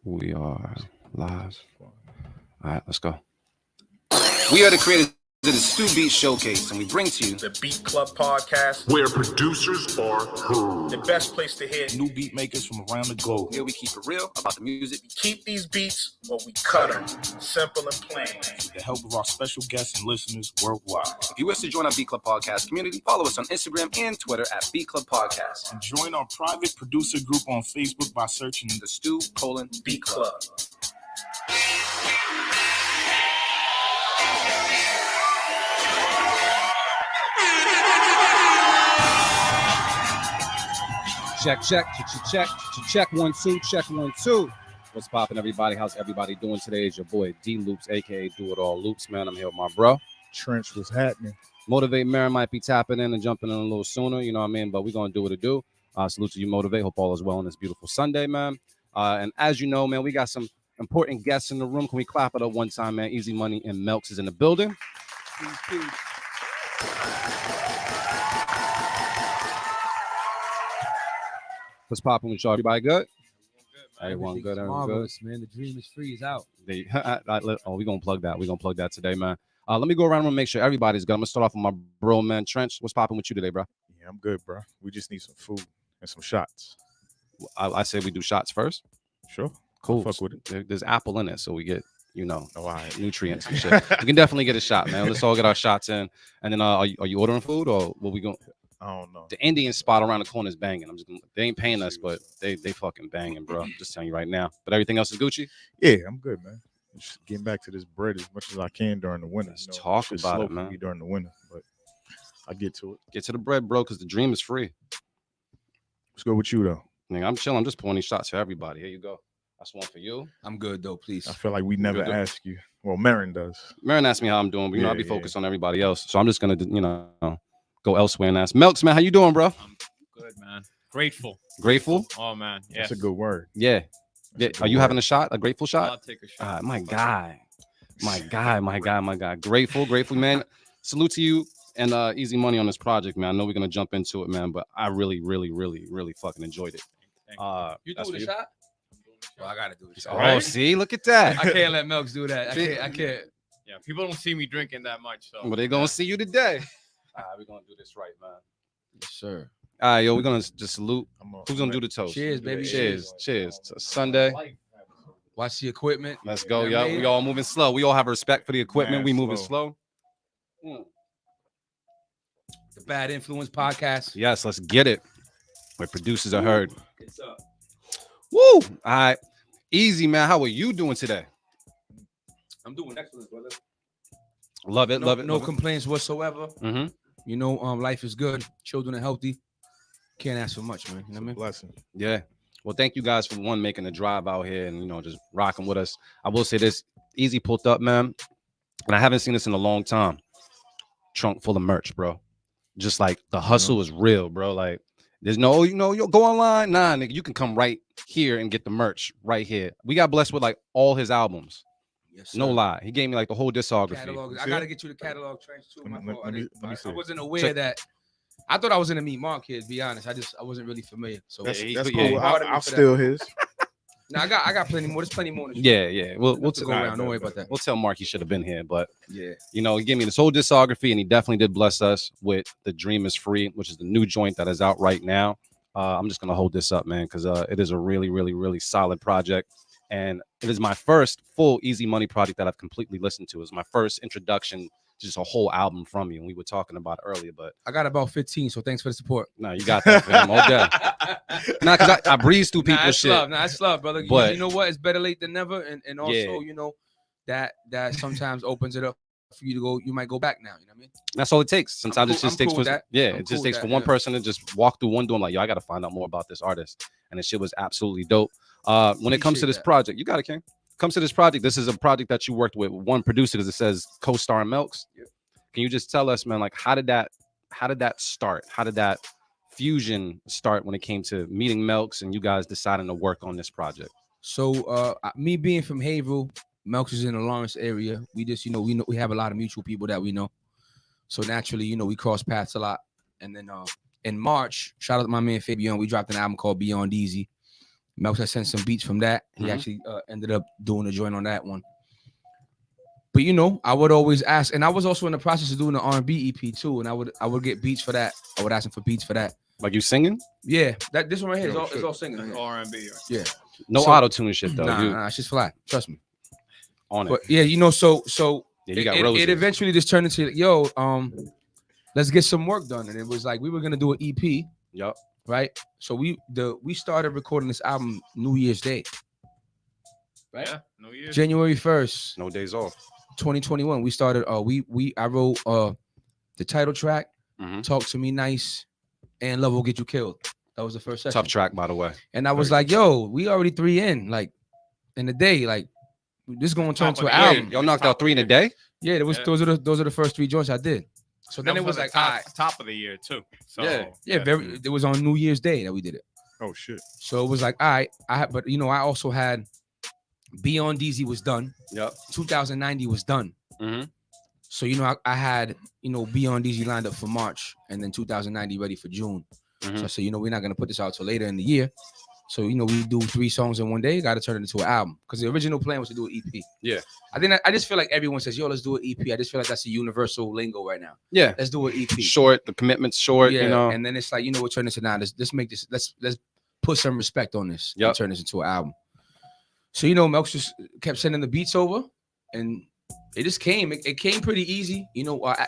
We are live. All right, let's go. We are the creators of the Stu Beat Showcase, and we bring to you the Beat Club Podcast, where producers are heard. the best place to hear New beat makers from around the globe. Here we keep it real about the music. We keep these beats or we cut them. Simple and plain. With the help of our special guests and listeners worldwide. If you wish to join our Beat Club Podcast community, follow us on Instagram and Twitter at Beat Club Podcast. And join our private producer group on Facebook by searching the Stu Beat Club. Check 1 2, check 1 2. What's poppin', everybody? How's everybody doing today? It's your boy D Loops, aka Do It All Loops, man. I'm here with my bro Trench. Was happening. Motivate Mary might be tapping in and jumping in a little sooner, you know what I mean? But we're gonna do what it do. Salute to you, Motivate. Hope all is well on this beautiful Sunday, man. And as you know, man, we got some important guests in the room. Can we clap it up one time, man? Easy Money and Melks is in the building. Peace. What's popping with y'all? Everybody good? Everyone good. Everyone good. Man, the dream is free. Is out. We're gonna plug that. We're gonna plug that today, man. Let me go around and make sure everybody's good. I'm gonna start off with my bro, man. Trench, what's popping with you today, bro? Yeah, I'm good, bro. We just need some food and some shots. I say we do shots first. Sure. Cool. Fuck with it. There's apple in it, so we get, All right. nutrients and shit. We can definitely get a shot, man. Let's all get our shots in. And then are you ordering food or what we going? I don't know. The Indian spot around the corner is banging. They ain't paying us, but they fucking banging, bro. Just telling you right now. But everything else is Gucci. Yeah, I'm good, man. Just getting back to this bread as much as I can during the winter. Let's talk it's about slow it, man. for me during the winter, but I get to it. Get to the bread, bro, because the dream is free. Let's go with you though. Nigga, I'm chilling. I'm just pouring these shots for everybody. Here you go. That's one for you. I'm good though. Please. I feel like we never Good. ask you. Well, Marin does. Marin asked me how I'm doing, but I'll be Yeah. focused on everybody else. So I'm just gonna, go elsewhere and ask. Melks, man, how you doing, bro? I'm good, man. Grateful. Grateful? Oh, man. Yes. That's a good word. Yeah. That's a Are good you having word. a shot? A grateful shot? I'll take a shot. My guy. Grateful, man. Salute to you and Easy Money on this project, man. I know we're gonna jump into it, man, but I really fucking enjoyed it. Thank you. You That's doing for a shot? Well, I gotta do a shot. Oh, Right? see, look at that. I can't let Melks do that. I can't. Yeah, people don't see me drinking that much, so. Well, they're gonna see you today. All right, we're gonna do this right, man. Yes, sir. All right, yo, we're gonna just salute. Who's gonna do the toast? Cheers, baby. Cheers. It's a Sunday. Watch the equipment. Let's go, You know what I yo. mean? We all moving slow. We all have respect for the equipment. Man, We moving slow. slow. The Bad Influence Podcast. Yes, let's get it. Where producers are heard. It's up. Woo! All right. Easy, man. How are you doing today? I'm doing excellent, brother. Love it. No complaints whatsoever. Mm-hmm. You know, life is good. Children are healthy. Can't ask for much, man. You know what I mean? Blessing. Yeah. Well, thank you guys for making the drive out here and just rocking with us. I will say this: Easy pulled up, man, and I haven't seen this in a long time. Trunk full of merch, bro. Just like the hustle is real, bro. Like there's no, you'll go online. Nah, nigga, you can come right here and get the merch right here. We got blessed with like all his albums. Yes, sir. No lie. He gave me like the whole discography. Catalog. I See gotta it? get you the catalog, Trench, too. Let My me- fault. let me see I it. wasn't aware Check. that. I thought I was gonna meet Mark here, to be honest. I wasn't really familiar. So That's, he- that's yeah, cool. he- I'll steal his. now I got plenty more. There's plenty more. Yeah. We'll To go around. Don't worry about that. We'll tell Mark he should have been here, but Yeah. he gave me this whole discography, and he definitely did bless us with The Dream is Free, which is the new joint that is out right now. I'm just gonna hold this up, man, because it is a really solid project, and it is my first full Easy Money project that I've completely listened to. It's my first introduction to just a whole album from you, and we were talking about it earlier, but I got about 15, so thanks for the support. no, you got that, fam. All day. Nah, because I breeze through people's shit. That's love, brother. But- you know what? It's better late than never, and also, Yeah. that sometimes opens it up for you to go. You might go back now. You know what I mean? That's all it takes. Sometimes I'm it just cool takes for with that. yeah, I'm it cool just with takes that, for one yeah. person to just walk through one door and like, yo, I got to find out more about this artist, and the shit was absolutely dope. When it comes to Appreciate this that. project, you got it, King. Comes to this project. This is a project that you worked with one producer because it says co-star Melks. Yep. Can you just tell us, man, like how did that start? How did that fusion start when it came to meeting Melks and you guys deciding to work on this project? So, me being from Haverhill, Melks is in the Lawrence area. We just, we have a lot of mutual people that we know. So naturally, we cross paths a lot. And then in March, shout out to my man Fabian. We dropped an album called Beyond Easy. Melks had sent some beats from that. He Mhm. actually ended up doing a joint on that one. But you know, I would always ask, and I was also in the process of doing the R&B EP too, and I would get beats for that. I would ask him for beats for that. Like you singing? Yeah, this one right here is Oh, all, it's shit. all singing. Right here. R&B. Right? Yeah, No So- auto tune shit though. nah, you nah, it's just flat. Trust me. on it. But yeah, you know, so Yeah, you got roses. it eventually just turned into let's get some work done, and it was like we were gonna do an EP, Yup. right? So we started recording this album New Year's Day, right? Yeah. New Year's. January 1st, No days off. 2021. We started. I wrote the title track, Mhm. "Talk to Me Nice," and "Love Will Get You Killed." That was the first session. Tough track, by the way. And I was like, "Yo, we already 3 in, like in the day, like this is gonna turn Top into of an the album." year. Y'all knocked out 3 in a day. Yeah, there was Yeah. those are the first 3 joints I did. So then That it was on like, the all top, right, top of the year too. So yeah, very. It was on New Year's Day that we did it. Oh shit. So it was like, all right, but you know, I also had Beyond DZ was done. Yep. 2090 was done. Mm-hmm. So you know, I had Beyond DZ lined up for March, and then 2090 ready for June. So I said, we're not gonna put this out till later in the year. So we do 3 songs in one day. Got to turn it into an album because the original plan was to do an EP. Yeah. I just feel like everyone says, "Yo, let's do an EP." I just feel like that's a universal lingo right now. Yeah. Let's do an EP. Short. The commitment's short. Yeah, You know. and then it's like, what turn this into now? Let's make this. Let's put some respect on this. Yep. And turn this into an album. So Melks just kept sending the beats over, and it just came. It came pretty easy.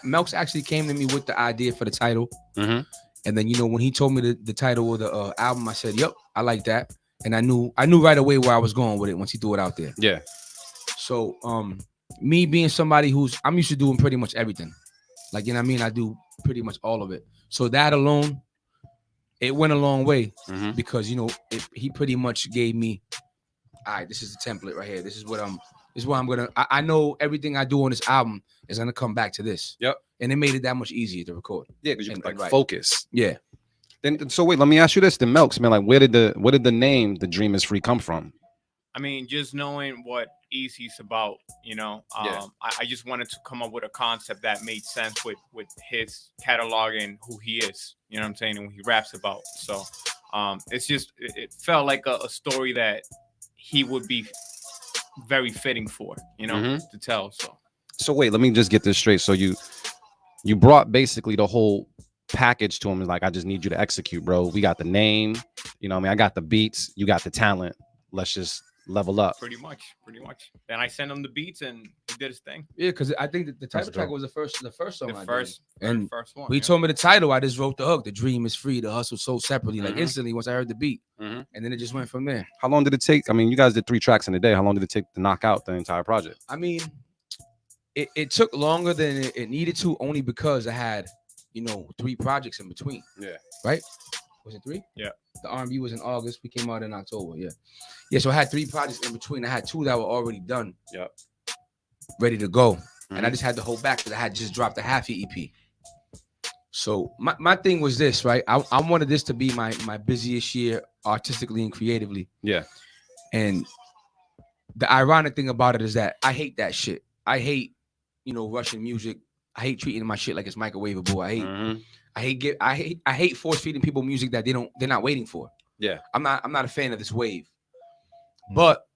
Melks actually came to me with the idea for the title, Mhm. and then when he told me the title of the album, I said, "Yep, I like that," and I knew right away where I was going with it once he threw it out there. Yeah. So me being somebody I'm used to doing pretty much everything, like I do pretty much all of it. So that alone, it went a long way Mhm. because he pretty much gave me, all right, this is the template right here. This is what I'm gonna. I know everything I do on this album is gonna come back to this. Yep. And it made it that much easier to record. Yeah, because you And- can and like right. focus. Yeah. Then so wait, let me ask you this: the Melks, man, like where did the name "The Dream Is Free" come from? I mean, just knowing what Easy's about, Yeah. I just wanted to come up with a concept that made sense with his catalog and who he is. You know what I'm saying? And what he raps about. So it's just it felt like a story that he would be very fitting for, to tell. So wait, let me just get this straight. So you brought basically the whole package to him. Is like, I just need you to execute, bro. We got the name, I got the beats, you got the talent. Let's just level up. Pretty much. Then I sent him the beats and he did his thing. Yeah, because I think that the title That's track dope. was the first song I The did. first And first one. When he yeah. told me the title, I just wrote the hook. The dream is free. The hustle sold separately, like Mhm. instantly once I heard the beat, Mhm. and then it just went from there. How long did it take? I mean, you guys did 3 tracks in a day. How long did it take to knock out the entire project? I mean, it took longer than it needed to, only because I had 3 projects in between. Yeah. Right? Was it 3? Yeah. The R&B was in August. We came out in October. Yeah. So I had 3 projects in between. I had 2 that were already done. Yep. Ready to go. And I Mhm. just had to hold back because I had just dropped a half EP. So my thing was this, right? I wanted this to be my busiest year artistically and creatively. Yeah. And the ironic thing about it is that I hate that shit. I hate, Russian music. I hate treating my shit like it's microwavable. I hate force feeding people music that they're not waiting for. Yeah. I'm not a fan of this wave. But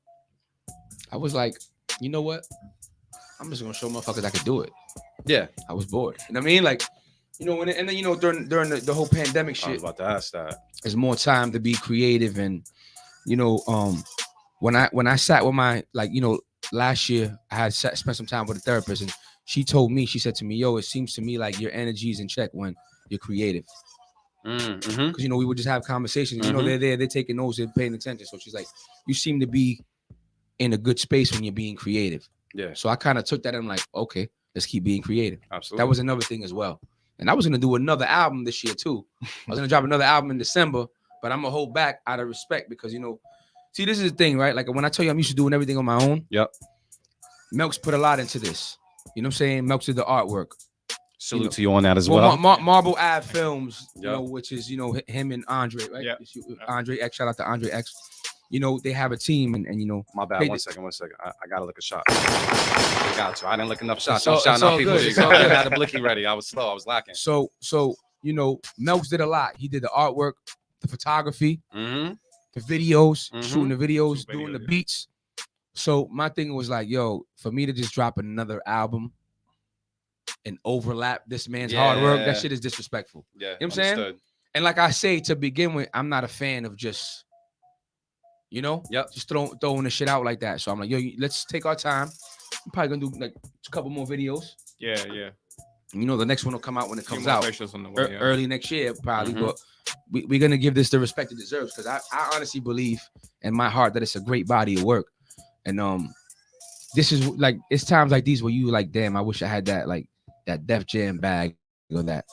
I was like, you know what? I'm just gonna show motherfuckers I could do it. Yeah. I was bored. You know what I mean? Like, and then during the whole pandemic I was shit, about to ask that. there's more time to be creative. And when I sat with my last year, I had spent some time with a therapist, and she said to me, "Yo, it seems to me like your energy is in check when you're creative." Mm-hmm. Because we would just have conversations. Mhm. They're there, they're taking notes, they're paying attention. So she's like, "You seem to be in a good space when you're being creative." Yeah. So I kind of took that and I'm like, okay, let's keep being creative. Absolutely. That was another thing as well. And I was gonna do another album this year too. I was gonna drop another album in December, but I'm gonna hold back out of respect because see, this is the thing, right? Like when I tell you I'm used to doing everything on my own. Yep. Melks put a lot into this. You know what I'm saying? Melks did the artwork. Salute to you on that as well. Marble Ave Films, Yep. which is him and Andre, right? Yeah. Andre X. Shout out to Andre X. They have a team, and My bad. Hey, One second. I gotta look a shot. I got to. I didn't look enough shots. It's all- I'm shouting it's all out people. good. You It's all got- I good. had the blicky ready. I was slow. I was lacking. So Melks did a lot. He did the artwork, the photography, Mm-hmm. videos, Mhm. shooting the videos, Shoot doing the videos, yeah. beats. So my thing was like, yo, for me to just drop another album and overlap this man's hard work, that Yeah. shit is disrespectful. Yeah, what I'm saying? understood. And like I say, to begin with, I'm not a fan of just, Yep. just throwing the shit out like that. So I'm like, yo, let's take our time. I'm probably gonna do like a couple more videos. Yeah, yeah. The next one will come out when it Few comes more out visuals on the way. Yeah. early next year, probably. Mhm. But we're gonna give this the respect it deserves, because I honestly believe in my heart that it's a great body of work. And this is like, it's times like these where you like, damn, I wish I had that, like that Def Jam bag or that.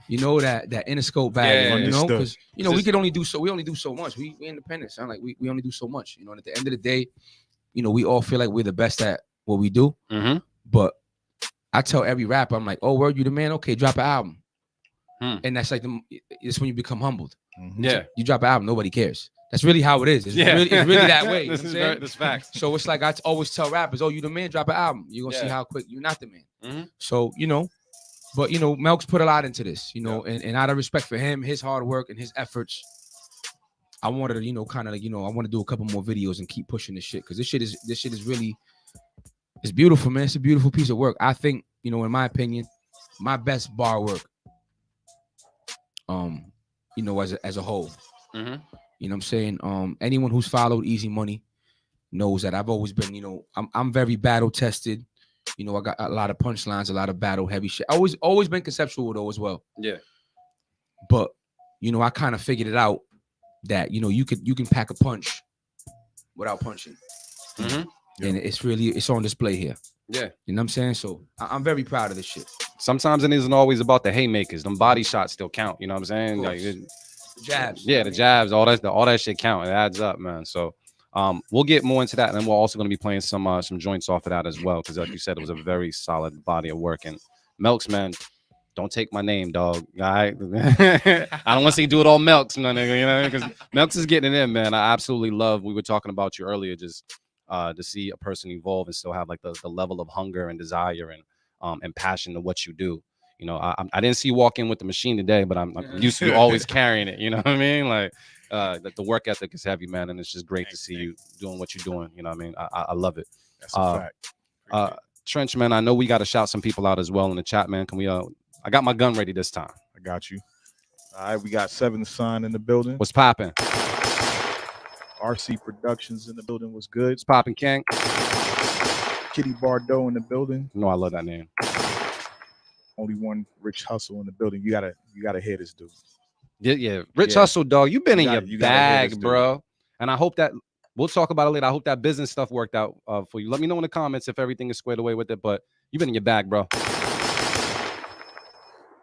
That Interscope bag, Yeah, understood. because we Just- could only do so. We only do so much. We independent. Sound like we only do so much. And at the end of the day, we all feel like we're the best at what we do. Mhm. But I tell every rapper, I'm like, oh, word, you the man? Okay, drop an album. And that's like it's when you become humbled. Mhm. Yeah. You drop an album, nobody cares. That's really how it is. It's really that way. You know This what I'm is saying? this fact. So it's like I always tell rappers, oh, you the man, drop an album. You're gonna see Yeah. how quick you're not the man. Mhm. So, but Melks put a lot into this, and out of respect for him, his hard work and his efforts, I wanted to, kind of like, I want to do a couple more videos and keep pushing this shit, because this shit is really, it's beautiful, man. It's a beautiful piece of work. I think, in my opinion, my best bar work, as a whole. Mhm. You know what I'm saying? Anyone who's followed Easy Money knows that I've always been, I'm very battle tested. I got a lot of punchlines, a lot of battle heavy shit. Always been conceptual though as well. Yeah. But I kind of figured it out that you can pack a punch without punching. Mhm. And it's on display here. Yeah. You know what I'm saying? So I'm very proud of this shit. Sometimes it isn't always about the haymakers. Them body shots still count. You know what I'm saying? Like, The jabs. yeah, the jabs, all that shit count. It adds up, man. So we'll get more into that, and then we're also going to be playing some joints off of that as well, because like you said, it was a very solid body of work. And Melks, man, don't take my name, dog. All right? I don't want to say do it all Melks, my nigga, because Melks is getting it in, man. I absolutely love. We were talking about you earlier, just to see a person evolve and still have like the level of hunger and desire and passion to what you do. I didn't see you walk in with the machine today, but I'm used to you always carrying it. You know what I mean? Like the work ethic is heavy, man, and it's just great to see you doing what you're doing. You know what I mean? I love it. That's a fact. Trench, man, I know we got to shout some people out as well in the chat, man. Can we? I got my gun ready this time. I got you. All right, we got 7 Son in the building. What's popping? RC Productions in the building was good. What's popping, King? Kitty Bardot in the building. No, I love that name. Only one Rich Hustle in the building. You gotta hear this dude. Yeah. Rich Yeah. Hustle, dog. You've been You in gotta- your you gotta hear bag, this dude. bro. And I hope that we'll talk about it later. I hope that business stuff worked out for you. Let me know in the comments if everything is squared away with it. But you've been in your bag, bro.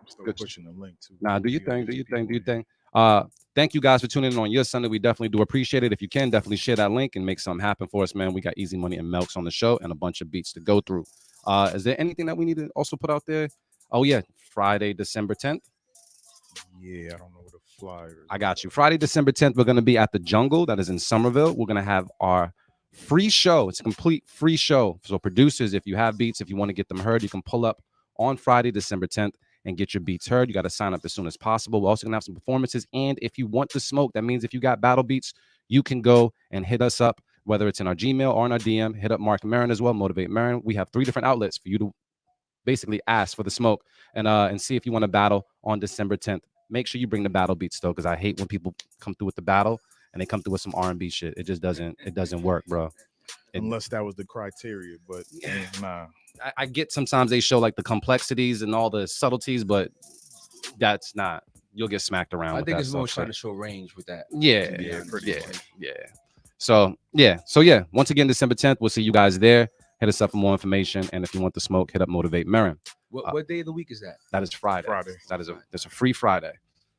I'm still Good. pushing the link too. Nah, do your You gotta thing. get Do your some thing. Do your people in. thing. Thank you guys for tuning in on your Sunday. We definitely do appreciate it. If you can, definitely share that link and make something happen for us, man. We got Easy Money and Melks on the show and a bunch of beats to go through. Is there anything that we need to also put out there? Oh yeah, Friday, December 10th. Yeah, I don't know what a flyer is. I got you. Friday, December 10th, we're going to be at the Jungle. That is in Somerville. We're going to have our free show. It's a complete free show. So producers, if you have beats, if you want to get them heard, you can pull up on Friday, December 10th and get your beats heard. You got to sign up as soon as possible. We're also going to have some performances. And if you want to smoke, that means if you got battle beats, you can go and hit us up, whether it's in our Gmail or in our DM. Hit up Mark Marin as well, Motivate Marin. We have 3 different outlets for you to basically ask for the smoke and see if you want to battle on December 10th. Make sure you bring the battle beats though, because I hate when people come through with the battle and they come through with some R&B shit. It just doesn't work, bro. Unless that was the criteria, but nah. I get sometimes they show like the complexities and all the subtleties, but that's not. You'll get smacked around. I with think that it's more stuff, trying so. to show range with that. Yeah, Yeah, pretty much. yeah. So yeah. Once again, December 10th, we'll see you guys there. Hit us up for more information, and if you want the smoke, hit up Motivate Marin. What day of the week is that? That is Friday. Friday. That's a free Friday.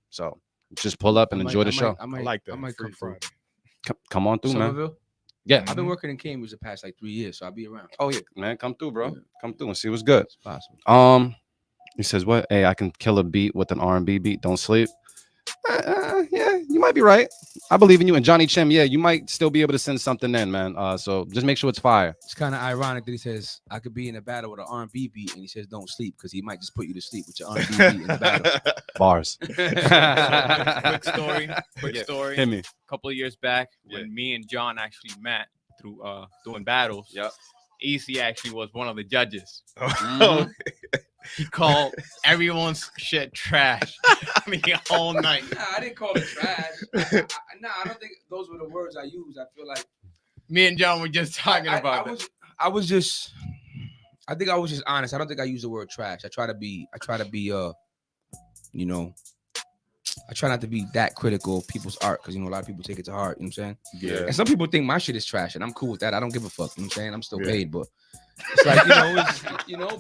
So just pull up and enjoy the show. I like that. I might Free come through. Friday. Come on through, man. Somerville? Yeah. I've been working in Cambridge the past like 3 years, so I'll be around. Oh yeah, man. Come through, bro. Come through and see what's good. It's possible. He says, "What? Hey, I can kill a beat with an R&B beat. Don't sleep." Yeah, you might be right. I believe in you. And Johnny Chim, yeah, you might still be able to send something in, man. So just make sure it's fire. It's kind of ironic that he says I could be in a battle with an R&B beat, and he says don't sleep because he might just put you to sleep with your R&B beat in the battle. Bars. Quick story. Hit me. A couple of years back, when me and John actually met through doing battles. Yep. Easy actually was one of the judges. Oh. He called everyone's shit trash. The whole night. Nah, I didn't call it trash. I don't think those were the words I used. I feel like Me and John were just talking about it. I think I was just honest. I don't think I used the word trash. I try to be I try not to be that critical of people's art because a lot of people take it to heart, you know what I'm saying? Yeah. And some people think my shit is trash, and I'm cool with that. I don't give a fuck, you know what I'm saying? I'm still paid, but it's like,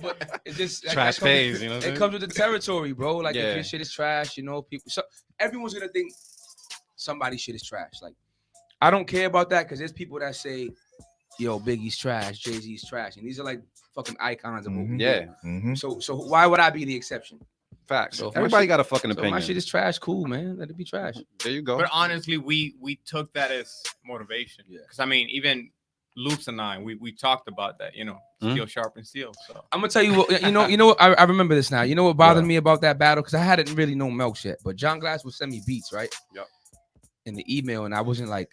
but it's just Trash pays, you know what I'm it saying? comes with the territory, bro. Like Yeah. if your shit is trash, people everyone's gonna think somebody's shit is trash. Like, I don't care about that because there's people that say, yo, Biggie's trash, Jay-Z's trash, and these are like fucking icons of what we do. Yeah. Mhm. So why would I be the exception? Facts. So if my Everybody shit- got a fucking So opinion. my shit is trash, cool, man. Let it be trash. There you go. But honestly, we took that as motivation. Yeah. Because even Loops and I, we talked about that, steel sharpens steel. So I'm gonna tell you what, you know what, I remember this now. You know what bothered me about that battle? Because I hadn't really known Melks yet, but John Glass would send me beats, right? Yep. In the email, and I wasn't like,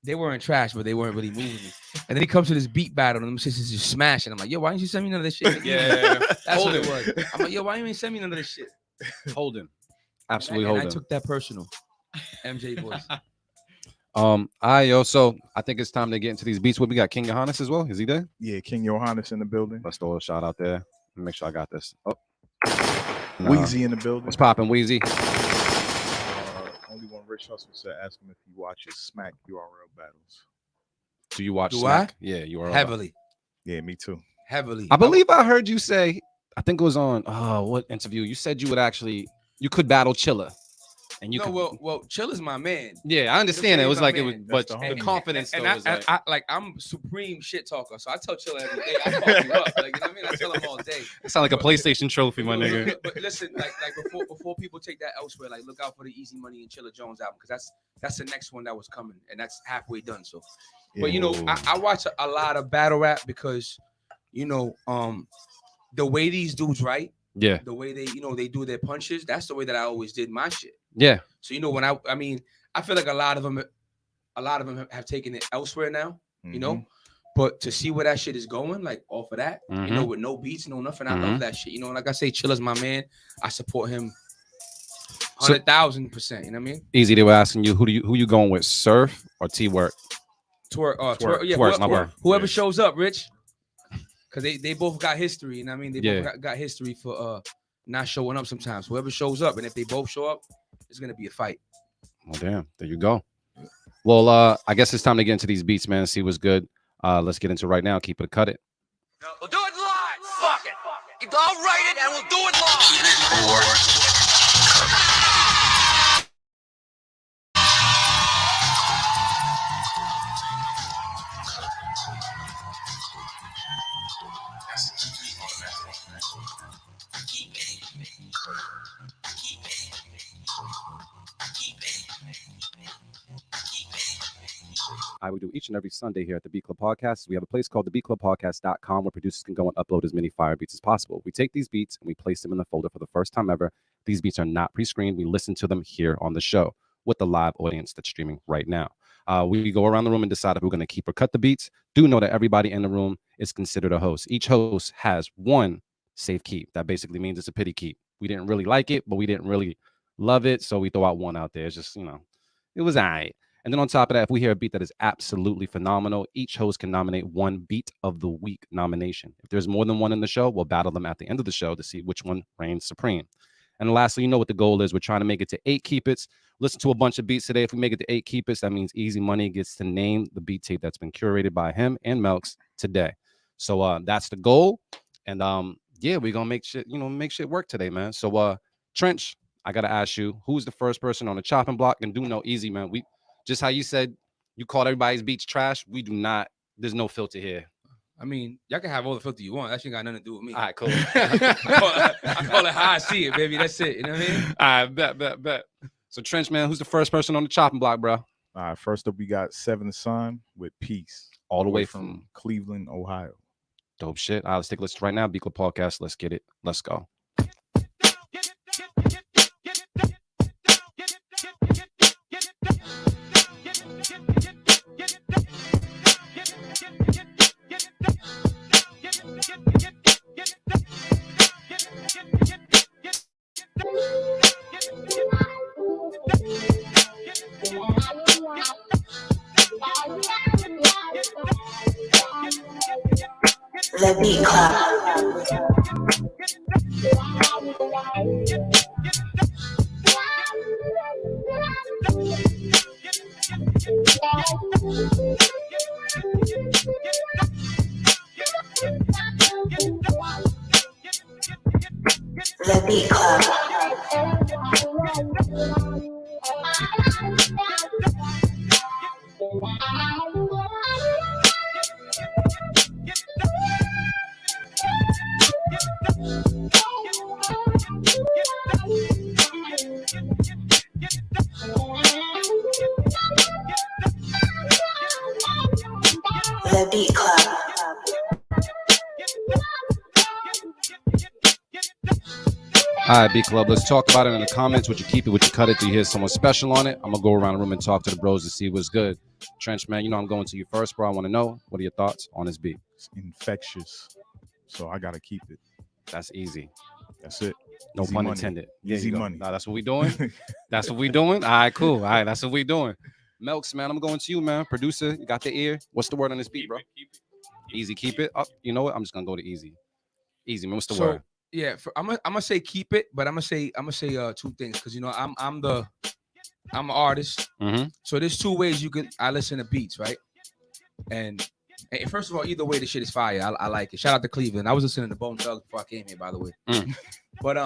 they weren't trash, but they weren't really moving me. And then he comes to this beat battle, and them shits is just smashing. I'm like, yo, why didn't you send me none of this shit? Yeah. That's what it was. I'm like, yo, why didn't you send me none of this shit? Holding. Absolutely And I holding. took that personal. MJ voice. So I think it's time to get into these beats. What we got? King Johannes as well. Is he there? Yeah, King Johannes in the building. Let's throw a shout out there. Make sure I got this. Oh. Wheezy in the building. What's popping, Wheezy? Only one Rich Hustle said, ask him if he watches Smack URL battles. Do you watch Do Smack? Yeah, you are Heavily. Yeah, me too. Heavily. I believe I heard you say, I think it was on what interview? You said you could battle Chilla. And you could, well, Chill is my man. yeah, I understand. It was like it was, but the the homie. confidence And though was like, I'm supreme shit talker, so I tell Chilla every day. I talk you up, like, you know what I mean? I tell him all day. it sound like a PlayStation trophy, my nigga. But listen, like before people take that elsewhere, like look out for the Easy Money and Chilla Jones album because that's the next one that was coming, and that's halfway done. So, but I watch a lot of battle rap because the way these dudes write, Yeah, the way they they do their punches, that's the way that I always did my shit. yeah. So when I feel like a lot of them have taken it elsewhere now, but to see where that shit is going, like off of that, with no beats, no nothing, I love that shit. Like I say, Chilla's my man. I support him 100,000%. You know what I mean? Easy. They were asking you who you going with, Surf or T-Work? Twerk, yeah, Twerk, my bad. whoever Yeah. shows up, Rich, because they both got history. You know what I mean? They both got history for not showing up sometimes. Whoever shows up, and if they both show up, it's gonna be a fight. Well, damn. There you go. Well, I guess it's time to get into these beats, man. See what's good. Let's get into it right now. Keep it, cut it. We'll do it live. Fuck it. I'll write it and we'll do it live. We do each and every Sunday here at the Beat Club Podcast. We have a place called thebeatclubpodcast.com where producers can go and upload as many fire beats as possible. We take these beats and we place them in the folder for the first time ever. These beats are not pre-screened. We listen to them here on the show with the live audience that's streaming right now. We go around the room and decide if we're going to keep or cut the beats. Do know that everybody in the room is considered a host. Each host has one safe keep. That basically means it's a pity keep. We didn't really like it, but we didn't really love it, so we throw out one out there. It's just, it was all right. And then on top of that, if we hear a beat that is absolutely phenomenal, each host can nominate one Beat of the Week nomination. If there's more than one in the show, we'll battle them at the end of the show to see which one reigns supreme. And lastly, you know what the goal is. We're trying to make it to 8 keep-its. Listen to a bunch of beats today. If we make it to 8 keep-its, that means Easy Money gets to name the beat tape that's been curated by him and Melks today. So that's the goal. And we're gonna make shit work today, man. So Trench, I gotta ask you, who's the first person on the chopping block? And do know, Easy, man, we just how you said you called everybody's beats trash. We do not. There's no filter here. I mean, y'all can have all the filter you want. That shit got nothing to do with me. All right, cool. I call it how I see it, baby. That's it. You know what I mean? All right, bet. So Trench, man, who's the first person on the chopping block, bro? All right, first up we got Seventh Son with Peace, All the way from Cleveland, Ohio. Dope shit. All right, let's take a listen right now. B Club Podcast. Let's get it. Let's go. The Beat Club. The Beat Club. The Beat Club. All right, B Club, let's talk about it in the comments. Would you keep it? Would you cut it? Do you hear someone special on it? I'm gonna go around the room and talk to the bros to see what's good. Trench, man, you know I'm going to you first, bro. I want to know, what are your thoughts on this beat? It's infectious, so I gotta keep it. That's easy. That's it. No Easy pun money. intended. Easy you go. money. Nah, that's what we doing. That's what we doing. All right, cool. All right, that's what we doing. Melks, man, I'm going to you, man. Producer, you got the ear. What's the word on this beat, bro? Easy, keep it. Oh, you know what? I'm just gonna go to easy. Easy, man. What's the word? Yeah, I'm gonna say keep it, but I'm gonna say two things because you know I'm an artist. Mm-hmm. So there's two ways I listen to beats, right? And first of all, either way, the shit is fire. I like it. Shout out to Cleveland. I was listening to Bone Thugs before I came here, by the way. But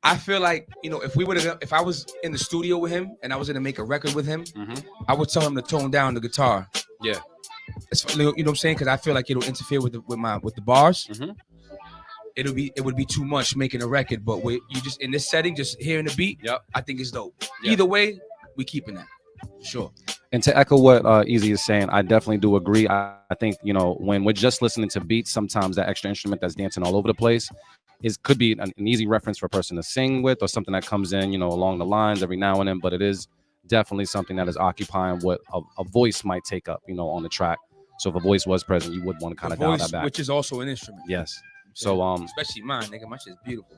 I feel like, you know, if I was in the studio with him and I was gonna make a record with him, I would tell him to tone down the guitar. Yeah. You know what I'm saying? Because I feel like it'll interfere with the bars. It would be too much making a record, but you just in this setting, just hearing the beat, I think it's dope. Yep. Either way, we keeping that. Sure. And to echo what Easy is saying, I definitely do agree. I think, you know, when we're just listening to beats, sometimes that extra instrument that's dancing all over the place could be an easy reference for a person to sing with, or something that comes in, you know, along the lines every now and then, but it is definitely something that is occupying what a voice might take up, you know, on the track. So if a voice was present, you would want to kind of dial that back. Which is also an instrument. Yes. So especially mine, nigga. My shit's beautiful.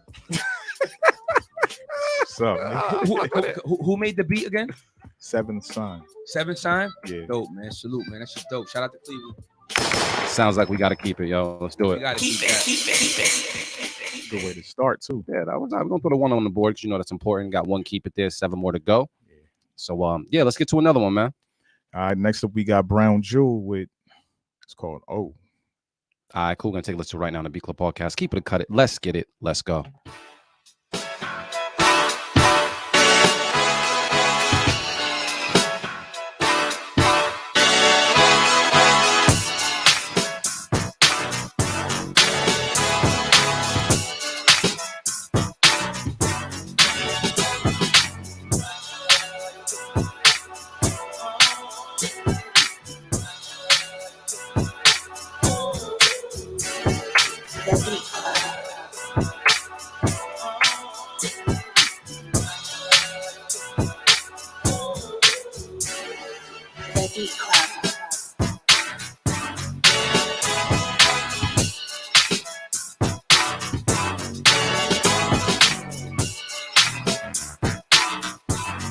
What's up? Who made the beat again? Seventh Son. Seventh Son? Yeah. Dope, man. Salute, man. That shit dope. Shout out to Cleveland. sounds like we got to keep it, yo. Let's do it. You gotta keep that. Good way to start too. Yeah, we're gonna put a one on the board because you know that's important. Got one, keep it there. 7 more to go. Yeah. So yeah, let's get to another one, man. All right, next up we got Brown Jewel with it's called O. All right, cool. Gonna take a listen right now on the B Club Podcast. Keep it and cut it. Let's get it. Let's go.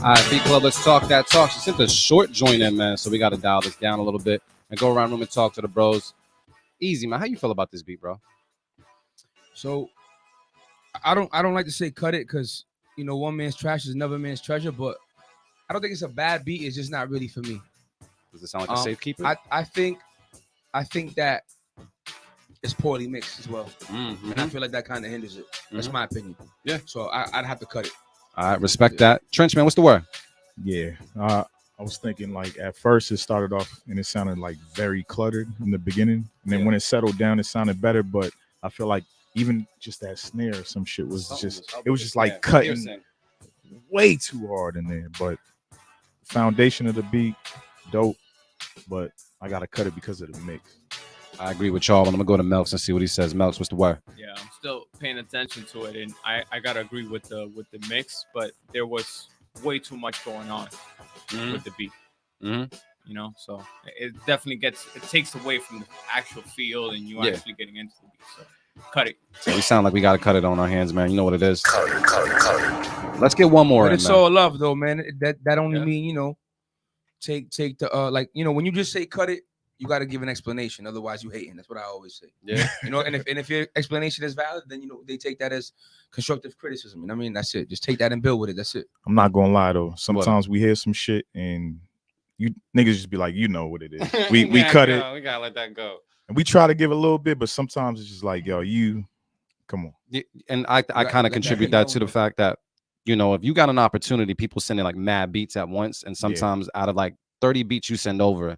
All right, B Club, let's talk that talk. She sent a short joint in, man, so we got to dial this down a little bit and go around room and talk to the bros. Easy, man. How you feel about this beat, bro? So I don't like to say cut it because you know one man's trash is another man's treasure, but I don't think it's a bad beat. It's just not really for me. Does it sound like a safe keeper? I think that it's poorly mixed as well, and I feel like that kind of hinders it. That's my opinion. Yeah. So I'd have to cut it. All right, respect that. Trench, man, what's the word? Yeah. I was thinking like at first it started off and it sounded like very cluttered in the beginning. And then when it settled down, it sounded better. But I feel like even just that snare or some shit was it was just like cutting way too hard in there. But foundation of the beat, dope. But I gotta cut it because of the mix. I agree with y'all. But I'm gonna go to Melks and see what he says. Melks, what's the word? Yeah, I'm still paying attention to it, and I gotta agree with the mix, but there was way too much going on with the beat. Mm-hmm. You know, so it definitely takes away from the actual feel, and you actually getting into the beat. So cut it. So we sound like we gotta cut it on our hands, man. You know what it is. Cut it. Let's get one more. But in, it's man. all love, though, man. That only mean, you know, take the like, you know, when you just say cut it, you got to give an explanation. Otherwise, you hating. That's what I always say. Yeah. You know, and if your explanation is valid, then you know they take that as constructive criticism. And I mean, that's it. Just take that and build with it. That's it. I'm not gonna lie though. Sometimes we hear some shit and you niggas just be like, you know what it is. We cut it. We gotta let that go. And we try to give a little bit, but sometimes it's just like, yo, you come on. Yeah, and I kind of contribute that to the fact that, you know, if you got an opportunity, people sending like mad beats at once, and sometimes out of like 30 beats you send over,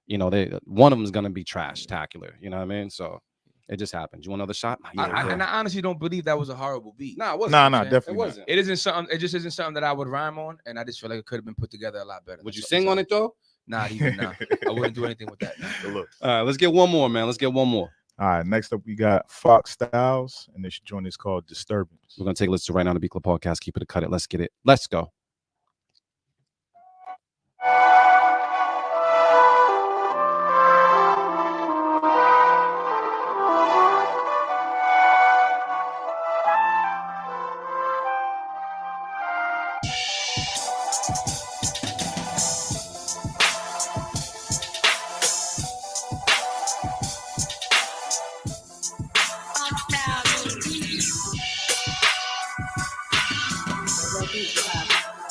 you know, one of them is gonna be trash-tacular. You know what I mean? So it just happened. You want another shot? And I honestly don't believe that was a horrible beat. Nah, it wasn't. Nah, definitely it wasn't. It isn't something. It just isn't something that I would rhyme on, and I just feel like it could have been put together a lot better. Would you sing on it though? Nah, even nah. I wouldn't do anything with that. Nah. Look. All right, let's get one more, man. Let's get one more. All right, next up we got Fox Styles, and this joint is called Disturbance. We're gonna take a listen to right now the Beat Club podcast. Keep it a cut it. Let's get it. Let's go. The Beat Club. The Beat Club.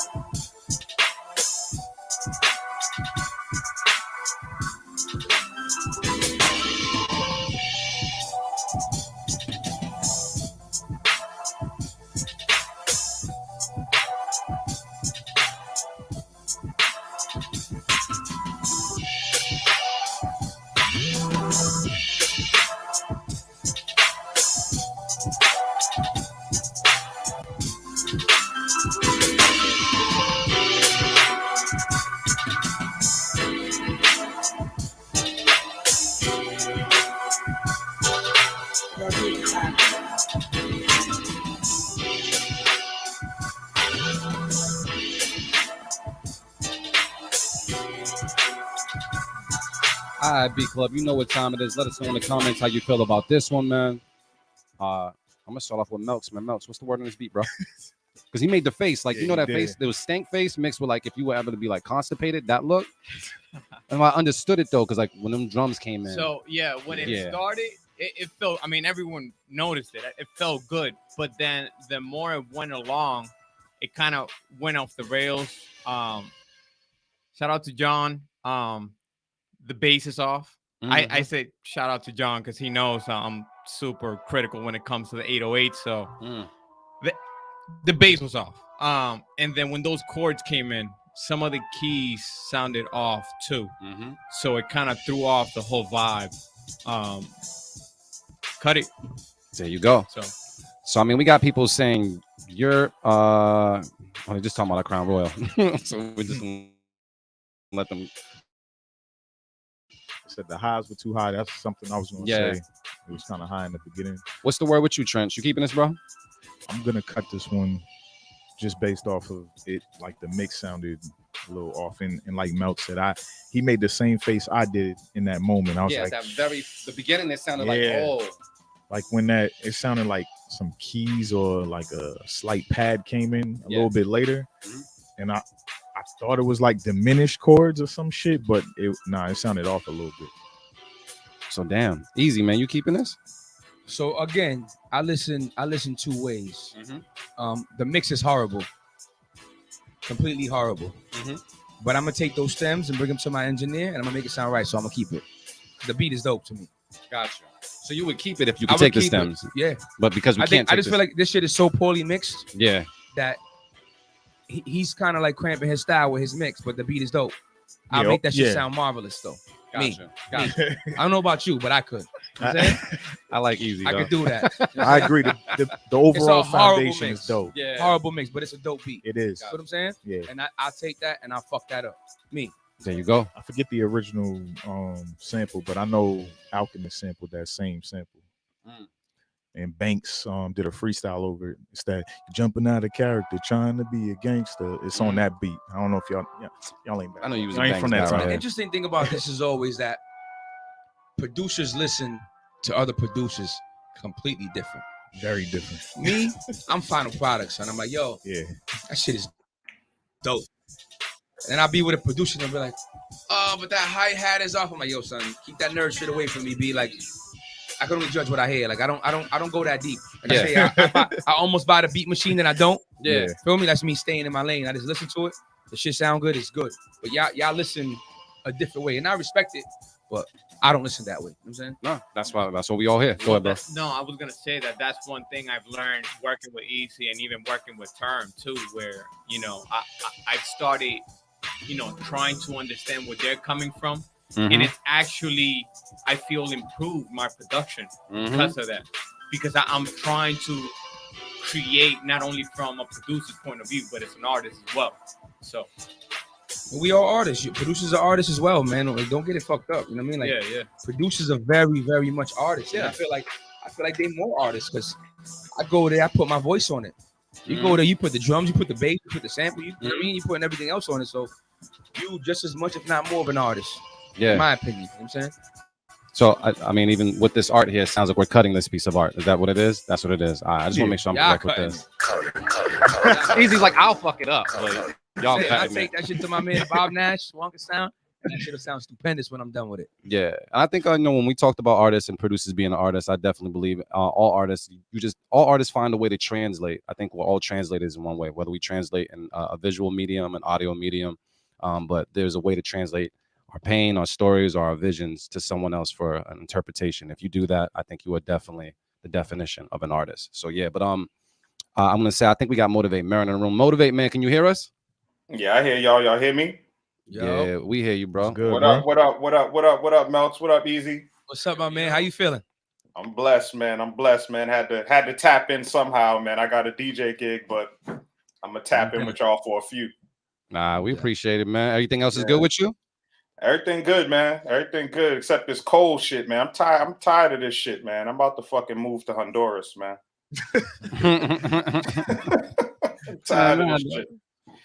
All right, B Club, you know what time it is. Let us know in the comments how you feel about this one, man. I'm gonna start off with Melks, man. Melks, what's the word on this beat, bro? Because he made the face, like, you know that face, there was stank face mixed with like if you were ever to be like constipated, that look. And I understood it though, because like when them drums came in. So yeah, when it started, it felt. I mean, everyone noticed it. It felt good, but then the more it went along, it kind of went off the rails. Shout out to John. The bass is off. Mm-hmm. I said shout out to John because he knows I'm super critical when it comes to the 808. So the bass was off. And then when those chords came in, some of the keys sounded off too. Mm-hmm. So it kind of threw off the whole vibe. Cut it. There you go. So I mean, we got people saying you're they're just talking about a Crown Royal. So we just let them. Said the highs were too high. That's something I was gonna say. It was kind of high in the beginning. What's the word with you, Trench? You keeping this, bro? I'm gonna cut this one just based off of it. Like the mix sounded a little off, and like Melk said, he made the same face I did in that moment. I was like, the beginning it sounded like when it sounded like some keys or like a slight pad came in a little bit later, and I thought it was like diminished chords or some shit, but it sounded off a little bit. So damn, easy, man. You keeping this? So again, I listen two ways. The mix is horrible, completely horrible. But I'm gonna take those stems and bring them to my engineer, and I'm gonna make it sound right. So I'm gonna keep it. The beat is dope to me. Gotcha. So you would keep it if you could take the stems, But because I just feel like this shit is so poorly mixed. That he's kind of like cramping his style with his mix, but the beat is dope. I'll make that shit sound marvelous though. Gotcha. Me. I don't know about you, but I could. You know what I'm saying? I like Easy. I though. could do that. You know what I'm I saying? agree. The It's a overall horrible foundation mix. is dope. Yeah. Horrible mix, but it's a dope beat. It is. You know what I'm saying? Yeah. And I'll take that and I'll fuck that up. Me. There you go. I forget the original sample, but I know Alchemist sampled that same sample. And Banks did a freestyle over it. It's that jumping out of character, trying to be a gangster. It's on that beat. I don't know if y'all ain't. I know you was y'all a ain't from that Banks guy time. right The here. interesting thing about this is always that producers listen to other producers completely different. Very different. Me, I'm final product, son. I'm like, yo, Yeah. that shit is dope. And I'll be with a producer and I'll be like, oh, but that hi-hat is off. I'm like, yo, son, keep that nerd shit away from me. Be like, I can only judge what I hear. Like, I don't go that deep. Like I say, I almost buy the beat machine and I don't. Yeah. Feel me? That's me staying in my lane. I just listen to it. The shit sound good. It's good. But y'all listen a different way. And I respect it, but I don't listen that way. You know what I'm saying? No, that's what we all here. Go ahead, bro. No, I was gonna say that's one thing I've learned working with Easy and even working with Term too, where I've started, trying to understand where they're coming from, and it's actually I feel improved my production because of that, because I'm trying to create not only from a producer's point of view, but as an artist as well. So we all artists. Producers are artists as well, man. Like, don't get it fucked up. You know what I mean? Like, yeah. Producers are very, very much artists. Yeah. And I feel like they're more artists because I go there, I put my voice on it. You go there, you put the drums, you put the bass, you put the sample. You know what I mean? You putting everything else on it. So you just as much, if not more, of an artist. Yeah. In my opinion. You know what I'm saying? So I mean, even with this art here, it sounds like we're cutting this piece of art. Is that what it is? That's what it is. I just want to make sure I'm correct with this. Easy's like, I'll fuck it up. But y'all I cutting take it. that shit to my man Bob Nash, Wonka Sound. And that shit'll sound stupendous when I'm done with it. Yeah, and I think when we talked about artists and producers being an artist, I definitely believe all artists find a way to translate. I think we're all translators in one way, whether we translate in a visual medium, an audio medium, but there's a way to translate our pain, our stories, or our visions to someone else for an interpretation. If you do that, I think you are definitely the definition of an artist. So yeah, but I'm gonna say I think we got Motivate Marin in the room. Motivate, man, can you hear us? Yeah, I hear y'all. Y'all hear me? Yo. Yeah, we hear you, bro. Good, What bro. up? What up? What up? What up? What up, Melks? What up, Easy? What's up, my man? How you feeling? I'm blessed, man. Had to tap in somehow, man. I got a DJ gig, but I'm gonna tap in with y'all for a few. Nah, we appreciate it, man. Everything else is good with you? Everything good, man. Everything good except this cold shit, man. I'm tired of this shit, man. I'm about to fucking move to Honduras, man. I'm tired of this shit.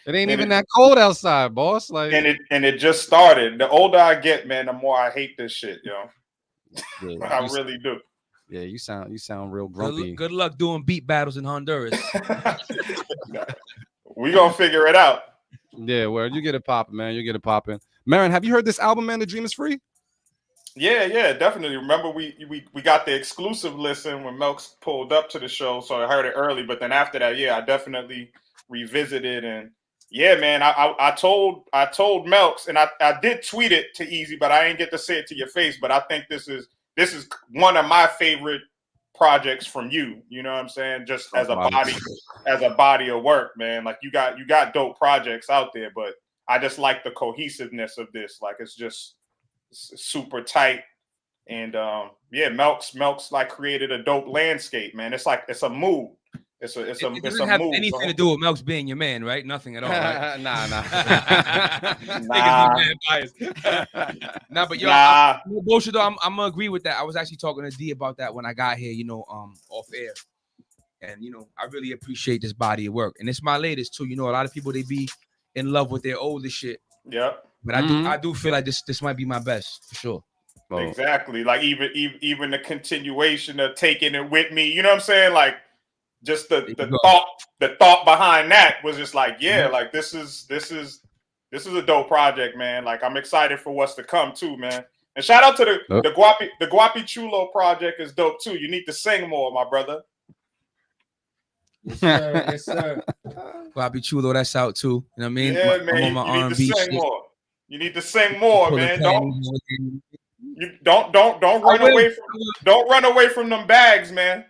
It ain't even that cold outside, boss. Like, and it just started. The older I get, man, the more I hate this shit, yo. yeah, I really do. Yeah, you sound real grumpy. Good luck doing beat battles in Honduras. We gonna figure it out. Yeah, well, you get it popping, man. You get it popping. Marin, have you heard this album, man? The Dream is Free? Yeah, definitely. Remember, we got the exclusive listen when Melks pulled up to the show, so I heard it early. But then after that, yeah, I definitely revisited, and yeah, man, I told Melks, and I did tweet it to Easy, but I didn't get to say it to your face. But I think this is one of my favorite projects from you. You know what I'm saying? Just as a body of work, man. Like you got dope projects out there, but I just like the cohesiveness of this. Like it's just super tight, and yeah, Melks like created a dope landscape, man. It's a mood. It doesn't have mood, anything to do with Melks being your man, right? Nothing at all, right? Nah. Nah, but yo, bullshit though. I'm gonna agree with that. I was actually talking to D about that when I got here, off air. And I really appreciate this body of work. And it's my latest too. A lot of people they be in love with their older shit. Yep. But I do feel like this might be my best for sure. Exactly. Like even the continuation of Taking It With Me, you know what I'm saying? Like just the thought behind that was just like, yeah, like this is a dope project, man. Like I'm excited for what's to come too, man. And shout out to the Guapi Chulo project is dope too. You need to sing more, my brother. Yes, sir. Yes, sir. Guapi Chulo, that's out too. You know what I mean? Yeah, man. I'm on my R&B shit. You need to sing more, man. Don't run away from them bags, man.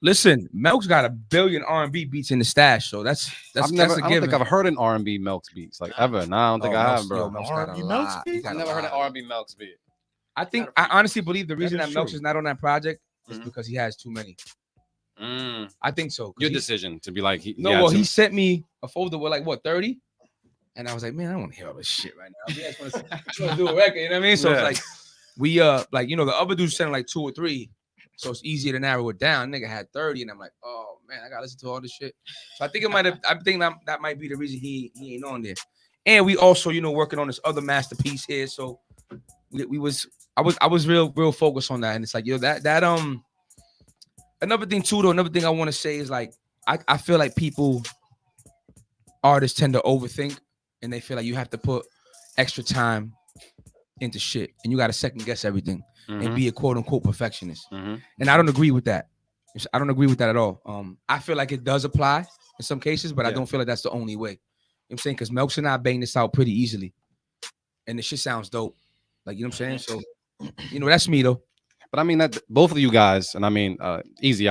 Listen, Melks got 1 billion R&B beats in the stash, so that's I don't think I've heard an R&B Melks beats like ever. No, I don't think I have, bro. R&B Melks beats? I've never heard an R&B Melks beat. I think I honestly believe the reason that is Melks true. is not on that project is Mhm. because he has too many. I think so. 'cause Your he- decision to be like, No, well, he sent me a folder with like what 30, and I was like, man, I don't want to hear all this shit right now. We just want to do a record, you know what I mean? So Yeah. it's like we like the other dudes sent like 2 or 3, so it's easier to narrow it down. Nigga had 30, and I'm like, oh man, I gotta listen to all this shit. So I think it might have. I think that might be the reason he ain't on there. And we also working on this other masterpiece here, so I was real focused on that, and it's like that another thing too though. Another thing I want to say is like I feel like artists tend to overthink, and they feel like you have to put extra time into shit, and you got to second guess everything and be a quote unquote perfectionist. And I don't agree with that. I don't agree with that at all. I feel like it does apply in some cases, but I don't feel like that's the only way. You know what I'm saying? Because Melks and I bang this out pretty easily, and the shit sounds dope. Like, you know what I'm saying? So, that's me though. But I mean that both of you guys, and I mean, Easy,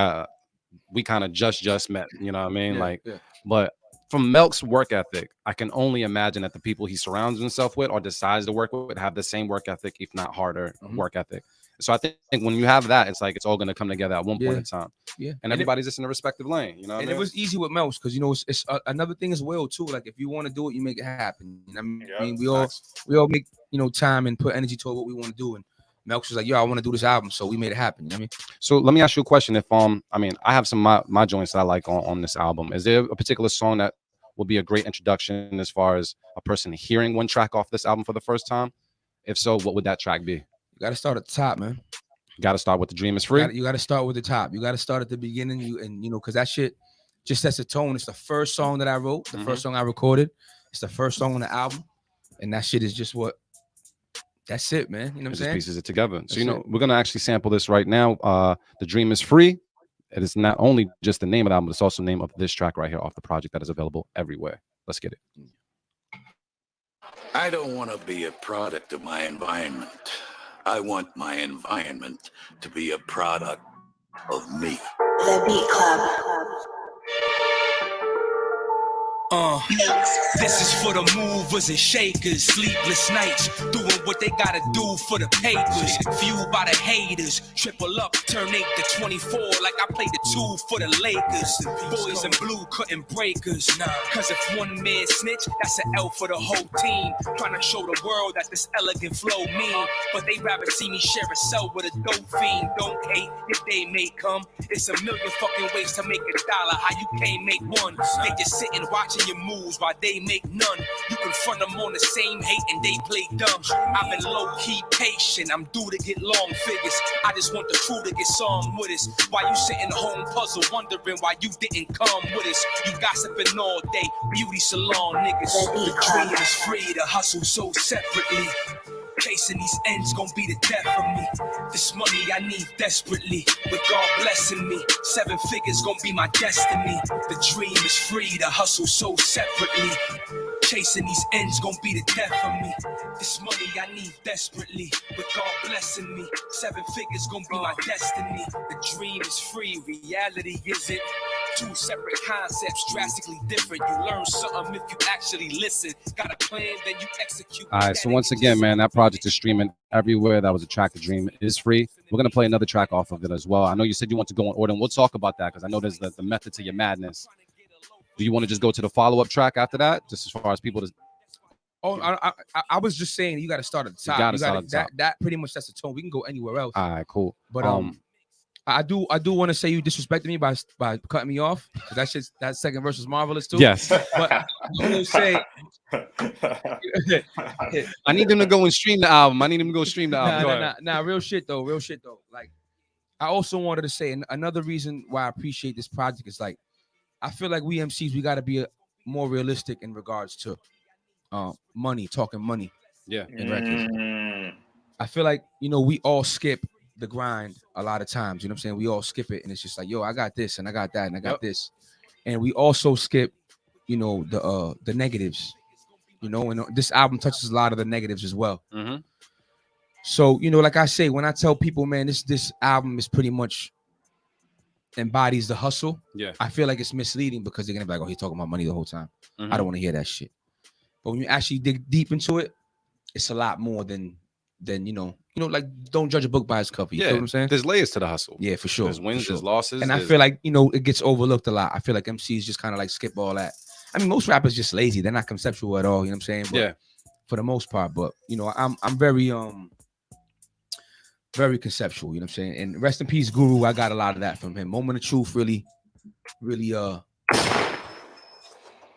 we kind of just met, you know what I mean? But from Melk's work ethic, I can only imagine that the people he surrounds himself with or decides to work with have the same work ethic, if not harder work ethic. So I think when you have that, it's like it's all going to come together at one point in time. Yeah. And everybody's just in a respective lane, you know what And I mean? it was easy with Melks because it's another thing as well too. Like if you want to do it, you make it happen. You know what I mean? We all make time and put energy toward what we want to do. And Melks was like, yo, I want to do this album, so we made it happen. You know what I mean? So let me ask you a question. If I mean, I have some my joints that I like on this album. Is there a particular song that would be a great introduction as far as a person hearing one track off this album for the first time? If so, what would that track be? You got to start at the top, man. You got to start with The Dream Is Free. You got to start with the top. You got to start at the beginning. Because that shit just sets a tone. It's the first song that I wrote, the first song I recorded. It's the first song on the album, and that shit is just that's it, man. You know what I'm It saying? just pieces it together. That's So we're gonna actually sample this right now. The Dream Is Free. It is not only just the name of the album, but it's also the name of this track right here off the project that is available everywhere. Let's get it. I don't want to be a product of my environment. I want my environment to be a product of me. The Beat Club. This is for the movers and shakers, sleepless nights, doing what they gotta do for the papers. Fueled by the haters, triple up, turn 8 to 24, like I played the 2 for the Lakers. Boys in blue couldn't break us, cause if one man snitch, that's an L for the whole team. Trying to show the world that this elegant flow mean, but they rather see me share a cell with a dope fiend. Don't hate if they may come, it's a million fucking ways to make $1. How you can't make one? They just sitting watching your moves while they make none. You confront them on the same hate and they play dumb. I've been low-key patient, I'm due to get long figures. I just want the crew to get song with us. While you sitting home puzzle wondering why you didn't come with us. You gossiping all day, beauty salon niggas. The dream is free to hustle so separately. Chasing these ends gon' be the death of me. This money I need desperately. With God blessing me, 7 figures gon' be my destiny. The dream is free to hustle so separately. Chasing these ends gon' be the death of me. This money I need desperately. With God blessing me, 7 figures gon' be my destiny. The dream is free, reality isn't. 2 separate concepts, drastically different. You learn something if you actually listen. Got a plan, then you execute. All right. So once again, man, that project is streaming everywhere. That was a track. The Dream Is Free. We're gonna play another track off of it as well. I know you said you want to go in order, and we'll talk about that because I know there's the method to your madness. Do you want to just go to the follow-up track after that, just as far as people to? Oh, I was just saying you got to start at the top. You gotta start at the top. That pretty much sets the tone. We can go anywhere else. All right, cool. But I do want to say you disrespected me by cutting me off. That second verse was marvelous too. Yes. But I will say I need them to go and stream the album. Nah, real shit though. Like I also wanted to say another reason why I appreciate this project is like I feel like we MCs we got to be more realistic in regards to money, talking money. Yeah. In records. I feel like we all skip the grind a lot of times. You know what I'm saying? We all skip it, and it's just like, yo, I got this, and I got that, and I got this, and we also skip, the negatives. And this album touches a lot of the negatives as well. Mm-hmm. So like I say, when I tell people, man, this album is pretty much embodies the hustle. Yeah, I feel like it's misleading because they're gonna be like, oh, he's talking about money the whole time. Mm-hmm. I don't want to hear that shit. But when you actually dig deep into it, it's a lot more than then you know, like don't judge a book by its cover. You Yeah, feel what I'm saying? there's layers to the hustle. Yeah, for sure. There's wins, for sure. there's losses, and I feel like it gets overlooked a lot. I feel like MCs just kind of like skip all that. I mean, most rappers just lazy. They're not conceptual at all. You know what I'm saying? But yeah, for the most part. But I'm very very conceptual. You know what I'm saying? And rest in peace, Guru. I got a lot of that from him. Moment of Truth really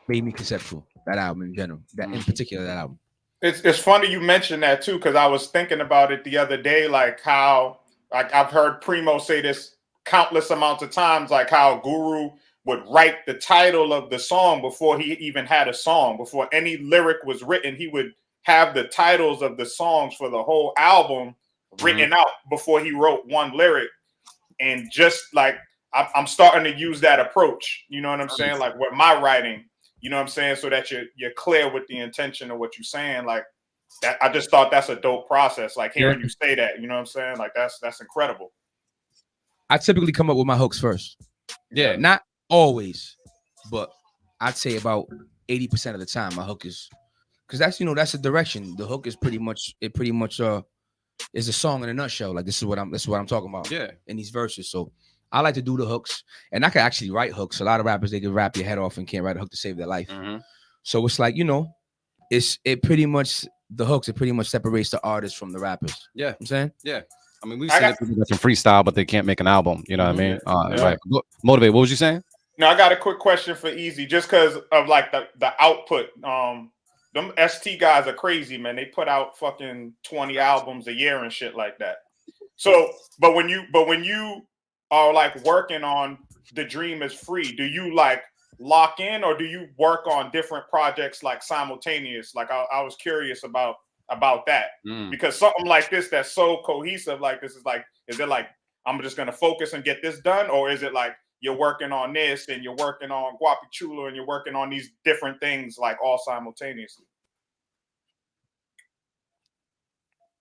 made me conceptual. That album in general. That in particular, that album. It's funny you mentioned that too, because I was thinking about it the other day, like how I've heard Primo say this countless amounts of times, like how Guru would write the title of the song before he even had a song. Before any lyric was written, he would have the titles of the songs for the whole album written out before he wrote one lyric. And just like I'm starting to use that approach, you know what I'm saying? Like with my writing. You know what I'm saying? So that you're clear with the intention of what you're saying. Like that, I just thought that's a dope process. Like hearing you say that, you know what I'm saying? Like that's incredible. I typically come up with my hooks first. Yeah. Not always, but I'd say about 80% of the time my hook is, because that's that's the direction. The hook is pretty much is a song in a nutshell. Like this is what I'm talking about. Yeah. In these verses. So I like to do the hooks, and I can actually write hooks. A lot of rappers, they can rap your head off and can't write a hook to save their life. So it's like, it pretty much separates the artist from the rappers. Yeah. You know what I'm saying? Yeah. I mean, we've seen people that can freestyle, but they can't make an album. You know what I mean? Yeah. Right. Motivate. What was you saying? No, I got a quick question for Easy, just because of like the output. Them ST guys are crazy, man. They put out fucking 20 albums a year and shit like that. So, but when you are like working on The Dream Is Free, do you like lock in, or do you work on different projects like simultaneous? Like I was curious about that, because something like this that's so cohesive, like this is it like I'm just gonna focus and get this done, or is it like you're working on this and you're working on Guapi Chulo and you're working on these different things like all simultaneously?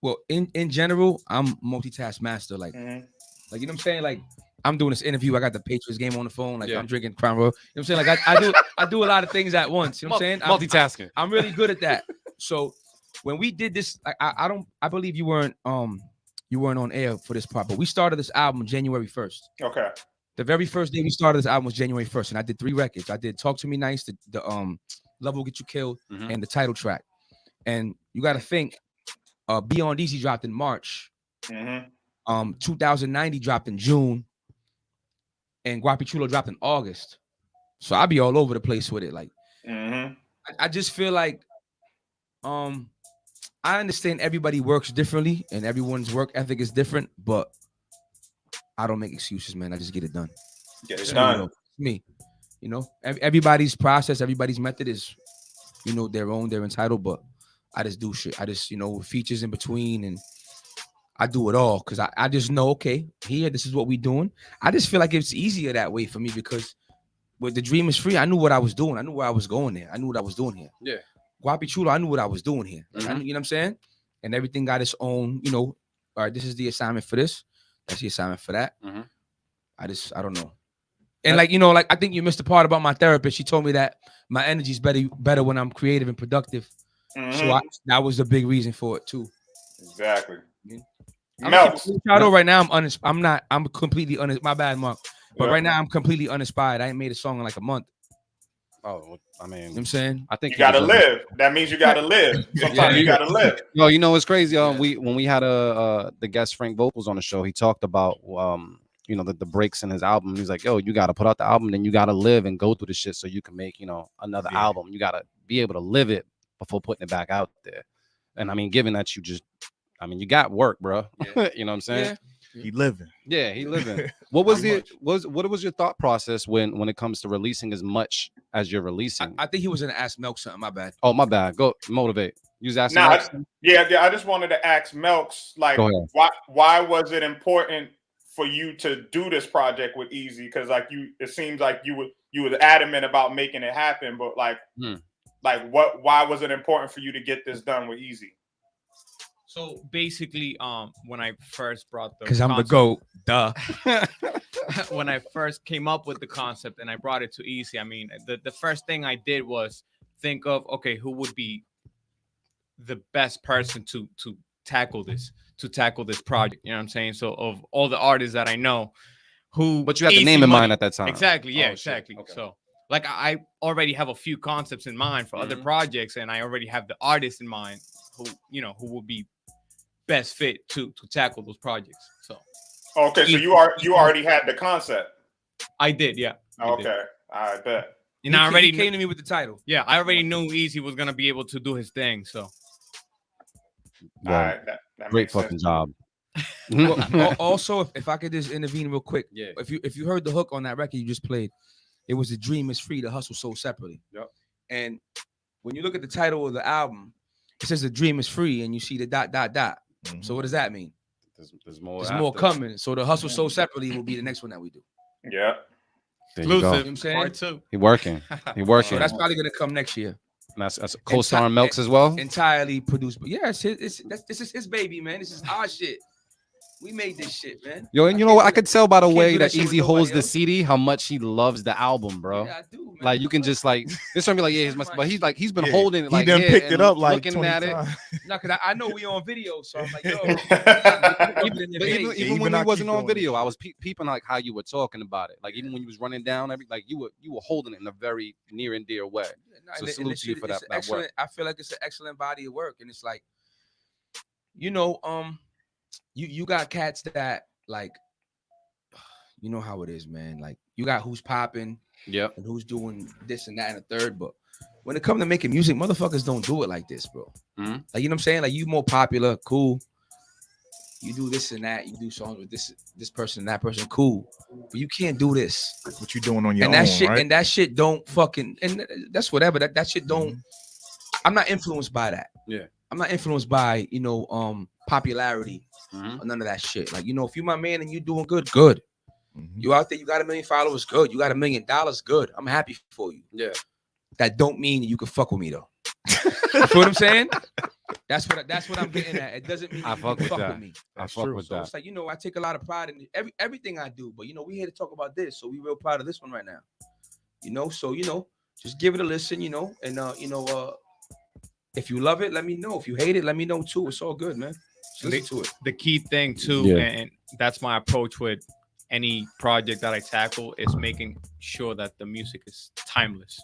Well, in general, I'm multitask master. Like you know what I'm saying? Like I'm doing this interview. I got the Patriots game on the phone. Like I'm drinking Crown Royal. You know what I'm saying? Like I do a lot of things at once. You know what I'm saying? Multitasking. I'm really good at that. So when we did this, I believe you weren't on air for this part, but we started this album January 1st. Okay. The very first day we started this album was January 1st, and I did 3 records. I did Talk to Me Nice, the Love Will Get You Killed, and the title track. And you got to think, Beyond Easy dropped in March. 2090 dropped in June, and Guapi Chulo dropped in August. So I'll be all over the place with it. Like, I just feel like, I understand everybody works differently and everyone's work ethic is different, but I don't make excuses, man. I just get it done. Get it done. Me, everybody's process, everybody's method is, their own, they're entitled, but I just do shit. I just, features in between, and I do it all because I just know, okay, this is what we doing. I just feel like it's easier that way for me because with The Dream Is Free, I knew what I was doing. I knew where I was going there. I knew what I was doing here. Yeah. Guapi Chulo, I knew what I was doing here. Like, you know what I'm saying? And everything got its own, all right, this is the assignment for this. That's the assignment for that. I don't know. And like, I think you missed the part about my therapist. She told me that my energy is better when I'm creative and productive. So that was a big reason for it too. Exactly. Melks. Right now, I'm completely my bad, Mark. But right now I'm completely uninspired. I ain't made a song in like a month. Oh, I mean, you know what I'm saying? I think you gotta live. That means you gotta live. Sometimes you gotta live. No, it's crazy. When we had the guest Frank Vocals on the show, he talked about the breaks in his album. He's like, yo, you gotta put out the album, then you gotta live and go through the shit so you can make another album. You gotta be able to live it before putting it back out there. And I mean, given that you got work, bro. You know what I'm saying? Yeah. He living. Yeah, he living. What was your thought process when it comes to releasing as much as you're releasing? I think he was gonna ask Melks something. My bad. Oh, my bad. Go motivate. You was asking. I just wanted to ask Melks, like, why was it important for you to do this project with Easy? Because it seems like you were adamant about making it happen, but like why was it important for you to get this done with Easy? So basically, when I first brought the because I'm the GOAT, duh. When I first came up with the concept and I brought it to Easy, I mean, the first thing I did was think of, okay, who would be the best person to tackle this project. You know what I'm saying? So of all the artists that I know, who But you had the Easy name in Money- mind at that time. Exactly. Yeah. Oh, shit. Exactly. Okay. So like I already have a few concepts in mind for other projects, and I already have the artists in mind who will be best fit to tackle those projects. So Okay, so you already had the concept. I did, yeah. Okay, I bet. And I already came to me with the title. Yeah, I already knew Easy was gonna be able to do his thing. So Well, all right, that great makes sense. fucking job. Well, also, if I could just intervene real quick, Yeah. If you heard the hook on that record you just played, it was "The Dream Is Free, The Hustle Sold Separately." Yep. And when you look at the title of the album, it says "The Dream Is Free," and you see the ... So what does that mean? There's more. There's more coming. So the Hustle Sold Separately will be the next one that we do. Yeah. There you go. You know what I'm saying? Part 2. He working. He working. So that's probably gonna come next year. And that's co-starring Melks as well. Entirely produced, but yeah, this is his baby, man. This is our shit. We made this shit, man. Yo, and you know what? I could tell by the can't way do that that shit with Easy holds nobody the else. CD how much he loves the album, bro. Yeah, I do, man. Like you can just like this one be like, yeah, but he's been Yeah, holding it he like done here picked and it up like looking 20 at it. times. No, because I know we on video, so I'm like, yo. But even when I we wasn't keep on doing video, this I was peeping like how you were talking about it. Like even when you was running down like you were holding it in a very near and dear way. So And salute this to you shit for is that excellent. work. I feel like it's an excellent body of work, and it's like, you got cats that like, you know how it is, man. Like you got who's popping, Yep. and who's doing this and that and the third, but when it comes to making music, motherfuckers don't do it like this, bro. Mhm. Like, you know what I'm saying? Like, you more popular, cool. You do this and that. You do songs with this person and that person, cool. But you can't do this. What you doing on your And that own, shit, right? and that shit don't fucking, and that's whatever. That shit don't. I'm not influenced by that. Yeah. I'm not influenced by popularity Mhm. or none of that shit. Like, if you my man and you doing good, good. You out there, you got 1 million followers, good. You got $1 million, good. I'm happy for you. Yeah. That don't mean you can fuck with me though. You feel what I'm saying? That's what I'm getting at. It doesn't mean I you fuck can with fuck that. with me. I fuck with So that. it's like, I take a lot of pride in everything I do. But we here to talk about this, so we real proud of this one right now. So just give it a listen, and if you love it, let me know. If you hate it, let me know too. It's all good, man. Just listen to it. The key thing too, Yeah. and that's my approach with any project that I tackle, is making sure that the music is timeless.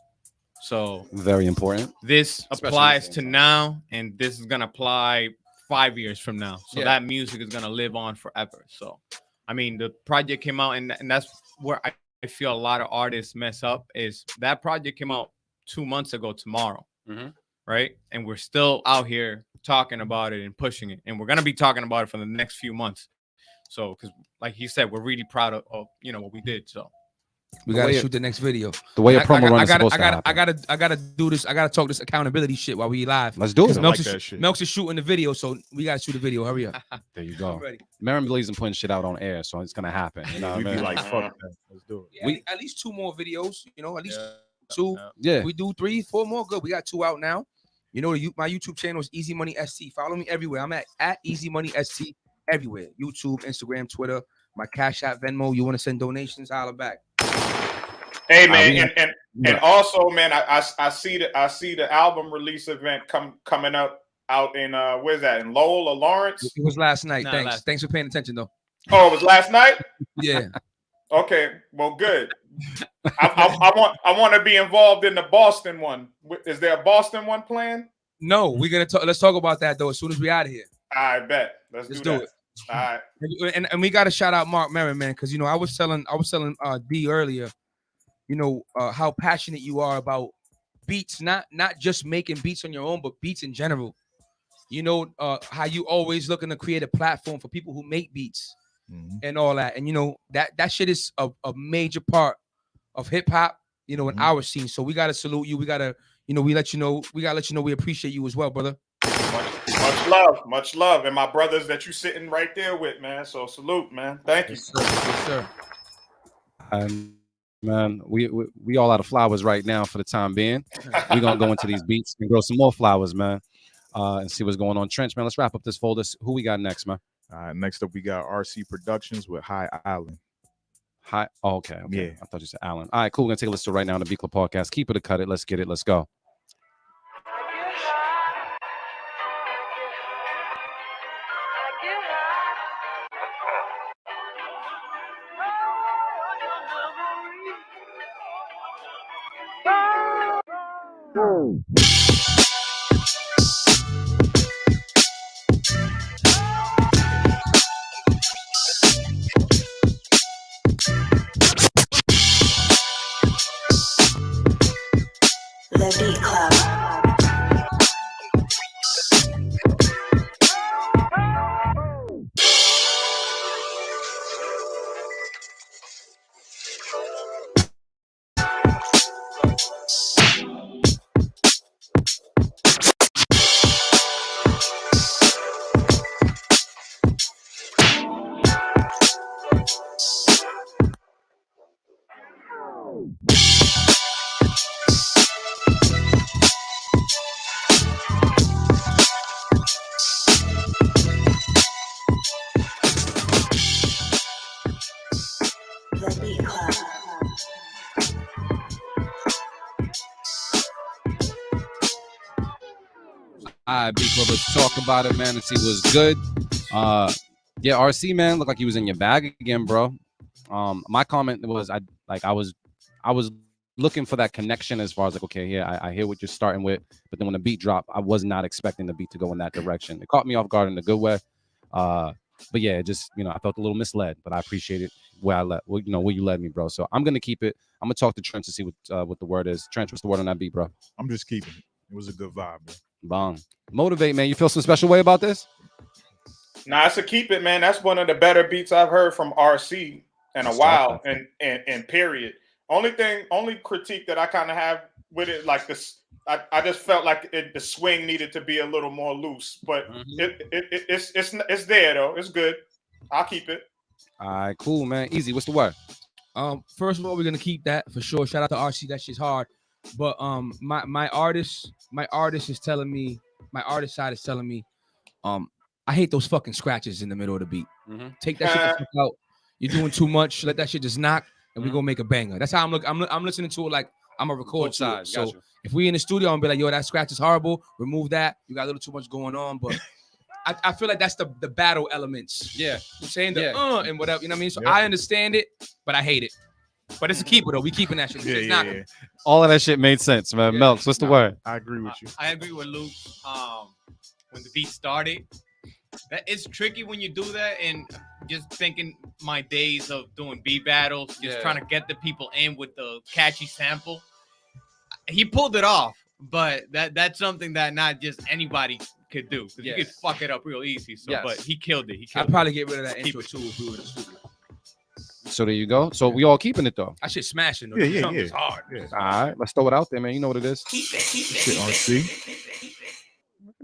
So Very important. this Especially applies in to the now, and this is gonna apply 5 years from now. So Yeah. that music is gonna live on forever. So I mean, the project came out, and that's where I feel a lot of artists mess up, is that project came out 2 months ago tomorrow. Mhm. Right? And we're still out here talking about it and pushing it. And we're going to be talking about it for the next few months. So, because like you said, we're really proud of what we did. So We gotta shoot the next video. The way a And promo run is I supposed to happen. I gotta do this. I gotta talk this accountability shit while we live. Let's do it. Melks is shooting the video, so we gotta shoot the video. Hurry up. There you go. I'm ready. Marin believes in putting shit out on air, so it's gonna happen. You know what I We'd mean? be like, fuck that. Let's do it. Yeah, at least 2 more videos. At least 2. Yeah. We do 3, 4 more. Good. We got 2 out now. My YouTube channel is Easy Money ST. Follow me everywhere. I'm at Easy Money ST everywhere. YouTube, Instagram, Twitter. My Cash App, Venmo. You want to send donations? Holla back. Hey man, and also, man, I see the album release event coming up out in where's that, in Lowell or Lawrence? It was last night. Nah, Thanks for paying attention though. Oh, it was last night. Yeah. Okay, well, good. I want to be involved in the Boston one. Is there a Boston one planned? No, we're gonna talk. Let's talk about that though as soon as we out of here. I bet. Let's do do that. it. All right. And we got to shout out Mark Merritt, man, because I was telling D earlier, how passionate you are about beats, not just making beats on your own, but beats in general. How you always looking to create a platform for people who make beats and all that, and that shit is a major part of hip hop, in our scene. So we gotta salute you. We gotta, we let you know we appreciate you as well, brother. Much love, and my brothers that you sitting right there with, man. So salute, man. Thank you. Yes, sir. And man, we all out of flowers right now for the time being. We're gonna go into these beats and grow some more flowers, man, and see what's going on. Trench, man, let's wrap up this folder. Who we got next, man? Next up, we got RC Productions with High Island. Hi. Oh, okay. Yeah. I thought you said Alan. All right, cool. We're gonna take a listen right now on the B Club podcast. Keep it or cut it. Let's get it. Let's go. The Beat Club. The Beat Club. All right, B Club, let's talk about it, man, and see what's good. Yeah, RC, man, looked like he was in your bag again, bro. My comment was I was looking for that connection as far as like, okay, yeah, I hear what you're starting with, but then when the beat dropped, I was not expecting the beat to go in that direction. It caught me off guard in a good way. But yeah, just I felt a little misled, but I appreciate it where you led me, bro. So I'm gonna keep it. I'm gonna talk to Trench to see what the word is. Trench, what's the word on that beat, bro? I'm just keeping it. It was a good vibe, bro. Bomb. Motivate, man. You feel some special way about this? Nah, it's a keep it, man. That's one of the better beats I've heard from RC in a while, and period. Only critique that I kind of have with it, like this, I just felt like the swing needed to be a little more loose, but it's there though. It's good. I'll keep it. All right, cool, man. Easy. What's the word? First of all, we're gonna keep that for sure. Shout out to RC. That shit's hard. But my artist is telling me, my artist side is telling me, I hate those fucking scratches in the middle of the beat. Take that shit the fuck out. You're doing too much. Let that shit just knock, and we gonna make a banger. That's how I'm looking. I'm listening to it like I'm a record to it. So if we in the studio and be like, yo, that scratch is horrible, remove that. You got a little too much going on, but I feel like that's the battle elements. Yeah, I'm saying and whatever. You know what I mean? So I understand it, but I hate it. But it's a keeper though. We keeping that shit. Yeah. All of that shit made sense, man. Melks, what's the word? I agree with you. I agree with Luke. When the beat started, that it's tricky when you do that, and just thinking my days of doing beat battles, just trying to get the people in with the catchy sample. He pulled it off, but that's something that not just anybody could do. You could fuck it up real easy. So, but he killed it. I'd probably get rid of that intro too if we were in the studio. So there you go. So we all keeping it though. I shit smashing though. Yeah. It's hard. Yeah. All right, let's throw it out there, man. You know what it is. Shit, RC.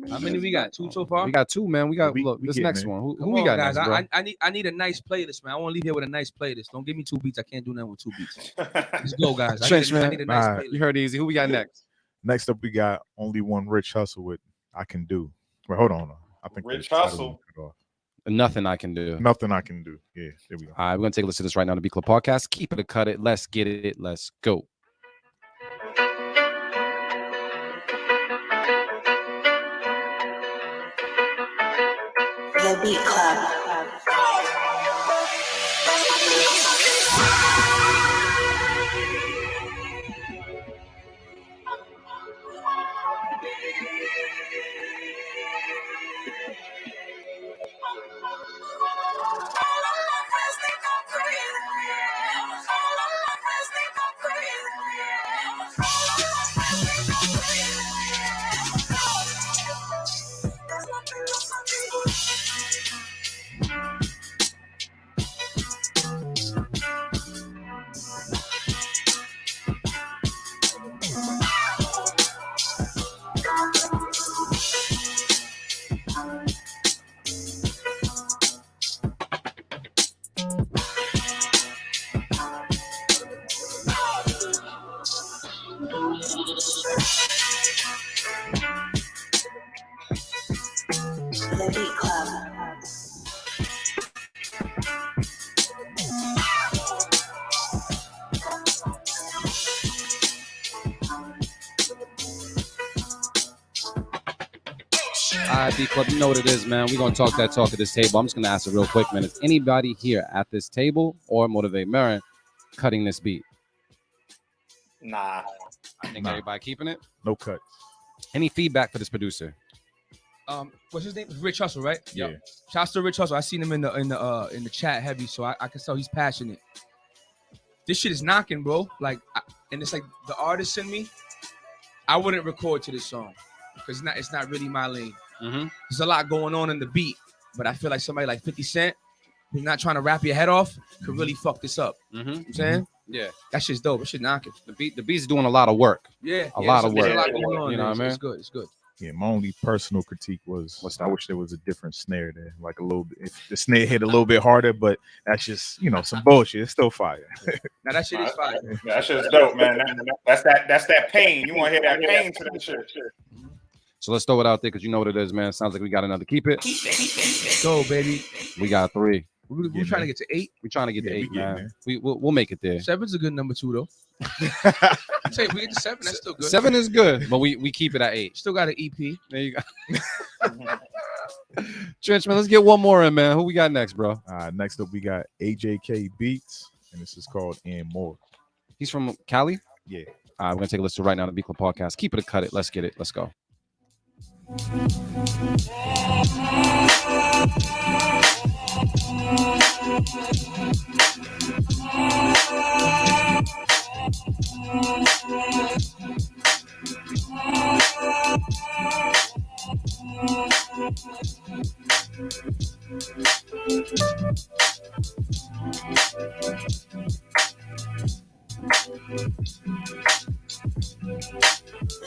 How many we got? 2 so far? We got 2, man. We got this next one. Who we got guys? next, bro? I need a nice playlist, man. I want to leave here with a nice playlist. Don't give me 2 beats. I can't do nothing with 2 beats. Let's go, guys. Trench, I need a nice playlist. You heard Easy. Who we got next? Next up, we got Only One Rich Hustle with I Can Do. Well, hold on. I think Rich Hustle. Nothing I Can Do. Nothing I Can Do. Yeah, there we go. All right, we're gonna take a listen to this right now on the B Club Podcast. Keep it or cut it. Let's get it. Let's go. The Beat Club. The Beat Club. All right, B Club, you know what it is, man. We're gonna talk that talk at this table. I'm just gonna ask it real quick, man. Is anybody here at this table or Motivate Marin cutting this beat? Nah. I think everybody keeping it. No cuts. Any feedback for this producer? What's his name? Rich Hustle, right? Yeah. Shouts to Rich Hustle. I seen him in the chat heavy, so I can tell he's passionate. This shit is knocking, bro. And it's like the artist in me. I wouldn't record to this song because it's not really my lane. Mm-hmm. There's a lot going on in the beat, but I feel like somebody like 50 Cent, who's not trying to rap your head off, could really fuck this up. Mm-hmm. You know what I'm saying? Yeah. That shit's dope. That shit knocking. The beat's doing a lot of work. Yeah. A lot of work. There's a lot going on. You know what I mean? It's good. It's good. Yeah, my only personal critique was What's I that? wish there was a different snare there, like a little bit. If the snare hit a little bit harder, but that's just some bullshit. It's still fire. Now that shit is fire. Yeah, that shit's dope, man. That's that pain. You want to hear that pain to that shit. So let's throw it out there because you know what it is, man. Sounds like we got another. Keep it. Go, baby. We got 3. We're trying to get to 8. We're trying to get to 8, we getting man. We'll make it there. 7's a good number 2, though. I tell you, we get to 7. That's still good. 7 is good, but we keep it at 8. Still got an EP. There you go. Trench, man, let's get one more in, man. Who we got next, bro? Next up, we got AJK Beats, and this is called And More. He's from Cali? Yeah. All right, we're going to take a listen right now to the Beat Club Podcast. Keep it or cut it. Let's get it. Let's go.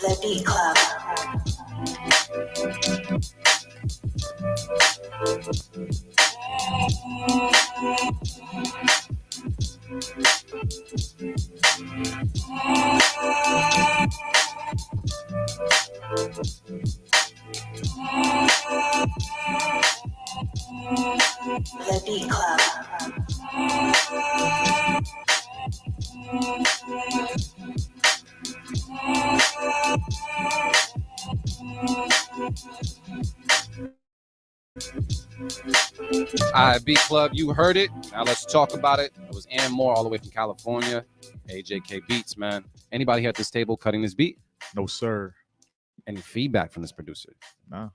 The Beat Club. The Beat Club. All right, Beat Club, you heard it. Now let's talk about it. It was And More all the way from California. AJK Beats, man. Anybody here at this table cutting this beat? No, sir. Any feedback from this producer? Nah.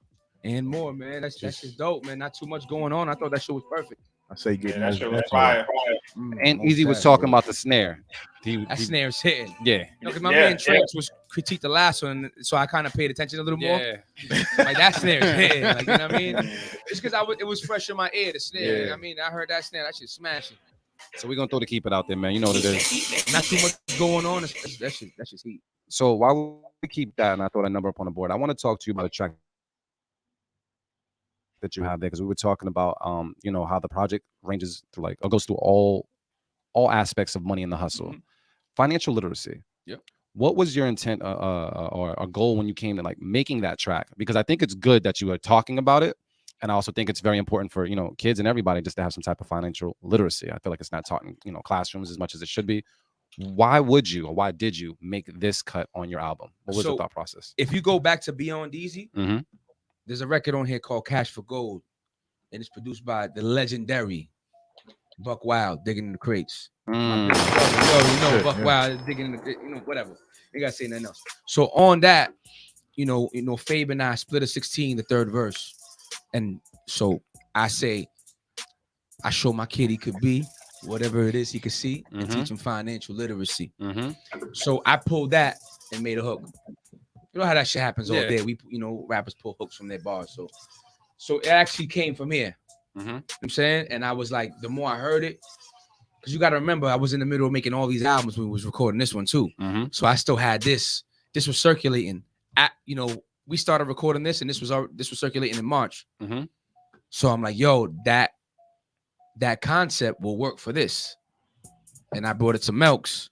And more, man. That's just dope, man. Not too much going on. I thought that shit was perfect. I say get that shit was fire. And Easy was talking about the snare. That snare's hitting. Yeah. Because my man Trench was critiqued the last one, so I kind of paid attention a little more. Like that snare's hitting. Like, you know what I mean? It's because it was fresh in my ear, the snare. Yeah. You know what I mean? I heard that snare, that shit smashing. So we're gonna throw the keep it out there, man. You know what it is. Not too much going on. That's just heat. So while we keep that, and I throw that number up on the board, I want to talk to you about a track that you have there, because we were talking about how the project ranges through goes through all aspects of money in the hustle. Financial literacy. Yep. What was your intent or a goal when you came to making that track? Because I think it's good that you are talking about it, and I also think it's very important for kids and everybody just to have some type of financial literacy. I feel like it's not taught in classrooms as much as it should be. Why would you, or why did you make this cut on your album? What was the thought process? If you go back to Beyond Easy, there's a record on here called Cash for Gold, and it's produced by the legendary Buck Wild, Digging in the Crates. Buck Wild digging in the, whatever. You gotta say nothing else. So on that, Fabe and I split a 16, the third verse, and so I say, I show my kid he could be whatever it is he could see, and teach him financial literacy. So I pulled that and made a hook. You know how that shit happens all day. We, rappers pull hooks from their bars. So it actually came from here. You know what I'm saying? And I was like, the more I heard it, because you got to remember, I was in the middle of making all these albums when we was recording this one too. So I still had this. This was circulating. We started recording this, and this was circulating in March. So I'm like, yo, that concept will work for this. And I brought it to Melks.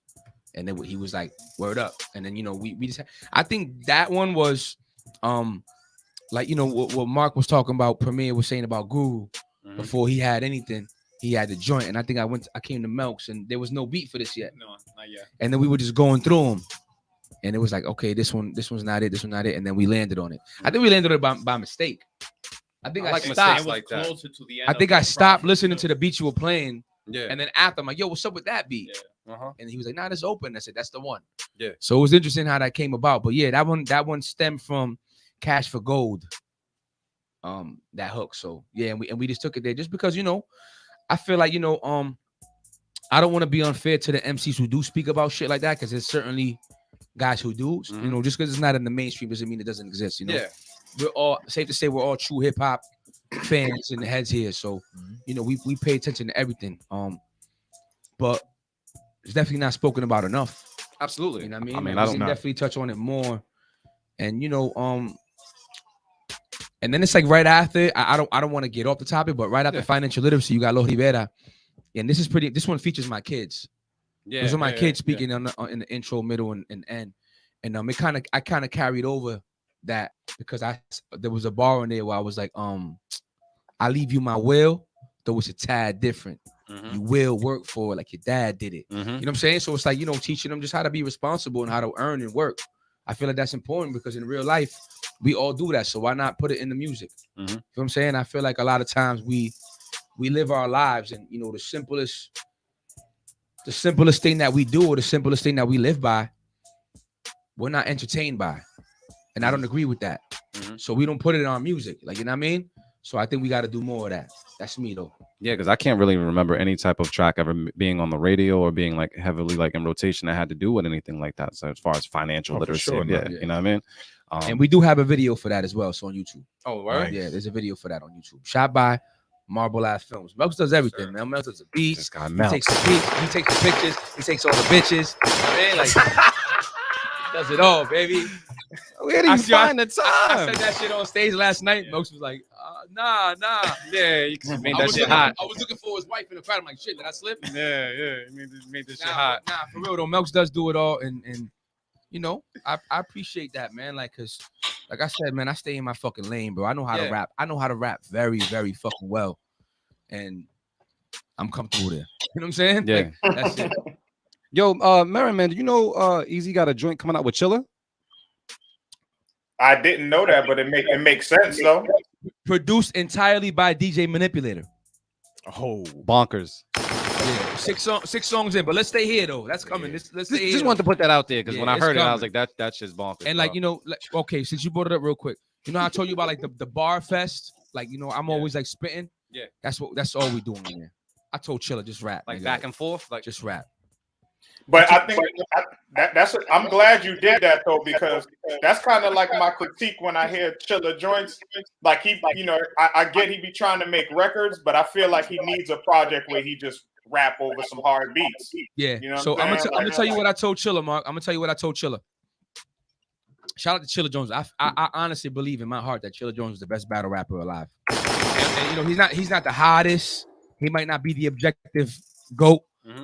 And then he was like, word up. And then, we just, I think that one was, what Mark was talking about, Premier was saying about Guru, before he had anything, he had the joint. And I think I came to Melks and there was no beat for this yet. No, not yet. And then we were just going through them. And it was like, okay, this one's not it, this one's not it. And then we landed on it. I think we landed on it by mistake. I think I stopped. Like closer to the end. I think I stopped listening to the beats you were playing. Yeah. And then after, I'm like, yo, what's up with that beat? And he was like, nah, it's open. I said, that's the one. Yeah. So it was interesting how that came about. But yeah, that one stemmed from Cash for Gold. That hook. So yeah, and we just took it there just because, I feel like, I don't want to be unfair to the MCs who do speak about shit like that, because there's certainly guys who do. Just because it's not in the mainstream doesn't mean it doesn't exist. Yeah. We're all safe to say we're all true hip hop fans and heads here. So we pay attention to everything. But it's definitely not spoken about enough. Absolutely. You know what I mean? I mean, we I can don't definitely touch on it more. And and then it's like right after, I don't want to get off the topic, but right after financial literacy, you got Lo Rivera. And this one features my kids. Yeah. Those are my kids speaking in the intro, middle, and end. And I kind of carried over that because there was a bar in there where I was like, I leave you my will, though it's a tad different. You will work for it like your dad did it. You know what I'm saying? So it's like, teaching them just how to be responsible and how to earn and work. I feel like that's important because in real life, we all do that. So why not put it in the music? You know what I'm saying? I feel like a lot of times we live our lives and, the simplest thing that we do or the simplest thing that we live by, we're not entertained by. And I don't agree with that. So we don't put it in our music. Like, you know what I mean? So I think we got to do more of that. That's me though. Yeah, because I can't really remember any type of track ever being on the radio or being like heavily like in rotation that had to do with anything like that. So as far as financial literacy, sure, you know what I mean? And we do have a video for that as well. So on YouTube. Oh, right. Yeah, there's a video for that on YouTube. Shot by Marble Ass Films. Melks does everything, man. Melks does the beats. This guy He Melks. takes the beats. He takes the pictures. He takes all the bitches. You know what I mean? Like, does it all, baby. Where do you find the time? I said that shit on stage last night. Melks was like, nah. Yeah, you made that shit hot. I was looking for his wife in the crowd. I'm like, shit, did I slip? Yeah. You made this shit hot. Nah, for real though. Melks does do it all, and I appreciate that, man. Like, cause like I said, man, I stay in my fucking lane, bro. I know how to rap. I know how to rap very, very fucking well, and I'm comfortable there. You know what I'm saying? Yeah. Like, that's it. Yo, Merriman, do you know Easy got a joint coming out with Chilla? I didn't know that, but it makes sense though. Produced entirely by DJ Manipulator. Oh, bonkers. Yeah, six songs in, but let's stay here though. That's coming. Let's stay here. Just wanted to put that out there because Yeah, when I it's heard it, I coming. was like, that's just bonkers. And like, okay, since you brought it up real quick, how I told you about like the bar fest? Like, I'm always like spitting. Yeah. That's all we doing in there. I told Chilla, just rap. Like nigga. back and forth, like just rap. But I think I'm glad you did that though, because that's kind of like my critique when I hear Chilla joints. Like I get he be trying to make records, but I feel like he needs a project where he just rap over some hard beats. Yeah. You know So what I'm I'm gonna tell you what I told Chilla, Mark. I'm gonna tell you what I told Chilla. Shout out to Chilla Jones. I honestly believe in my heart that Chilla Jones is the best battle rapper alive. And he's not the hottest. He might not be the objective GOAT.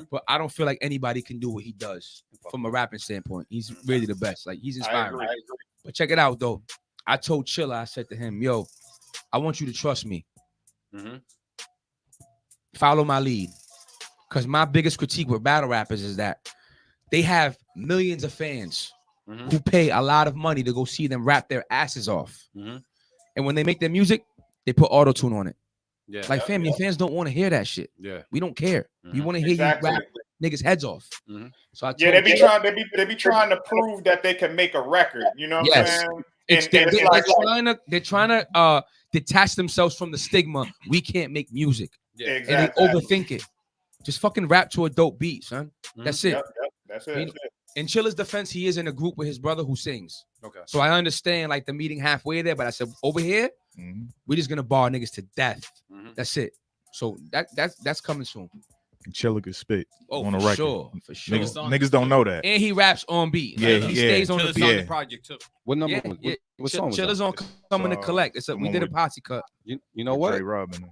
But I don't feel like anybody can do what he does from a rapping standpoint. He's really the best. Like, he's inspiring. I agree. But check it out, though. I told Chilla, I said to him, yo, I want you to trust me. Follow my lead. Because my biggest critique with battle rappers is that they have millions of fans who pay a lot of money to go see them rap their asses off. And when they make their music, they put auto-tune on it. Yeah. Like, fam, your fans don't want to hear that shit. Yeah. We don't care. We want to hear you rap niggas' heads off. So I they be trying to prove that they can make a record. You know what I'm saying? They're trying to detach themselves from the stigma. We can't make music. Yeah, And exactly. they overthink it. Just fucking rap to a dope beat, son. That's it. Yep, that's it. In Chilla's defense, he is in a group with his brother who sings. Okay. So I understand like the meeting halfway there, but I said over here, we're just gonna bar niggas to death. That's it. So that's coming soon. Chilla could spit Oh, on a for record. sure, for sure. Niggas don't know that. And he raps on beat. Yeah, Like, he stays on the Chilla's beat. on the project too. What number? Yeah. What song was Chilla's that? on Coming to Collect. We did a with posse cut. You know what? J. Robin.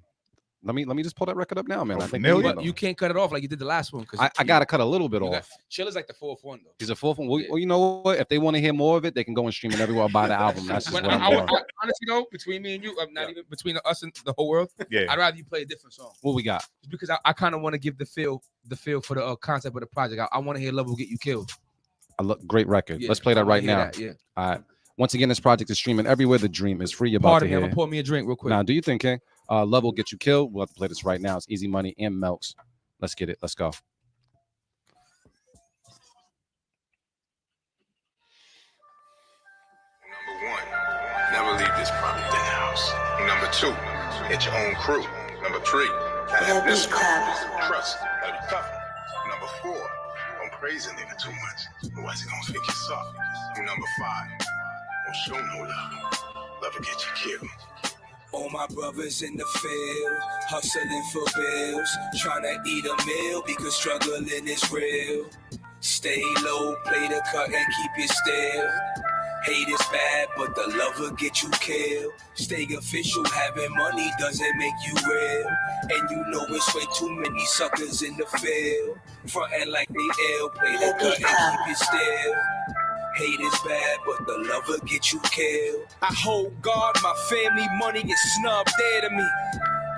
Let me just pull that record up now, man. I think familiar? But you can't cut it off like you did the last one. I gotta cut a little bit off. Chilla's like the fourth one though. He's a fourth one. Well, you know what? If they want to hear more of it, they can go and stream it everywhere. Buy the album. That's just But what I'm doing. honestly though, between me and you, not even between us and the whole world, Yeah. I'd rather you play a different song. What we got? Just because I kind of want to give the feel for the concept of the project. I want to hear Level Get You Killed. I look great record. Yeah, Let's play I that wanna right hear now. that, yeah. All right. Once again, this project is streaming everywhere. The dream is free. You're about Pardon to me, I'm hear. gonna pour me a drink real quick. Now, do you think, King? Level Get You Killed. We'll have to play this right now. It's Easy Money and Melks. Let's get it. Let's go. 2, hit your own crew. Number 3, gotta have discipline. Trust, gotta be tough. Number 4, don't praise a nigga too much, otherwise he gonna think you soft. Number 5, don't show no love. Love will get you killed. All my brothers in the field, hustling for bills, trying to eat a meal because struggling is real. Stay low, play the cut and keep it still. Hate is bad, but the love will get you killed. Stay official, having money doesn't make you real. And you know it's way too many suckers in the field. Frontin' like they ill, play the cut and keep it still. Hate is bad, but the love will get you killed. I hold guard, my family money is snubbed there to me.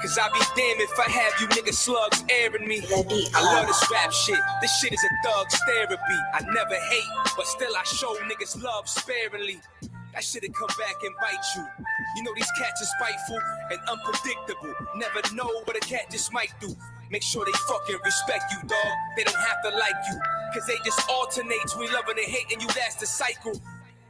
Cause I be damned if I have you niggas slugs airing me. I love this rap shit, this shit is a thug's therapy. I never hate, but still I show niggas love sparingly. That shit'll come back and bite you. You know these cats are spiteful and unpredictable. Never know what a cat just might do. Make sure they fucking respect you, dog. They don't have to like you, cause they just alternate between loving and hating you. That's the cycle.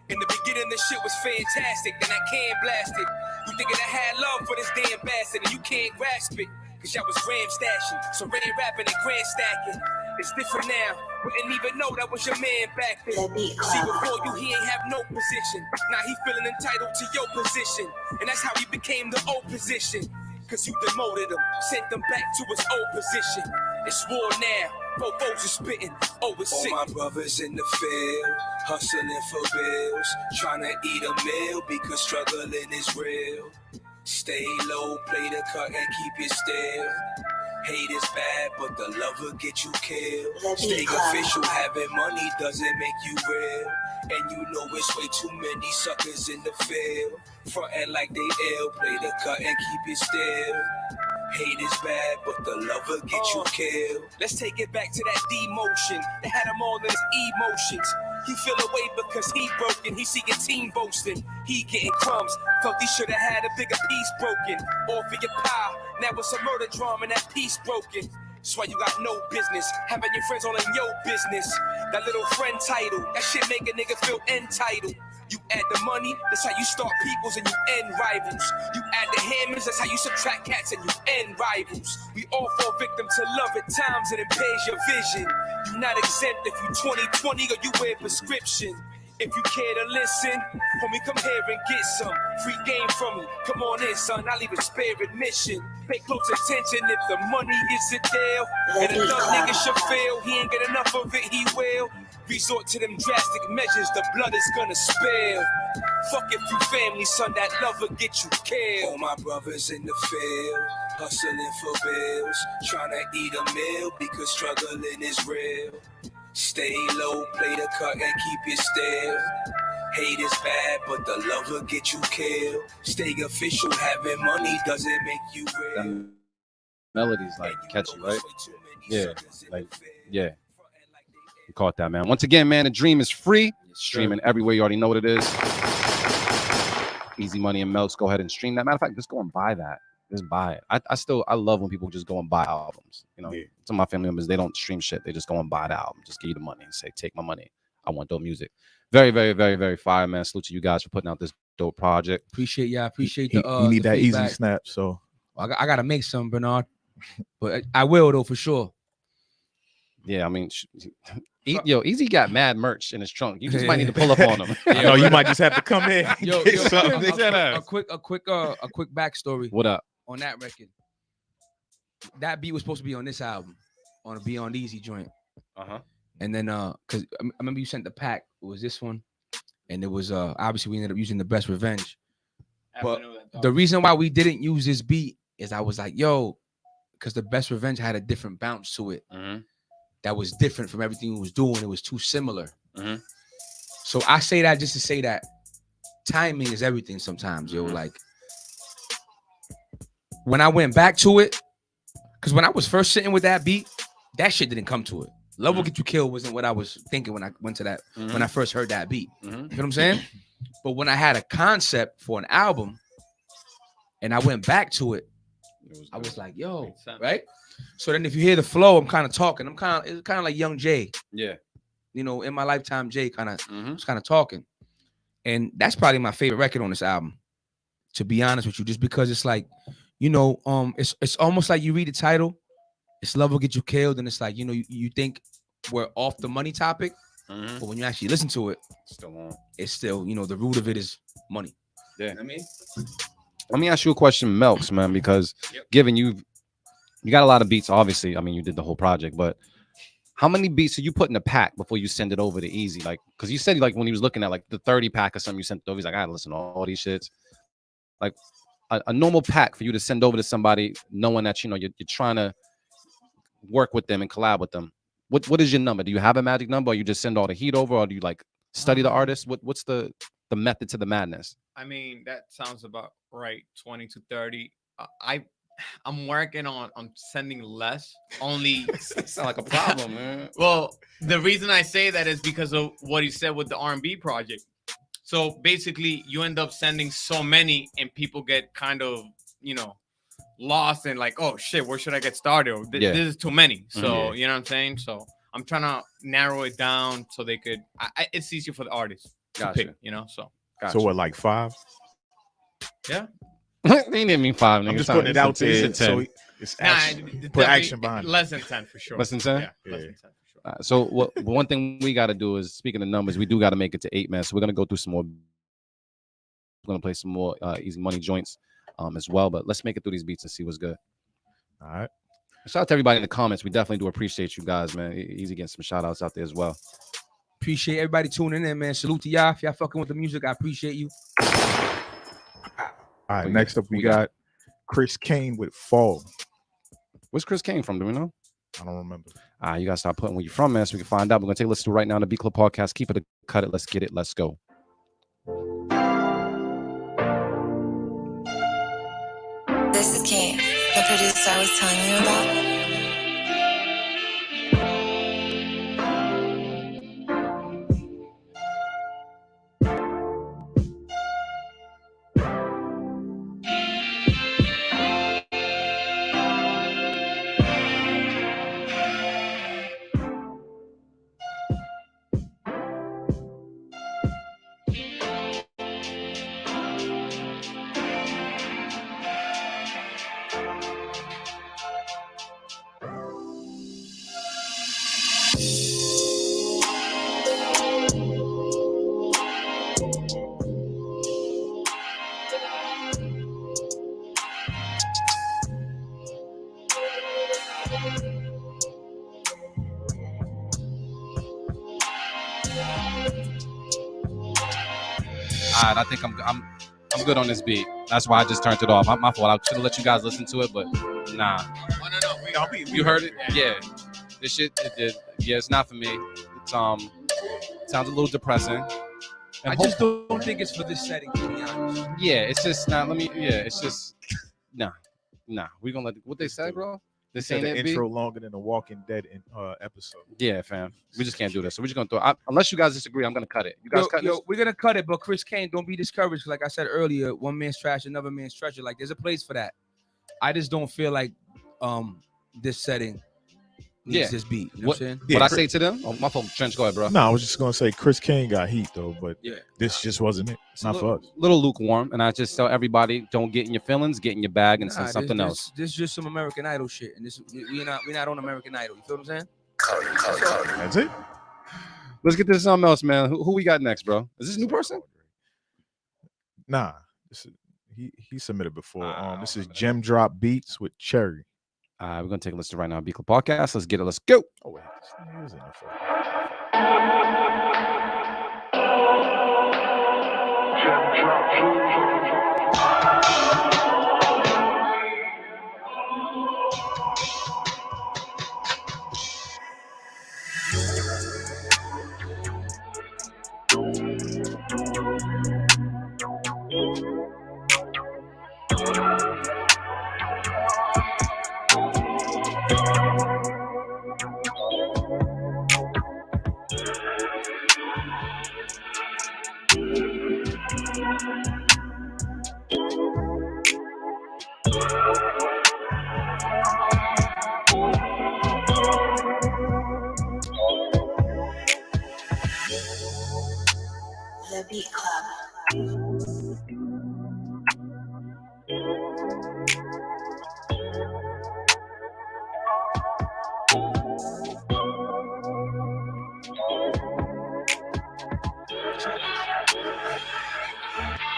In the beginning, this shit was fantastic, then I can blast it. You thinking I had love for this damn bastard, and you can't grasp it, cause y'all was ram stashing, so ready rapping and grand stacking. It's different now, wouldn't even know that was your man back then. See, before you, he ain't have no position. Now he feeling entitled to your position, and that's how he became the old position. Cause you demoted him, sent him back to his old position. It's war now, both are spitting, over sick. All my brothers in the field, hustling for bills, trying to eat a meal because struggling is real. Stay low, play the cut and keep it still. Hate is bad, but the love will get you killed. Stay official, having money doesn't make you real. And you know it's way too many suckers in the field. Frontin' like they ill, play the cut and keep it still. Hate is bad, but the love will get you killed. Let's take it back to that demotion that had him all in his emotions. He feel away because he broken. He seeking team boasting. He getting crumbs. Felt he should have had a bigger piece broken. All for your pile. Now it's a murder drama and that piece broken. That's why you got no business having your friends all in your business. That little friend title, that shit make a nigga feel entitled. You add the money, that's how you start peoples and you end rivals. You add the hammers, that's how you subtract cats and you end rivals. We all fall victim to love at times and it impairs your vision. You not exempt if you 20/20 or you wear prescription. If you care to listen, homie, come here and get some free game from me. Come on in, son, I'll even spare admission. Pay close attention if the money is a deal. And a thug nigga should fail, he ain't get enough of it, he will. Resort to them drastic measures, the blood is gonna spill. Fuck if you family, son, that love will get you killed. All my brothers in the field, hustling for bills, trying to eat a meal because struggling is real. Stay low, play the cut and keep it still. Hate is bad, but the love will get you killed. Stay official, having money doesn't make you real. That melody's like catchy, right? Yeah, like, yeah. You caught that, man. Once again, man, the dream is free. Streaming everywhere. You already know what it is. Easy Money and Melks. Go ahead and stream that. Matter of fact, just go and buy that. Just buy it. I love when people just go and buy albums. You know, some of my family members, they don't stream shit. They just go and buy the album. Just give you the money and say, take my money. I want dope music. Very, very, very, very fire, man. Salute to you guys for putting out this dope project. Appreciate y'all. Appreciate the you need the that feedback. easy snap. So I gotta make some, Bernard. But I will though for sure. Yeah, I mean, Easy got mad merch in his trunk. You just might need to pull up on him. I know you might just have to come in. A quick backstory. What up? On that record, that beat was supposed to be on this album, on a Beyond Easy joint. And then because I remember you sent the pack. It was this one, and it was obviously we ended up using The Best Revenge. But the reason why we didn't use this beat is I was like, yo, because The Best Revenge had a different bounce to it. That was different from everything we was doing. It was too similar. So I say that just to say that timing is everything sometimes, yo. Like when I went back to it, because when I was first sitting with that beat, that shit didn't come to it. Love Will Get You Killed wasn't what I was thinking when I went to that, when I first heard that beat. You know what I'm saying? But when I had a concept for an album and I went back to it, I was like, yo, right? So then if you hear the flow, I'm kind of talking. It's kind of like Young Jay. Yeah. You know, in my lifetime, Jay kind of was kind of talking. And that's probably my favorite record on this album. To be honest with you, just because it's like, it's almost like you read the title, it's Love Will Get You Killed, and it's like, you think we're off the money topic, but when you actually listen to it, it's still, the root of it is money. Yeah. You know what I mean? Let me ask you a question, Melks, man, because given you got a lot of beats, obviously. I mean, you did the whole project, but how many beats do you put in a pack before you send it over to Easy? Like, because you said like when he was looking at like the 30 pack or something you sent over, he's like, I gotta listen to all these shits. Like a normal pack for you to send over to somebody, knowing that you're trying to work with them and collab with them. What is your number? Do you have a magic number, or you just send all the heat over, or do you like study the artist? What's the method to the madness? I mean, that sounds about right. 20 to 30. I'm working on sending less. Only sound like a problem, man. Well, the reason I say that is because of what he said with the R&B project. So basically, you end up sending so many, and people get kind of, lost and like, oh shit, where should I get started? This is too many. So you know what I'm saying? So I'm trying to narrow it down so they could. It's easier for the artist to pick. So. So what, like 5? Yeah. They didn't mean 5. I'm just putting it out there. So it's action. Put action behind it. Less than 10 for sure. Less than 10? Yeah. Less than 10 for sure. So one thing we got to do is, speaking of numbers, we do got to make it to 8, man. So we're gonna go through some more. We're gonna play some more Easy Money joints as well. But let's make it through these beats and see what's good. All right. Shout out to everybody in the comments. We definitely do appreciate you guys, man. Easy getting some shout outs out there as well. Appreciate everybody tuning in, man. Salute to y'all. If y'all fucking with the music, I appreciate you. All right, next up we got Chris Kane with Fall. Where's Chris Kane from? Do we know? I don't remember. You gotta start putting where you're from, man, so we can find out. We're gonna take a listen to right now on the Beat Club podcast. Keep it or cut it. Let's get it. Let's go. This is Kate, the producer I was telling you about. I think I'm good on this beat. That's why I just turned it off. My fault. I should have let you guys listen to it, but nah. Oh, no. You heard it? Yeah. This shit, it's not for me. It's sounds a little depressing. And I just don't think it's for this setting, to be honest. Yeah, it's just not. It's just nah. We gonna let what they say, bro. This ain't the it. Intro longer than the Walking Dead episode. Yeah, fam. We just can't do this. So we're just gonna throw it. Unless you guys disagree, I'm gonna cut it. You guys cut this? We're gonna cut it, but Chris Kane, don't be discouraged. Like I said earlier, one man's trash, another man's treasure. Like there's a place for that. I just don't feel like this setting needs this beat. You know what I'm saying? What I say to them? Oh, my fault. Trench, go ahead, bro. No, I was just gonna say Chris Kane got heat though, but this just wasn't it. It's not for us. Little lukewarm, and I just tell everybody, don't get in your feelings, get in your bag, and send something else. This is just some American Idol shit, and we're not on American Idol. You feel what I'm saying? That's it. Let's get to something else, man. Who we got next, bro? Is this a new person? Nah, he submitted before. This is Gem Drop Beats with Cherry. We're gonna take a listen right now. Beat Club Podcast. Let's get it. Let's go. Oh wait, this isn't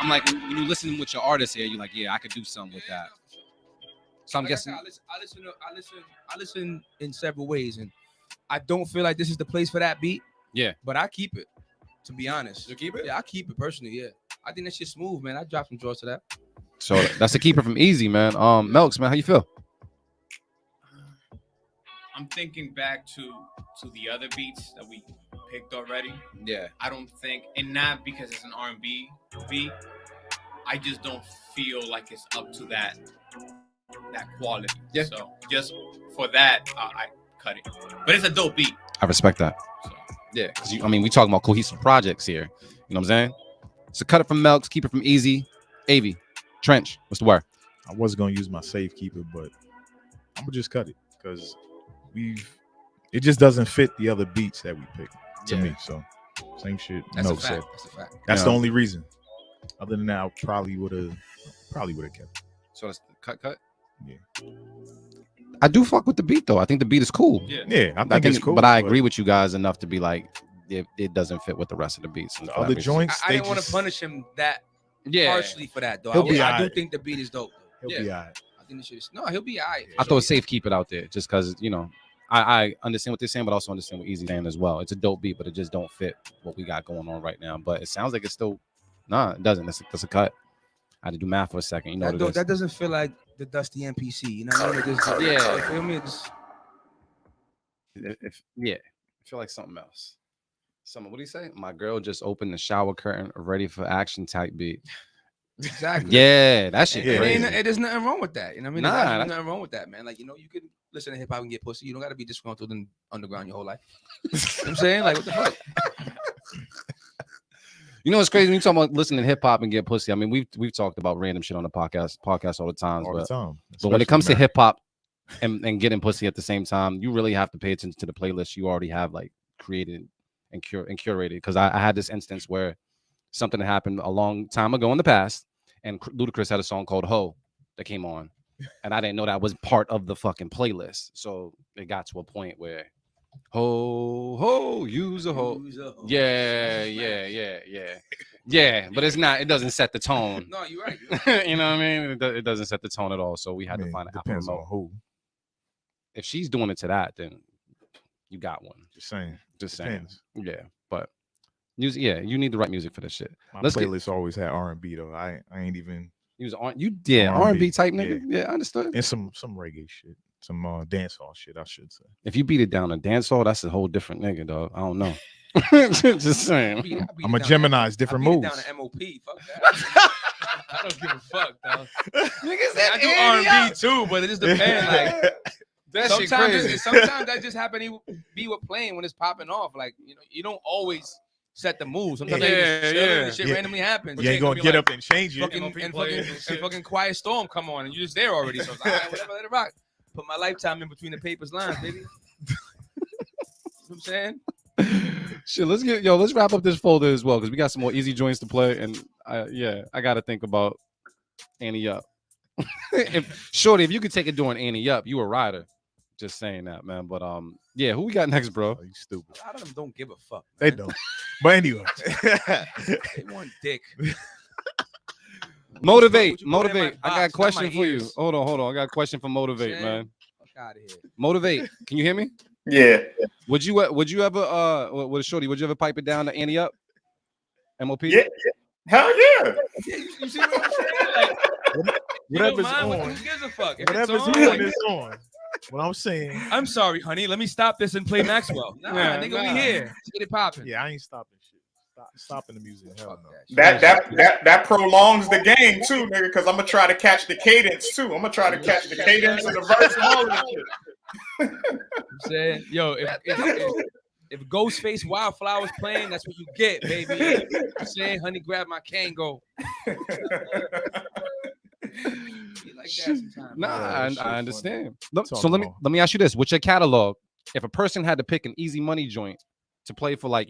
I'm like, when you listen with your artist here, you're like, yeah, I could do something with that. So I'm Like guessing. I listen in several ways, and I don't feel like this is the place for that beat. Yeah. But I keep it. To be honest, You keep it? Yeah, I keep it personally. Yeah, I think that shit's smooth, man. I drop some draws to that. So that's a keeper from Easy, man. Melks, man, how you feel? I'm thinking back to the other beats that we picked already. Yeah. I don't think, and not because it's an R&B beat, I just don't feel like it's up to that quality. Yeah. So just for that, I cut it. But it's a dope beat. I respect that. Yeah, because we talking about cohesive projects here. You know what I'm saying? So cut it from Melks, keep it from Easy. Avi, Trench, what's the word? I was gonna use my safekeeper, but I'm gonna just cut it because it just doesn't fit the other beats that we picked to me. So same shit. That's a Melks fact. said. That's a fact. That's the only reason. Other than that, I probably would have kept it. So that's the cut. Yeah. I do fuck with the beat though. I think the beat is cool. Yeah, I think it's cool. But I agree with you guys enough to be like, it doesn't fit with the rest of the beats. The other joints, I didn't want to punish him that harshly for that, though. I do think the beat is dope. He'll be all right. I think he'll be all right. I thought safe keep it out there just because, I understand what they're saying, but also understand what Easy's saying as well. It's a dope beat, but it just don't fit what we got going on right now. But it sounds like it's still, it doesn't. That's a cut. I had to do math for a second. You know what it is. That doesn't feel like the Dusty MPC. You know what I mean? You feel me? I feel like something else. What do you say? My girl just opened the shower curtain, ready for action type beat. Exactly. Yeah, that shit crazy. There's nothing wrong with that. You know what I mean? Nah, There's nothing wrong with that, man. Like, you can listen to hip hop and get pussy. You don't got to be disgruntled and underground your whole life. You know what I'm saying? Like, what the fuck? You know what's crazy when you talk about listening to hip hop and get pussy? I mean, we've talked about random shit on the podcast all the time. But when it comes to hip hop and getting pussy at the same time, you really have to pay attention to the playlist you already have like created and curated. Because I had this instance where something that happened a long time ago in the past, and Ludacris had a song called "Ho" that came on, and I didn't know that was part of the fucking playlist. So it got to a point where ho ho use a ho. Yeah. But it's not. It doesn't set the tone. No, you're right. You know what I mean? It doesn't set the tone at all. So we had to find an depends on who. If she's doing it to that, then you got one. Just saying. Depends. Yeah, but music. Yeah, you need the right music for this shit. My playlist always had R&B though. I ain't even. R&B type nigga. Yeah, I understood. And some reggae shit, some dancehall shit. I should say. If you beat it down to dancehall, that's a whole different nigga, dog. I don't know. Just saying. I'm a Gemini. It's different moves. Down to MOP. Fuck that. I don't give a fuck, dog. I do R&B too, but it just depends. Like that shit crazy. Sometimes that just happen to be what playing when it's popping off. Like you don't always set the moves. Sometimes the shit randomly happens. You ain't gonna get up and change it. And fucking Quiet Storm come on, and you're just there already. So it's all right, whatever, let it rock. Put my lifetime in between the papers lines, baby. You know what I'm saying? Shit, let's wrap up this folder as well because we got some more easy joints to play, and I gotta think about Annie Up. If you could take it during Annie Up, you a rider. Just saying that, man. But who we got next, bro? Oh, you stupid. A lot of them don't give a fuck. They don't. But anyway, they want dick. Motivate. I got a question for you. Hold on. I got a question for Motivate, man. Fuck out of here. Motivate. Can you hear me? Yeah. Would you ever with a shorty? Would you ever pipe it down to Annie Up? MOP? Yeah. Hell yeah. You see what I'm saying? Like, whatever's on. Who gives a fuck? If Whatever's it's on is on. What I'm saying. I'm sorry, honey. Let me stop this and play Maxwell. Nigga, we here. Let's get it popping. Yeah, I ain't stopping shit. Stopping the music. Hell no. That prolongs the game too, nigga. Because I'm gonna try to catch the cadence too. I'm gonna try to catch the cadence and the verse and all of that shit. I'm saying, yo, if Ghostface Wildflowers playing, that's what you get, baby. I'm saying, honey, grab my Kango. Like that I understand. So let me ask you this: with your catalog, if a person had to pick an Easy Money joint to play for, like,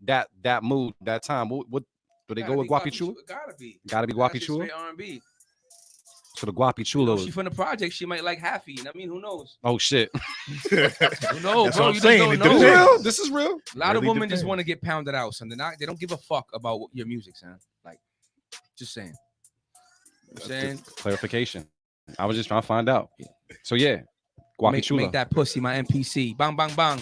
that mood, that time, what do they go with? Guapi Chulo? Gotta be Guapi Chulo. R&B. So the Guapi Chulo. She from the project. She might like Happy. You know what I mean? Who knows? Oh shit. Who knows, bro? You just don't know. This is real. A lot of women just want to get pounded out, son. They don't give a fuck about your music, son. Like, Just saying. Saying Clarification. I was just trying to find out. So yeah, make that pussy my NPC. Bang, bang, bang.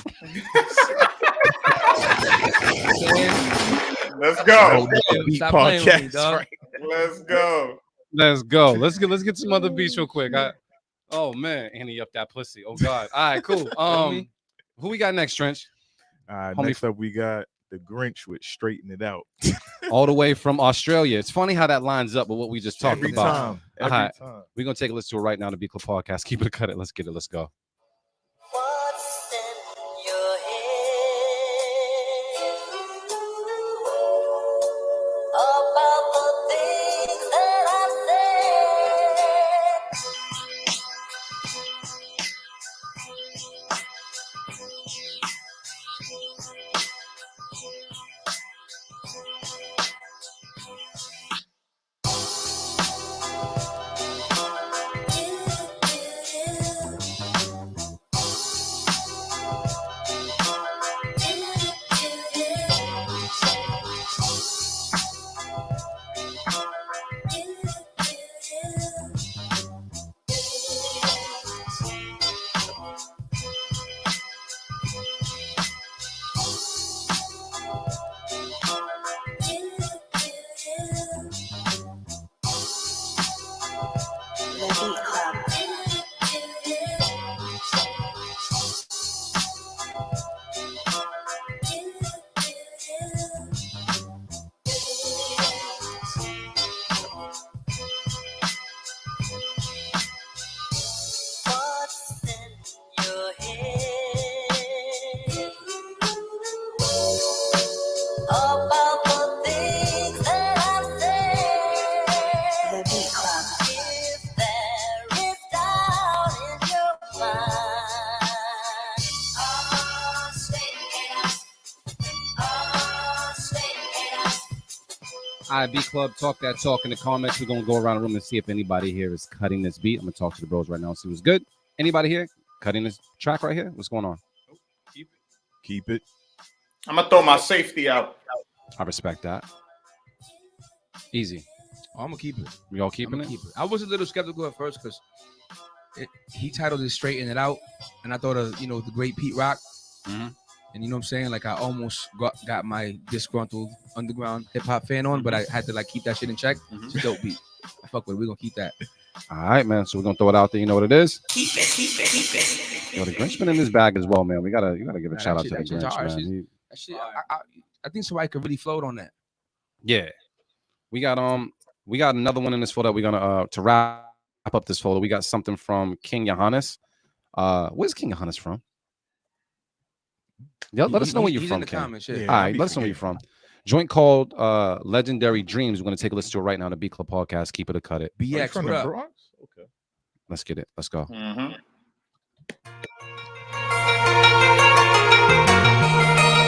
Let's go. Stop playing with me, dog. right? Let's go. Let's go. Let's get some other beats real quick. Oh man, Annie up that pussy. Oh God. All right, cool. Who we got next, Trench? Next up, we got the Grinch with "Straighten It Out." All the way from Australia. It's funny how that lines up with what we just talked Every about. time. We're gonna take a listen to it right now on the Beat Club podcast. Keep it, cut it. Let's get it. Let's go. What's in your head about the things that I All right, Beat Club, talk that talk in the comments. We're gonna go around the room and see if anybody here is cutting this beat. I'm gonna talk to the bros right now and see what's good. Anybody here cutting this track right here? What's going on? Keep it. I'm gonna throw my safety out. I respect that. Easy. I'm gonna keep it. We all keeping it? Keep it. I was a little skeptical at first because he titled it "Straighten It Out," and I thought of the great Pete Rock. Mm-hmm. And you know what I'm saying? Like I almost got my disgruntled underground hip hop fan on, but I had to keep that shit in check. It's a dope beat. I fuck with it. We're gonna keep that. All right, man. So we're gonna throw it out there. You know what it is? keep it. Yo, the Grinch been in his bag as well, man. You gotta give a shout out to the Grinch, man. I think somebody could really float on that. Yeah. We got another one in this folder. We're gonna to wrap up this folder. We got something from King Johannes. Where's King Johannes from? Yeah, let us know where you're from, King. Comments, yeah. All right, let us know where you're from. Joint called Legendary Dreams. We're gonna take a listen to it right now on the Beat Club podcast. Keep it or cut it. BX from what the up? Bronx? Okay. Let's get it. Let's go. Mm-hmm.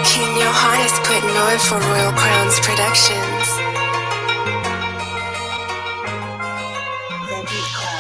King Johannes putting on for Royal Crowns Productions. The Beat Club. The Beat Club. The Beat Club.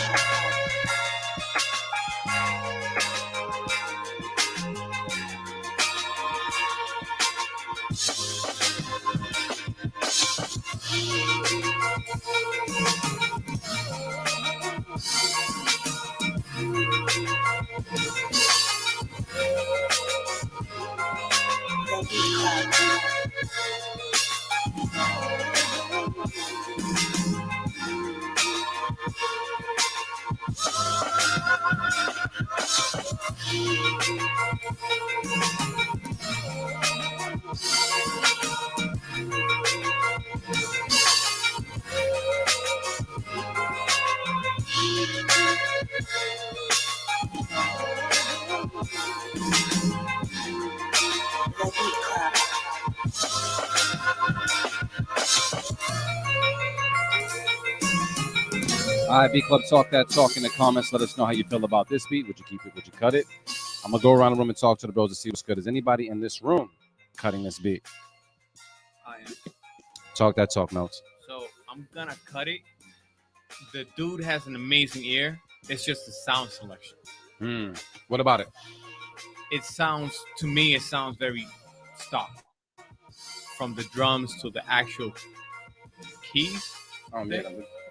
All right, Beat Club, talk that talk in the comments. Let us know how you feel about this beat. Would you keep it? Would you cut it? I'm gonna go around the room and talk to the bros to see what's good. Is anybody in this room cutting this beat? I am. Talk that talk, Melks. So I'm gonna cut it. The dude has an amazing ear. It's just the sound selection. What about it? It sounds very stock. From the drums to the actual keys.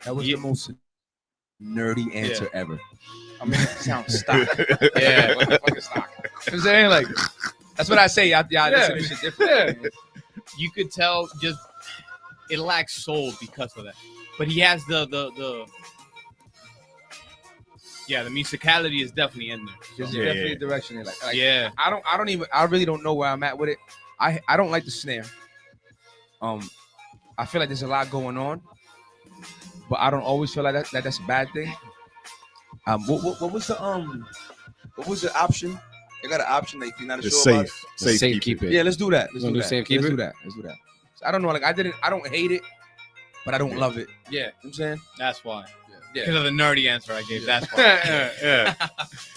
That was the most nerdy answer ever. I mean, it sounds stock. Yeah, fucking stock. You know what I'm saying? Like, that's what I say. Y'all listen to shit different. Yeah. You could tell just it lacks soul because of that. But he has the musicality is definitely in there. There's definitely a direction there. Like, yeah. I really don't know where I'm at with it. I don't like the snare. I feel like there's a lot going on, but I don't always feel like that's a bad thing. What was the option? They got an option that if you're not sure about it. Safe keep it. Yeah, let's do that. Let's do that. Let's do that. So I don't know. Like I don't hate it, but I don't love it. Yeah. You know what I'm saying? That's why. Yeah. Because of the nerdy answer I gave. That's why. Yeah.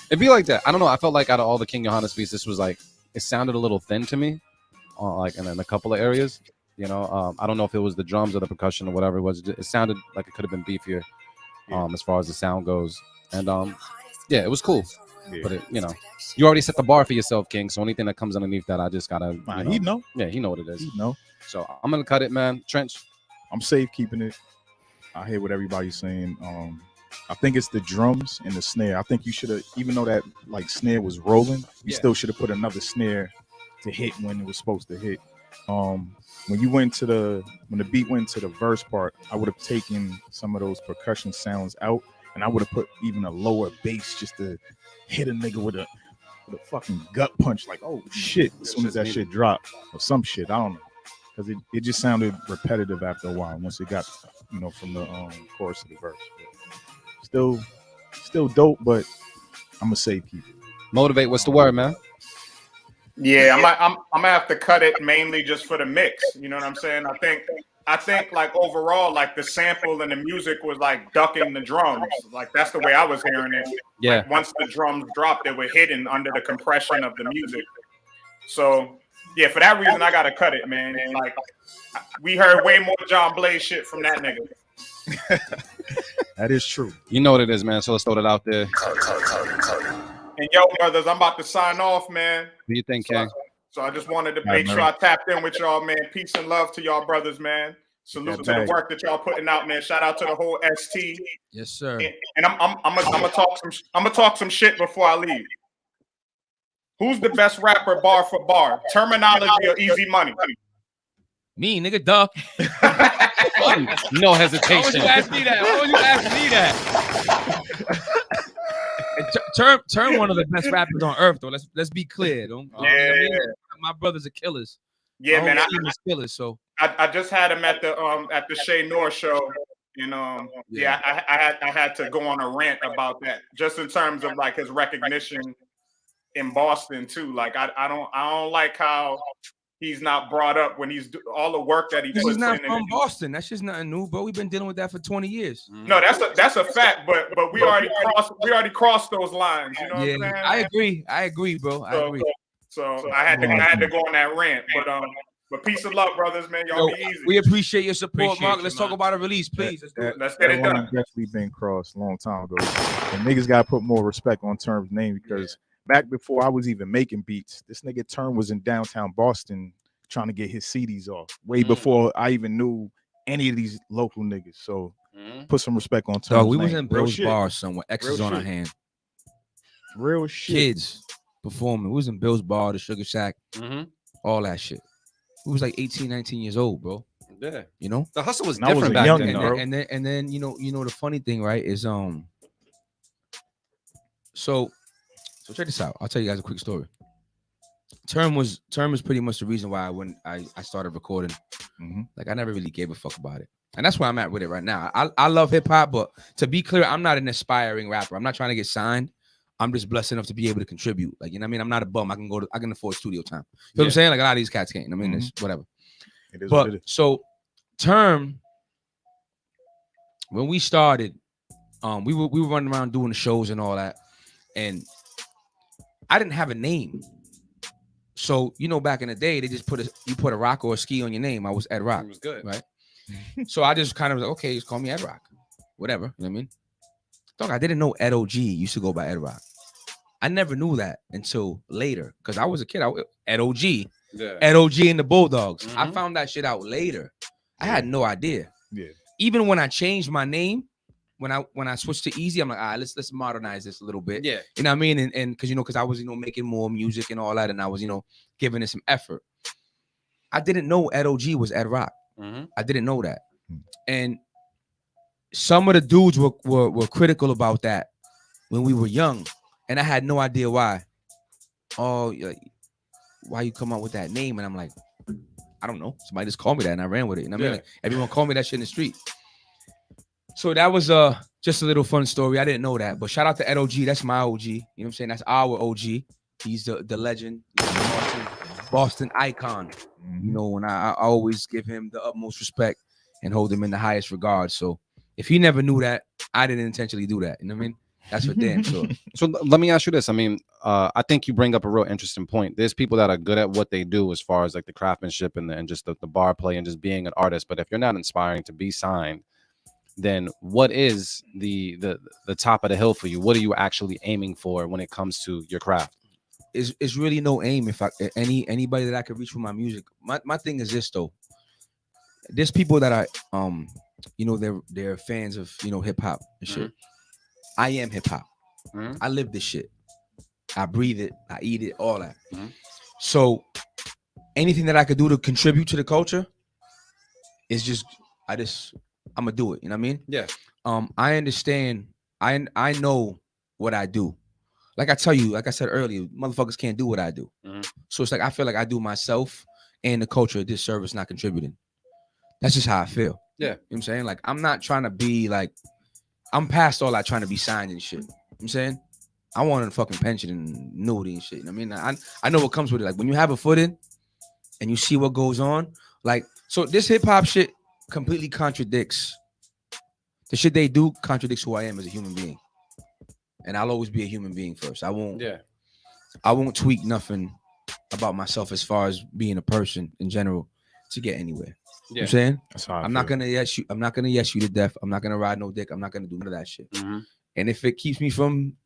It'd be like that. I don't know. I felt like out of all the King Johannes beats, this was like, it sounded a little thin to me, like in a couple of areas. You know, I don't know if it was the drums or the percussion or whatever it was. It sounded like it could have been beefier, as far as the sound goes. And yeah, it was cool. Yeah. But you already set the bar for yourself, King. So anything that comes underneath that, I just gotta. He know. Yeah, he know what it is. He know. So I'm gonna cut it, man. Trench. I'm safe keeping it. I hear what everybody's saying. I think it's the drums and the snare. I think you should have, even though that like snare was rolling, you still should have put another snare to hit when it was supposed to hit. When the beat went to the verse part, I would have taken some of those percussion sounds out, and I would have put even a lower bass just to hit a nigga with a fucking gut punch, like, oh shit, as soon as that shit dropped, or some shit, I don't know, because it just sounded repetitive after a while once it got from the chorus to the verse. But still dope, but I'm gonna say keep it. Motivate. What's the word, man? Yeah, I'm gonna have to cut it mainly just for the mix. You know what I'm saying? I think like overall, like the sample and the music was like ducking the drums. Like that's the way I was hearing it. Yeah. Like, once the drums dropped, they were hidden under the compression of the music. So yeah, for that reason, I gotta cut it, man. And like we heard way more John Blaze shit from that nigga. That is true. You know what it is, man. So let's throw it out there. And yo, brothers, I'm about to sign off, man. What do you think, King? So I just wanted to make sure I tapped in with y'all, man. Peace and love to y'all, brothers, man. Salute to the work that y'all putting out, man. Shout out to the whole ST. Yes, sir. And I'm gonna talk some shit before I leave. Who's the best rapper, bar for bar? Terminology or Easy Money? Me, nigga, duh. No hesitation. Why would you ask me that? Turn one of the best rappers on earth, though. Let's be clear. My brothers are killers. Yeah, man. Killers. So I just had him at the Shay Noor show. I had to go on a rant about that, just in terms of like his recognition in Boston too. Like I don't like how he's not brought up when he's all the work that he puts in. He's not from Boston. That's just nothing new, bro. We've been dealing with that for 20 years. No, that's a fact. But we already crossed those lines. You know what I'm saying? I agree, bro. I agree. So I had to go on that rant. But peace and love, brothers, man. Y'all be easy. We appreciate your support, Mark. Let's talk about a release, please. Let's get it done. Definitely been crossed a long time ago. And niggas gotta put more respect on Term's name, because back before I was even making beats, this nigga Term was in downtown Boston trying to get his CDs off way before I even knew any of these local niggas. So put some respect on Term's name. We was in Bill's bar somewhere, X's on our hand. Real shit. Kids performing. We was in Bill's bar, the Sugar Shack, all that shit. We was like 18, 19 years old, bro. Yeah. You know? The hustle was different back then, bro. And then you know the funny thing, right, is so check this out. I'll tell you guys a quick story. Term was pretty much the reason why I started recording. Like I never really gave a fuck about it. And that's where I'm at with it right now. I love hip hop, but to be clear, I'm not an aspiring rapper. I'm not trying to get signed. I'm just blessed enough to be able to contribute. Like, you know what I mean? I'm not a bum. I can afford studio time. You know what I'm saying? Like a lot of these cats can't. I mean, it's whatever. It is what it is. So Term, when we started, we were running around doing the shows and all that. And I didn't have a name. So, back in the day, they just you put a rock or a ski on your name. I was Ed Rock. It was good. Right? So I just kind of was like, okay, just call me Ed Rock. Whatever. You know what I mean? Dog, I didn't know Ed OG used to go by Ed Rock. I never knew that until later. Because I was a kid. Ed OG. Yeah. Ed OG and the Bulldogs. I found that shit out later. I had no idea. Yeah. even when I changed my name, when I switched to Easy, I'm like, all right, let's modernize this a little bit. Yeah. You know what I mean? And because I was, making more music and all that, and I was, giving it some effort. I didn't know Ed OG was Ed Rock. I didn't know that. And some of the dudes were critical about that when we were young, and I had no idea why. Oh, why you come up with that name? And I'm like, I don't know. Somebody just called me that, and I ran with it. And I mean, like, everyone called me that shit in the street. So that was just a little fun story. I didn't know that, but shout out to Ed OG. That's my OG. You know what I'm saying? That's our OG. He's the legend, Boston icon. And I always give him the utmost respect and hold him in the highest regard. So if he never knew that, I didn't intentionally do that. You know what I mean? That's for damn sure. So let me ask you this. I mean, I think you bring up a real interesting point. There's people that are good at what they do as far as like the craftsmanship and just the bar play and just being an artist. But if you're not inspiring to be signed, then what is the top of the hill for you? What are you actually aiming for when it comes to your craft? It's really no aim. If anybody that I could reach with my music, my thing is this though. There's people that are, they're fans of hip hop and shit. I am hip hop. I live this shit. I breathe it. I eat it. All that. So anything that I could do to contribute to the culture is just I'm gonna do it. You know what I mean? Yeah. I understand. I know what I do. Like I tell you, like I said earlier, motherfuckers can't do what I do. So it's like I feel like I do myself and the culture a disservice not contributing. That's just how I feel. Yeah. You know what I'm saying? Like I'm not trying to be like, I'm past all that trying to be signed and shit. You know what I'm saying? I wanted a fucking pension and annuity and shit. You know what I mean? I know what comes with it. Like when you have a foot in and you see what goes on, like, so this hip hop shit completely contradicts. The shit they do contradicts who I am as a human being. And I'll always be a human being first. I won't tweak nothing about myself as far as being a person in general to get anywhere. You know what I'm saying? That's how I'm not gonna yes you to death. I'm not gonna ride no dick. I'm not gonna do none of that shit. And if it keeps me from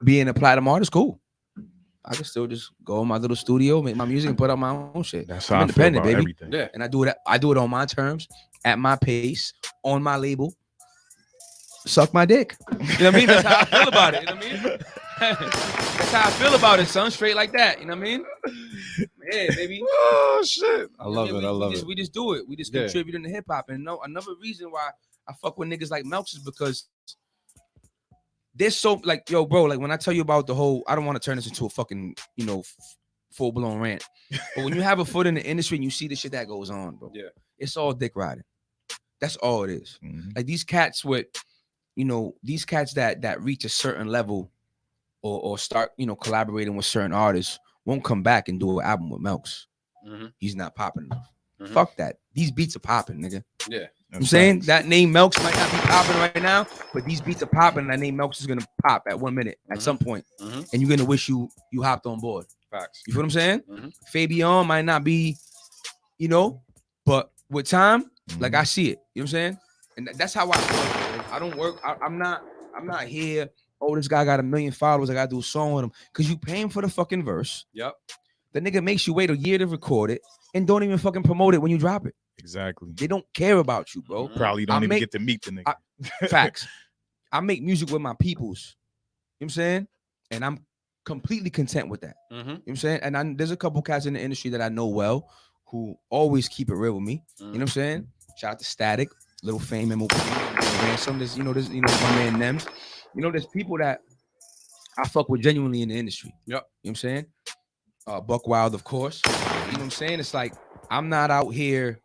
being a platinum artist, cool. I can still just go in my little studio, make my music, and put out my own shit. That's I'm how independent, I feel about baby. everything. Yeah. And I do it on my terms, at my pace, on my label. Suck my dick. You know what I mean? That's how I feel about it. You know what I mean? That's how I feel about it, son. Straight like that. You know what I mean? Yeah, baby. Oh shit. I love it. I love it. We just do it. We just contribute into hip hop. And another reason why I fuck with niggas like Melks is because they're so like, yo, bro, like when I tell you about the whole, I don't want to turn this into a fucking, full-blown rant. But when you have a foot in the industry and you see the shit that goes on, bro, it's all dick riding. That's all it is. Like these cats with, these cats that reach a certain level or start, collaborating with certain artists won't come back and do an album with Melks. He's not popping enough. Fuck that. These beats are popping, nigga. Yeah. I'm saying that name Melks might not be popping right now, but these beats are popping. And that name Melks is gonna pop at 1 minute at some point, and you're gonna wish you hopped on board. Facts. You feel what I'm saying? Fabian might not be, but with time, like I see it. You know what I'm saying? And that's how I work. I don't work. I'm not here. Oh, this guy got 1 million followers. I gotta do a song with him because you paying for the fucking verse. Yep. The nigga makes you wait a year to record it and don't even fucking promote it when you drop it. Exactly. They don't care about you, bro. Probably don't even get to meet the nigga. Facts. I make music with my peoples. You know what I'm saying? And I'm completely content with that. You know what I'm saying? And there's a couple cats in the industry that I know well who always keep it real with me. You know what I'm saying? Shout out to Static, Little Fame, MOP, Ransom. There's, my man Nems. There's people that I fuck with genuinely in the industry. Yep. You know what I'm saying? Buck Wild, of course. You know what I'm saying? It's like I'm not out here,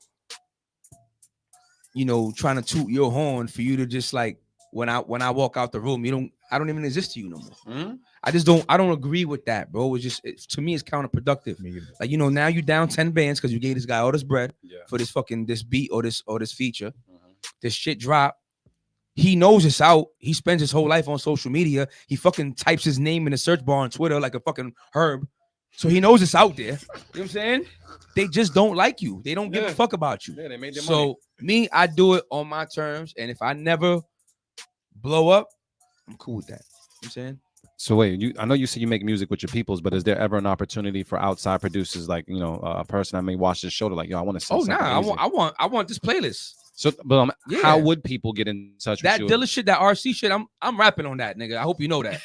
trying to toot your horn for you to just like when I walk out the room, I don't even exist to you no more. I don't agree with that, bro. It's just to me, it's counterproductive. Like, now you down 10 bands because you gave this guy all this bread for this beat or this feature. This shit drop. He knows it's out. He spends his whole life on social media. He fucking types his name in the search bar on Twitter like a fucking herb. So he knows it's out there. You know what I'm saying? They just don't like you. They don't give a fuck about you. Yeah, they made their money. Me, I do it on my terms. And if I never blow up, I'm cool with that. You know what I'm saying? So wait, I know you said you make music with your peoples, but is there ever an opportunity for outside producers, like a person that may watch this show to like, yo, I want to sing? Oh, nah, I want this playlist. So, but Yeah. how would people get in touch That with you? Dilla shit, that RC shit, I'm rapping on that, nigga. I hope you know that.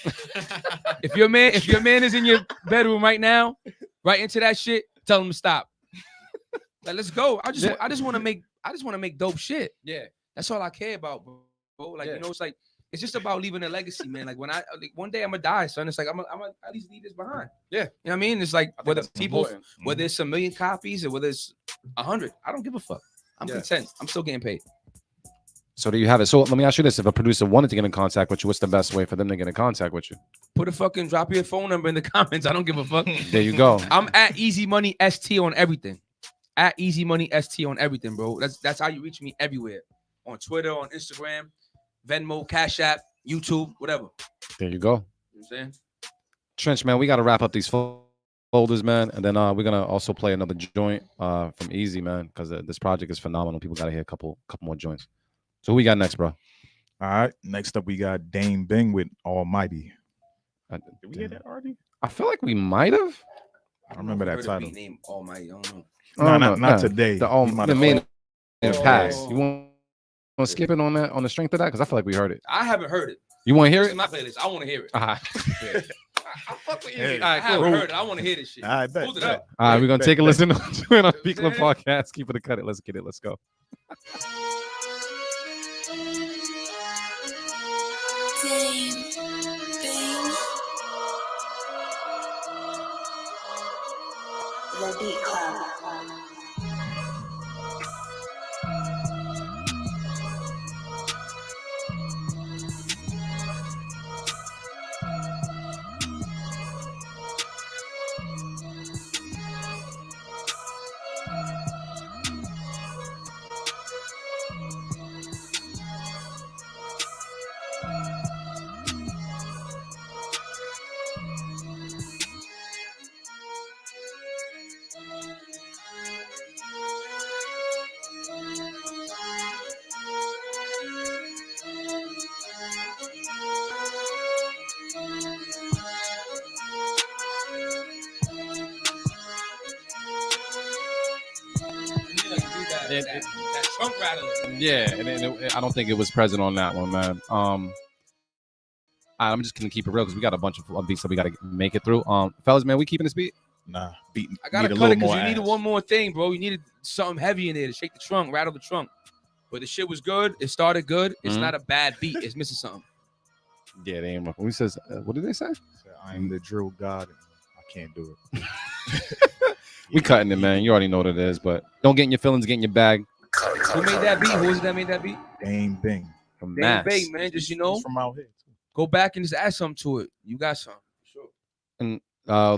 if your man is in your bedroom right now, right into that shit, tell him to stop. Like, let's go. I just want to make dope shit. Yeah. That's all I care about, bro. Like, you know, it's like, it's just about leaving a legacy, man. Like, one day I'm gonna die, son. It's like I'm gonna at least leave this behind. Yeah. You know what I mean? It's like whether that's people, important. whether it's 1 million copies or whether it's 100, I don't give a fuck. I'm content. I'm still getting paid. So do you have it? So let me ask you this: if a producer wanted to get in contact with you, what's the best way for them to get in contact with you? Drop your phone number in the comments. I don't give a fuck. There you go. I'm at Easy Money ST on everything. At Easy Money ST on everything, bro. That's how you reach me everywhere. On Twitter, on Instagram, Venmo, Cash App, YouTube, whatever. There you go. You know what I'm saying? Trench, man, we got to wrap up these folders, man, and then we're gonna also play another joint from Easy, man, because this project is phenomenal. People got to hear a couple more joints. So who we got next, bro? All right. Next up, we got Dame Bing with Almighty. Did we hear that already? I feel like we might have. I remember that title. Name Almighty. I don't know. Not today. The main in the past. You want to skip it on that on the strength of that? Because I feel like we heard it. I haven't heard it. You want to hear This it? is my playlist. I want to hear it. I fuck with Hey, Easy. I haven't heard it. I want to hear this shit. I bet. Hold it up. All right, we're gonna take a bet. listen to it on Beat Club Podcast. Keep it a cut it. Let's get it. Let's go. Dame Bing. The Beat Club. That trunk rattling. Yeah, and I don't think it was present on that one, man. I'm just gonna keep it real because we got a bunch of beats that we gotta make it through. Fellas, man, we keeping this beat? Nah, beat. I gotta cut it because you needed one more thing, bro. You needed something heavy in there to shake the trunk, rattle the trunk. But the shit was good. It started good. It's not a bad beat. It's missing something. Yeah, they ain't. Who says? What did they say? I'm the drill god. I can't do it. We cutting it, man. You already know what it is, but don't get in your feelings, get in your bag. Who made that beat? Who was it that made that beat? Dame Bing. From Dame Mass. Bing, man. Just, you know, He's from out here. go back and just add something to it. You got something. Sure. And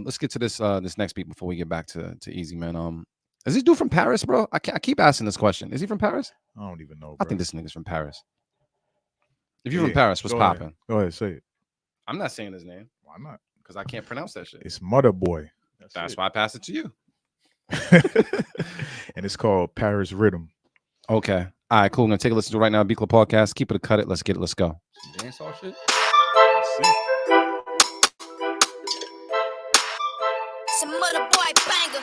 let's get to this next beat before we get back to Easy, man. Is this dude from Paris, bro? I keep asking this question. Is he from Paris? I don't even know, bro. I think this nigga's from Paris. If you're from Paris, what's popping? Go ahead, say it. I'm not saying his name. Why not? Because I can't pronounce that shit. It's Mother Boy. That's why I passed it to you. And it's called Paris Rhythm. Okay. All right, cool. I'm gonna take a listen to it right now. Beat Club Podcast. Keep it a cut it. Let's get it. Let's go. Dance all shit. Some Mother Boy banger.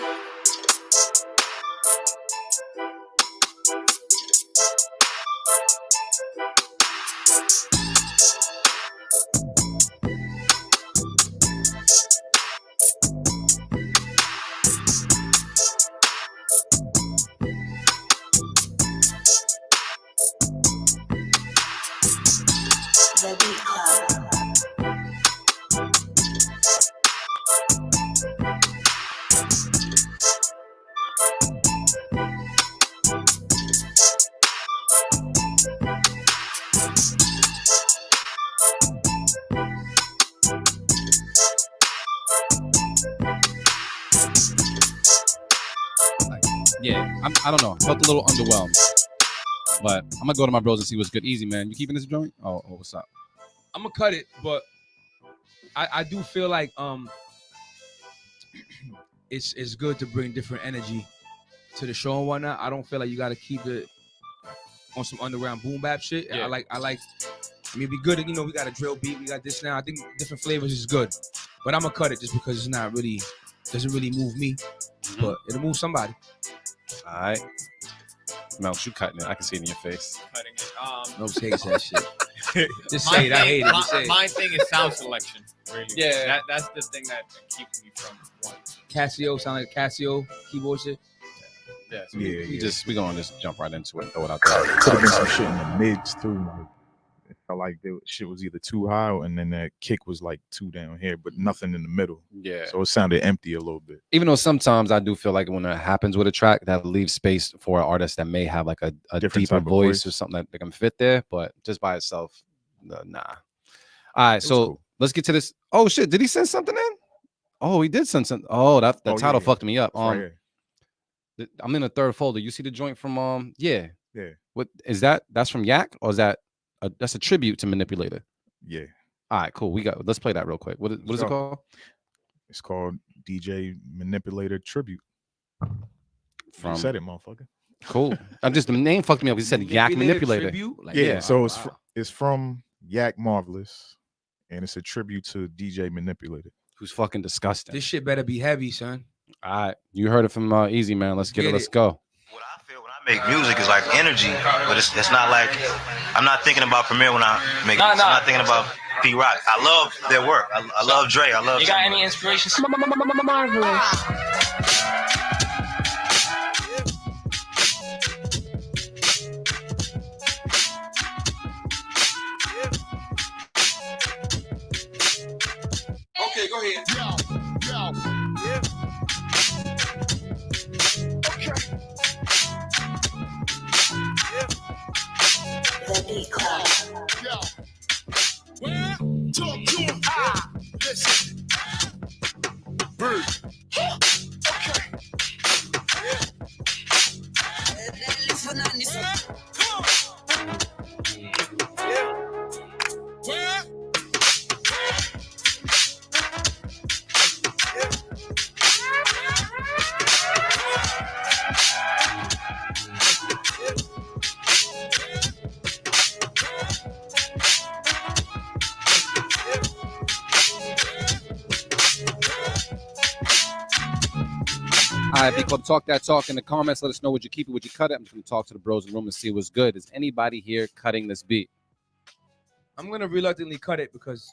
The Beat Club. Yeah, I don't know. Felt a little underwhelmed. But I'm gonna go to my bros and see what's good. Easy, man. You keeping this joint? Oh, what's up? I'm gonna cut it, but I do feel like it's good to bring different energy to the show and whatnot. I don't feel like you gotta keep it on some underground boom bap shit. Yeah. I like I mean, we good, you know, we got a drill beat, we got this now. I think different flavors is good. But I'm gonna cut it just because it's not really doesn't really move me. But it'll move somebody. All right. Melks, you cutting it. I can see it in your face. Cutting it. No hates that shit. Just say it. I hate it. Just say it. My thing is sound selection. Really. Yeah. That's the thing that keeps me from one. Casio sound like Casio keyboard shit. Yeah. So Yeah, we gonna just jump right into it and throw it out there. Could have been some shit in the mids too. Like, it felt like shit was either too high and then that kick was like too down here, but nothing in the middle. Yeah. So it sounded empty a little bit. Even though sometimes I do feel like when it happens with a track, that leaves space for an artist that may have like a Different deeper type of voice or something that they can fit there, but just by itself, nah. All right, so cool. let's get to this. Oh shit, did he send something in? Oh, he did send something. Oh, that title fucked me up. Right here. I'm in the third folder. You see the joint from yeah. What is that? That's from Yak, or is that that's a tribute to Manipulator? Yeah. All right, cool. Let's play that real quick. What is it called? It's called DJ Manipulator Tribute. From You said it, motherfucker. Cool. I'm just the name fucked me up. He said Yak Manipulator. Like, yeah. So it's from Yak Marvelous, and it's a tribute to DJ Manipulator. Who's fucking disgusting. This shit better be heavy, son. All right, you heard it from Easy Man. Let's get it. Let's go. Make music is like energy, but it's not like I'm not thinking about Premier when I make music. I'm not thinking about P Rock. I love their work. I love Dre. I love. You got any inspiration? Okay, go ahead. Yo. Yeah. Okay. The Beat Club. Yo. Well, talk to him. Listen. Bird. Okay. Yeah. All right, Big Club, talk that talk in the comments. Let us know, would you keep it, would you cut it? I'm just going to talk to the bros in the room and see what's good. Is anybody here cutting this beat? I'm gonna reluctantly cut it because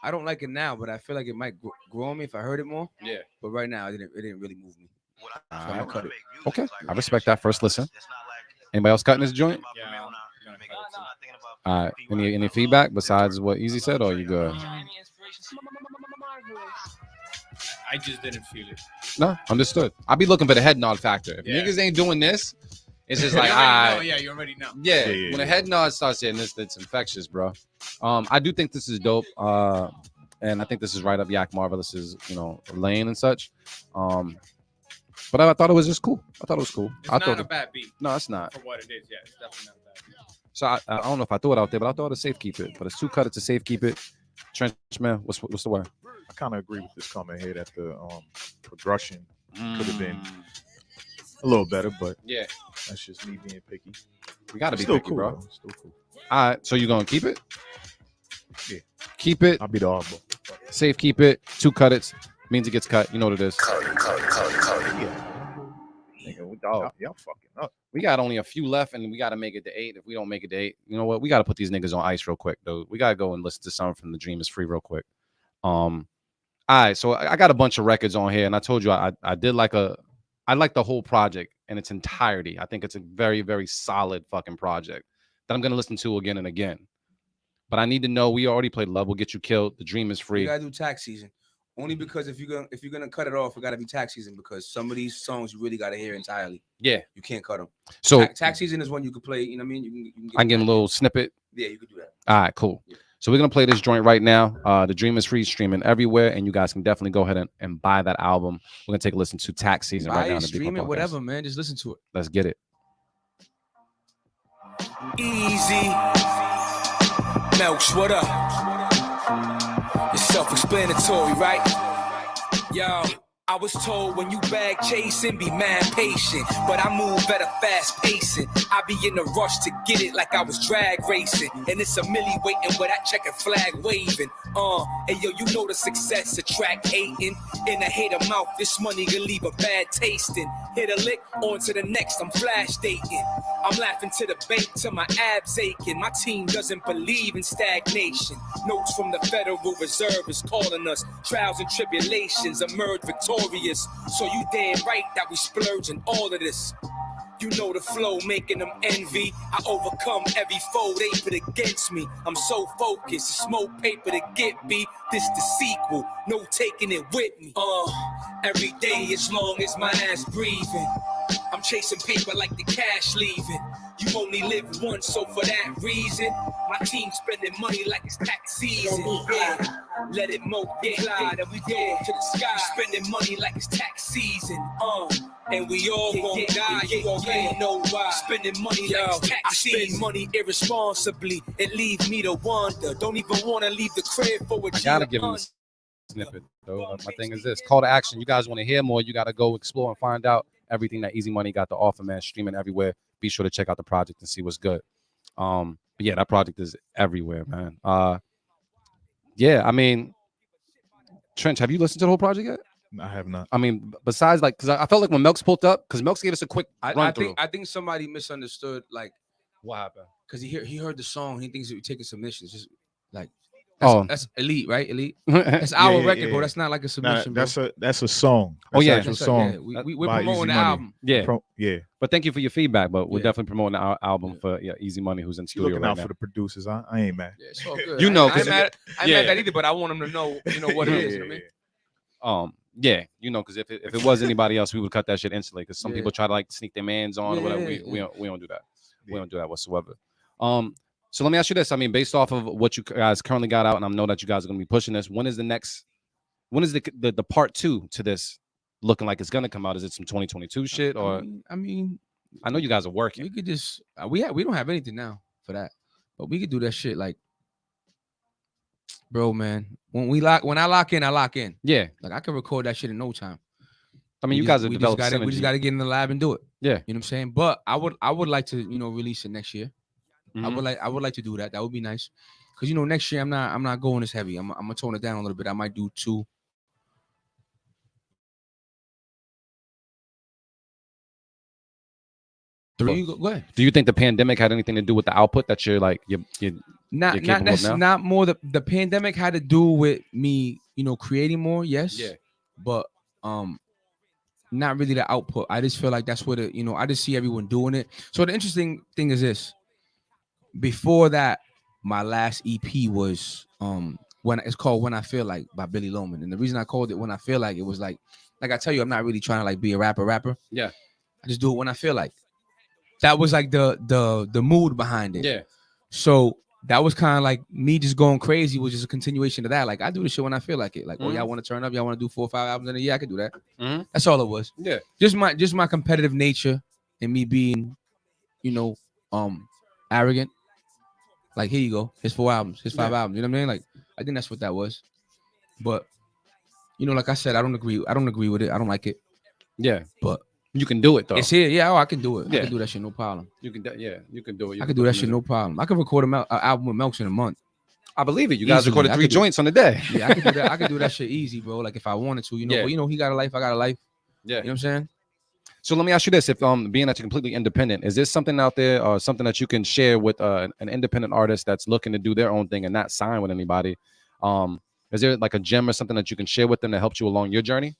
I don't like it now, but I feel like it might grow on me if I heard it more. Yeah. But right now, it didn't really move me. So I'm gonna cut it. Okay, I respect that. First listen. Anybody else cutting this joint? Yeah, I'm gonna cut it too. All right. Any feedback besides what Easy said, or are you good? I just didn't feel it. No, understood. I'll be looking for the head nod factor. If Yeah. niggas ain't doing this, it's just like, You already know. Yeah, you already know. Yeah, when a head nod starts hitting this, it's infectious, bro. I do think this is dope. And I think this is right up Yak Marvelous's, lane and such. But I thought it was just cool. I thought it was cool. It's not a bad beat. No, it's not. For what it is, yeah, it's definitely not a bad beat. So I don't know if I threw it out there, but I thought it's safe keep it. But it's two cut it to safe keep it. Trench man, what's the word? I kind of agree with this comment here that the progression could have been a little better, but yeah, that's just me being picky. We gotta be Still picky, cool, bro. though. Still cool. All right, so you gonna keep it? Yeah, keep it. I'll be the oddball. Safe keep it. Two cut it means it gets cut. You know what it is. Cut it. Yeah. Nigga, y'all fucking up. We got only a few left, and we got to make it to 8. If we don't make it to 8, you know what? We got to put these niggas on ice real quick, though. We got to go and listen to something from The Dream Is Free real quick. All right, so I got a bunch of records on here, and I told you I like the whole project in its entirety. I think it's a very, very solid fucking project that I'm gonna listen to again and again. But I need to know. We already played Love Will Get You Killed. The Dream Is Free. You gotta do tax season. Only because if you're gonna cut it off, it gotta be tax season because some of these songs you really gotta hear entirely. Yeah, you can't cut them. So tax season is one you could play. You know what I mean? You can I can get a little snippet. Yeah, you could do that. All right, cool. Yeah. So we're gonna play this joint right now. The Dream Is Free, streaming everywhere, and you guys can definitely go ahead and buy that album. We're gonna take a listen to Tax Season right now. Stream it, whatever, man. Just listen to it. Let's get it. Easy. Melks, what up? It's self-explanatory, right? Yo, I was told when you bag chasing, be mad patient. But I move at a fast pacing. I be in a rush to get it like I was drag racing. And it's a millie waiting with that checkered flag waving. And yo, you know the success attract hating. In a hater mouth, this money can leave a bad tasting. Hit a lick, on to the next, I'm flash dating. I'm laughing to the bank till my abs aching. My team doesn't believe in stagnation. Notes from the Federal Reserve is calling us. Trials and tribulations emerge victorious. So you damn right that we splurging all of this. You know the flow, making them envy. I overcome every foe they put against me. I'm so focused, smoke paper to get me. This the sequel, no taking it with me. Every day as long as my ass breathing. I'm chasing paper like the cash leaving. You only live once, so for that reason, my team spending money like it's tax season. Yeah. Let it multiply, and we go to the sky. Spending money like it's tax season. And we all gon' die. You already know why. Spending money like it's tax season. I spend money irresponsibly. It leaves me to wonder. Don't even wanna leave the crib for a I gotta give him a snippet though. My thing is this: call to action. You guys want to hear more? You gotta go explore and find out everything that Easy Money got to offer, man. Streaming everywhere. Be sure to check out the project and see what's good. But yeah, that project is everywhere, man. Yeah, I mean, Trench, have you listened to the whole project yet? I have not. I mean, besides like, because I felt like when Melks pulled up, because Melks gave us a quick run through. I think somebody misunderstood like what happened, because he heard the song, he thinks that we're taking submissions, just like. That's elite, right? Elite. That's our record, bro. That's not like a submission. That's a song. That's actual song. Yeah. We're promoting the album. Yeah, But thank you for your feedback. But we're definitely promoting our album for Easy Money, who's in studio looking right out now. for the producers. I ain't mad. Yeah, it's all good. You know, I ain't mad at either, but I want them to know, what it is. You know what I mean? Yeah, because if it was anybody else, we would cut that shit instantly. Because some people try to like sneak their mans on or whatever. We don't do that. We don't do that whatsoever. So let me ask you this. I mean, based off of what you guys currently got out, and I know that you guys are going to be pushing this. When is the part 2 to this looking like it's going to come out? Is it some 2022 shit or? I mean, I know you guys are working. We could just we don't have anything now for that, but we could do that shit like, bro, man. When I lock in, I lock in. Yeah, like I can record that shit in no time. I mean, you guys have developed synergy. We just got to get in the lab and do it. Yeah, you know what I'm saying. But I would like to release it next year. Mm-hmm. I would like to do that. That would be nice. Because next year I'm not going as heavy. I'm gonna tone it down a little bit. I might do 2. 3. Go ahead. Do you think the pandemic had anything to do with the output that you're not more the pandemic had to do with me, creating more, yes. Yeah. But not really the output. I just feel like that's what I just see everyone doing it. So the interesting thing is this. Before that, my last EP was it's called When I Feel Like by Billy Loman. And the reason I called it When I Feel Like, it was like I tell you, I'm not really trying to like be a rapper. Yeah. I just do it when I feel like. That was like the mood behind it. Yeah. So that was kind of like me just going crazy, which is a continuation of that. Like I do the shit when I feel like it. Like, oh, y'all want to turn up? Y'all want to do 4 or 5 albums in a year? I can do that. Mm-hmm. That's all it was. Yeah. Just my competitive nature and me being, arrogant. Like, here you go. Here's 4 albums. Here's 5 albums. You know what I mean? Like, I think that's what that was. But, like I said, I don't agree with it. I don't like it. Yeah. But you can do it though. It's here. Yeah. Oh, I can do it. Yeah. I can do that shit. No problem. You can do it. I can do that shit. No problem. I can record an album with Melks in a month. I believe it. You guys recorded 3 joints on the day. Yeah, I can do that. I can do that shit easy, bro. Like if I wanted to, But he got a life. I got a life. Yeah. You know what I'm saying? So let me ask you this: if being that you're completely independent, is there something out there or something that you can share with an independent artist that's looking to do their own thing and not sign with anybody? Is there like a gem or something that you can share with them that helps you along your journey?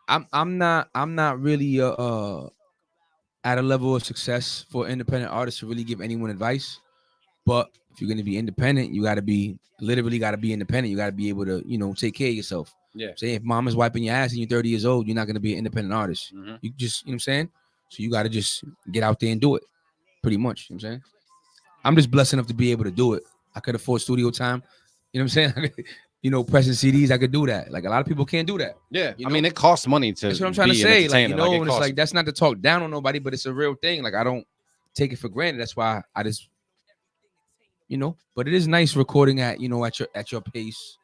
I'm not really at a level of success for independent artists to really give anyone advice. But if you're gonna be independent, you gotta be independent. You gotta be able to, take care of yourself. Yeah. Say if mom is wiping your ass and you're 30 years old, you're not gonna be an independent artist. Mm-hmm. You just, you know what I'm saying? So you gotta just get out there and do it. Pretty much. You know what I'm saying? I'm just blessed enough to be able to do it. I could afford studio time. You know what I'm saying? Pressing CDs, I could do that. Like a lot of people can't do that. Yeah. I mean, it costs money to. That's what I'm trying to say. Like, and it's like that's not to talk down on nobody, but it's a real thing. Like I don't take it for granted. That's why I just, but it is nice recording at your pace.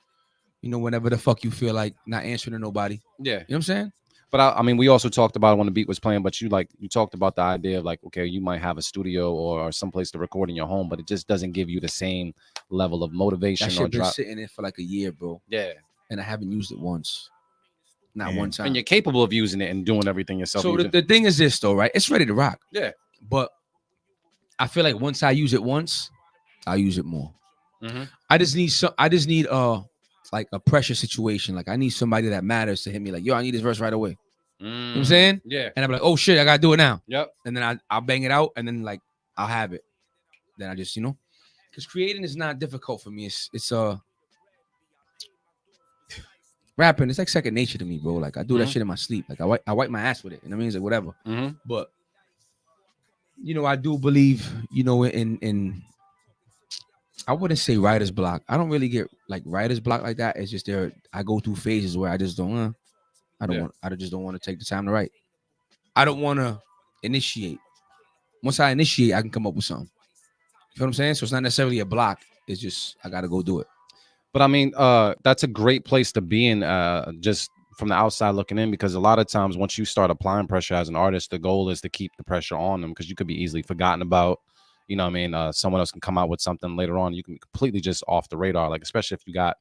whenever the fuck you feel like not answering to nobody. Yeah. You know what I'm saying? But I mean, we also talked about it when the beat was playing, but you talked about the idea of like, okay, you might have a studio or someplace to record in your home, but it just doesn't give you the same level of motivation. That or shit been sitting there for like a year, bro. Yeah. And I haven't used it once. Not one time. And you're capable of using it and doing everything yourself. So the thing is this though, right? It's ready to rock. Yeah. But I feel like once I use it once, I'll use it more. Mm-hmm. I just need like a pressure situation. Like I need somebody that matters to hit me like, yo, I need this verse right away. You know what I'm saying? Yeah. And I'm like, oh shit, I gotta do it now. Yep. And then I'll bang it out and then like I'll have it. Then I just, because creating is not difficult for me. It's rapping, it's like second nature to me, bro. Like I do that shit in my sleep. Like I wipe my ass with it. You know what I mean? It's like whatever. Mm-hmm. But I do believe, in I wouldn't say writer's block. I don't really get like writer's block like that. It's just I go through phases where I just don't I just don't want to take the time to write. I don't want to initiate. Once I initiate, I can come up with something. You know what I'm saying? So it's not necessarily a block. It's just I gotta go do it. But I mean, that's a great place to be in, just from the outside looking in, because a lot of times once you start applying pressure as an artist, the goal is to keep the pressure on them because you could be easily forgotten about. You know what I mean? Someone else can come out with something later on. You can be completely just off the radar, like especially if you got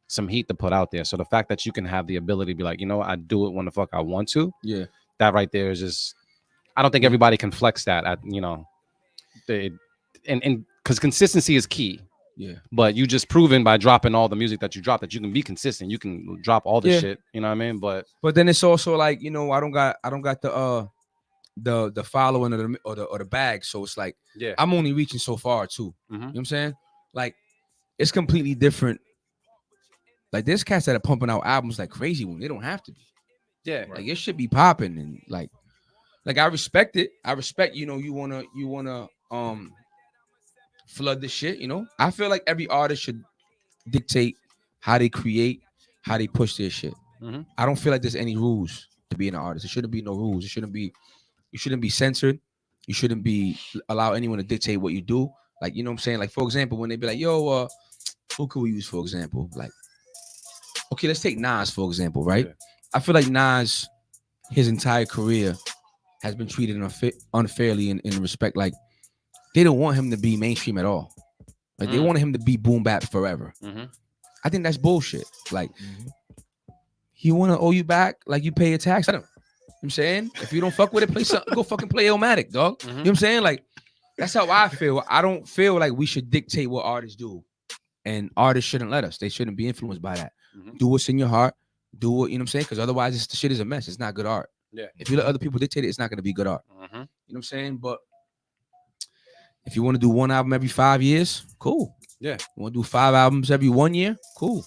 some heat to put out there. So the fact that you can have the ability to be like, I do it when the fuck I want to. Yeah. That right there is just, I don't think everybody can flex that and because consistency is key. Yeah. But you just proven by dropping all the music that you drop that you can be consistent. You can drop all the shit. You know what I mean? But then it's also like, I don't got the following or the bag. So it's like, I'm only reaching so far too. Mm-hmm. You know what I'm saying? Like it's completely different. Like there's cats that are pumping out albums like crazy when they don't have to be. Yeah. Like it should be popping and like I respect it. I respect, you wanna flood the shit, I feel like every artist should dictate how they create, how they push their shit. Mm-hmm. I don't feel like there's any rules to being an artist. There shouldn't be no rules. You shouldn't be censored. You shouldn't be allow anyone to dictate what you do. Like, you know what I'm saying? Like, for example, when they be like, yo, who could we use, for example? Like, okay, let's take Nas, for example, right? Yeah. I feel like Nas, his entire career has been treated unfairly in respect. Like, they don't want him to be mainstream at all. Like, they wanted him to be boom bap forever. Mm-hmm. I think that's bullshit. Like, he want to owe you back, like you pay your tax. I don't. You know what I'm saying? If you don't fuck with it, play something. Go fucking play Illmatic, dog. Mm-hmm. You know what I'm saying? Like, that's how I feel. I don't feel like we should dictate what artists do. And artists shouldn't let us. They shouldn't be influenced by that. Mm-hmm. Do what's in your heart. Do what, you know what I'm saying? Because otherwise, the shit is a mess. It's not good art. Yeah. If you let other people dictate it, it's not going to be good art. Mm-hmm. You know what I'm saying? But if you want to do one album every 5 years, cool. Yeah. You want to do 5 albums every 1 year? Cool.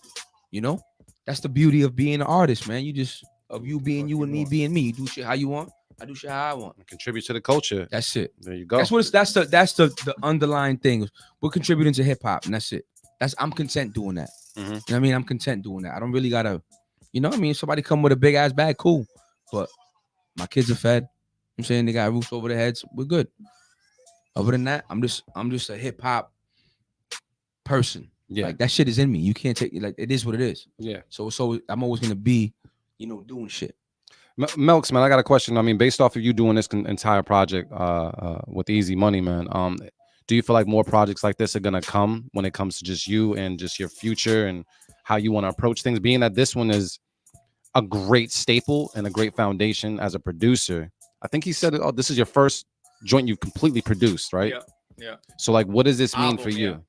That's the beauty of being an artist, man. You being you and me being me. You do shit how you want. I do shit how I want. Contribute to the culture. That's it. There you go. That's the underlying thing. We're contributing to hip hop, and that's it. I'm content doing that. Mm-hmm. You know what I mean? I'm content doing that. I don't really gotta, somebody come with a big ass bag, cool. But my kids are fed. I'm saying they got roofs over their heads. We're good. Other than that, I'm just a hip hop person. Yeah. Like that shit is in me. You can't take it. Like it is what it is. Yeah. So I'm always gonna be, doing shit. Melks, man, I got a question. I mean, based off of you doing this entire project with Easy Money, man, do you feel like more projects like this are gonna come when it comes to just you and just your future and how you want to approach things? Being that this one is a great staple and a great foundation as a producer. I think he said, "Oh, this is your first joint you completely produced, right?" Yeah. So, like, what does this mean Album, for you?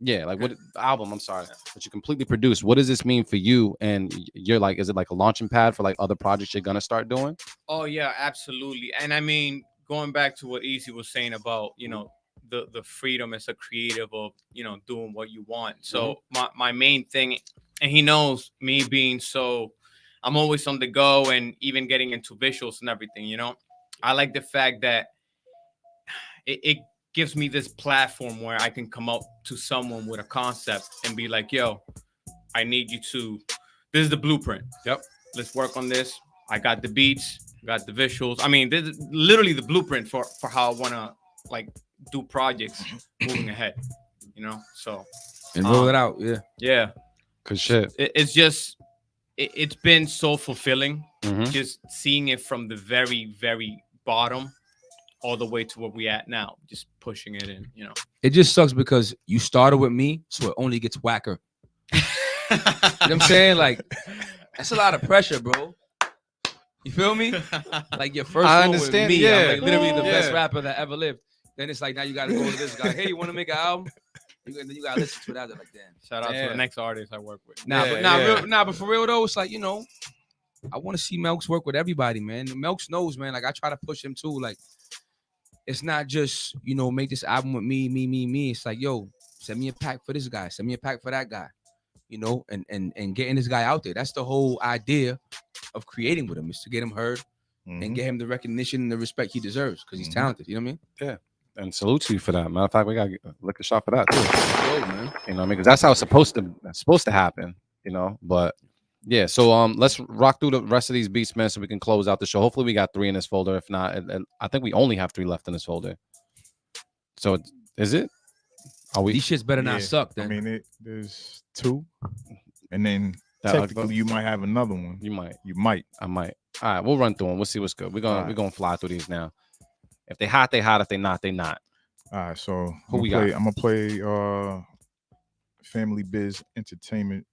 Yeah, like Okay. what album? I'm sorry, but you completely produced. What does this mean for you? And you're like, is it like a launching pad for like other projects you're gonna start doing? Oh yeah, absolutely. And I mean, going back to what Easy was saying about the freedom as a creative of doing what you want. So my main thing, and he knows me being so, I'm always on the go and even getting into visuals and everything. I like the fact that it gives me this platform where I can come up to someone with a concept and be like, yo, I need you to, this is the blueprint. Yep. Let's work on this. I got the beats, got the visuals. I mean, this is literally the blueprint for how I want to like do projects moving ahead, so. And roll it out. Yeah. Yeah. Cause shit. It's just it's been so fulfilling, Mhm. just seeing it from the very, very bottom all the way to where we at now, just pushing it in, you know. It just sucks because you started with me, so it only gets whacker. You know what I'm saying? Like, that's a lot of pressure, bro. You feel me? Like your first I one with understand, me, yeah. I'm like literally the best Yeah. rapper that ever lived. Then it's like now you gotta go to this guy. Hey, you want to make an album? Then you gotta listen to it. They're like, damn. Shout out to Damn. the next artist I work with. Nah, Yeah, but nah, yeah. but for real though, it's like, you know, I want to see Melks work with everybody, man. Melks knows, man. Like I try to push him too. Like it's not just, you know, make this album with me. It's like, yo, send me a pack for this guy, send me a pack for that guy, you know, and getting this guy out there. That's the whole idea of creating with him, is to get him heard and get him the recognition and the respect he deserves because he's talented. You know what I mean? Yeah. And salute to you for that. Matter of fact, we gotta lick a shot for that too. Yo, man. You know what I mean? Because that's how it's supposed to happen, you know. But yeah, so let's rock through the rest of these beats, man, so we can close out the show. Hopefully we got 3 in this folder. If not, I think we only have 3 left in this folder. So is it? Are we? These shits better not suck. Then I mean, there's 2, and then That- technically you might have another one. You might. I might. All right, we'll run through them. We'll see what's good. We're gonna fly through these now. If they hot, they hot. If they not, they not. All right, so Who we I'm got? gonna play Family Biz Entertainment.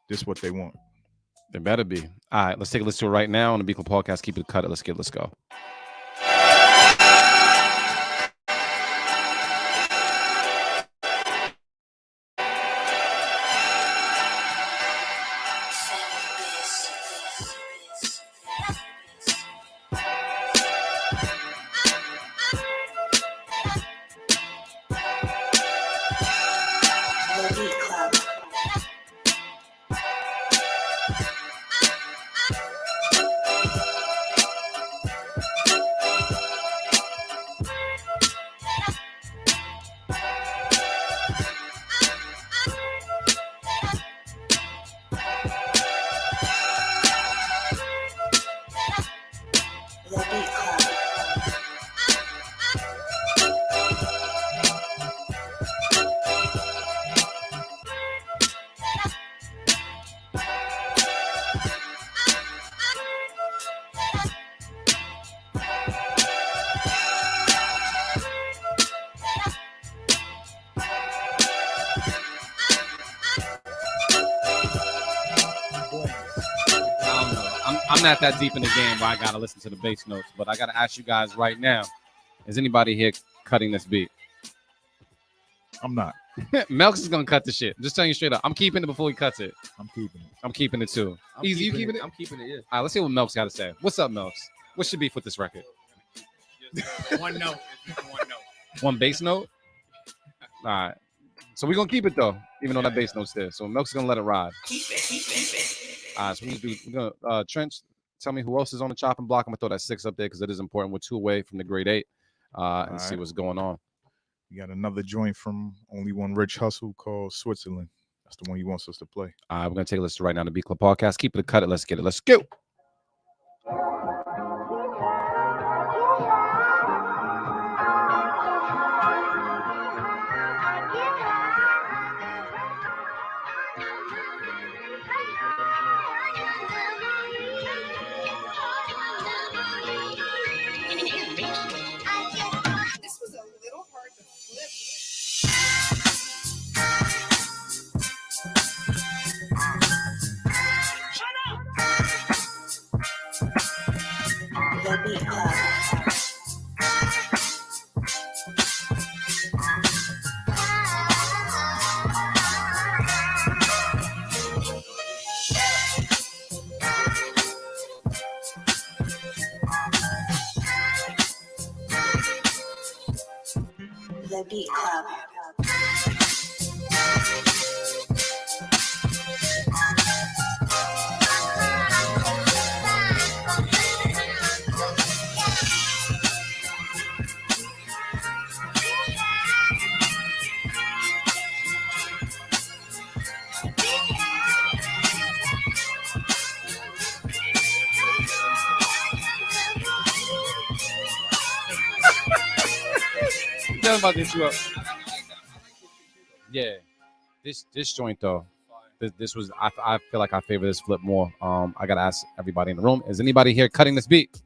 This what they want. They better be. All right, let's take a listen to it right now on the Beat Club Podcast. Keep it cut. Let's go. The Beat Club. The Beat Club. I don't know. I'm not that deep in the game where I gotta listen to the bass notes, but I gotta ask you guys right now: is anybody here cutting this beat? I'm not. Melks is gonna cut the shit. I'm just telling you straight up. I'm keeping it before he cuts it. I'm keeping it. I'm keeping it too. Easy, you keeping it? I'm keeping it. Yeah. All right, let's see what Melks got to say. What's up, Melks? What's your beef with this record? One note. It's just one note. One bass note? All right. So we're gonna keep it though, even though that bass note's there. So Melks is gonna let it ride. All right, so we're gonna Trench, tell me who else is on the chopping block. I'm gonna throw that 6 up there because it is important. We're 2 away from the grade 8. And see right. what's going on. We got another joint from Only One Rich Hustle called Switzerland. That's the one he wants us to play. All right, we're gonna take a listen right now to Beat Club Podcast. Keep it, cut it. Let's get it. Let's go. This was a little hard to flip. The Beat Club. The Beat Club. Tell him about this you up. Yeah. This joint though, this was I feel like I favor this flip more. I gotta ask everybody in the room: is anybody here cutting this beat?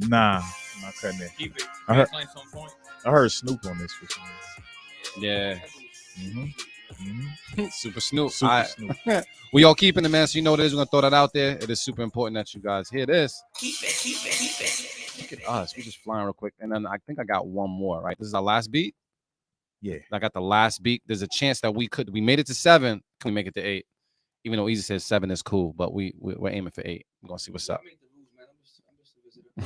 Nah, I'm not cutting it. Keep it. I I heard Snoop on this for some reason. Yeah. Super Snoop. Super Snoop. We all keeping it, man. So you know what it is. We're gonna throw that out there. It is super important that you guys hear this. Keep it. Look at us. We just flying real quick, and then I think I got one more. Right, this is our last beat. Yeah, I got the last beat. There's a chance that we made it to 7. Can we make it to 8? Even though Easy says 7 is cool, but we're aiming for 8. We're gonna see what's up.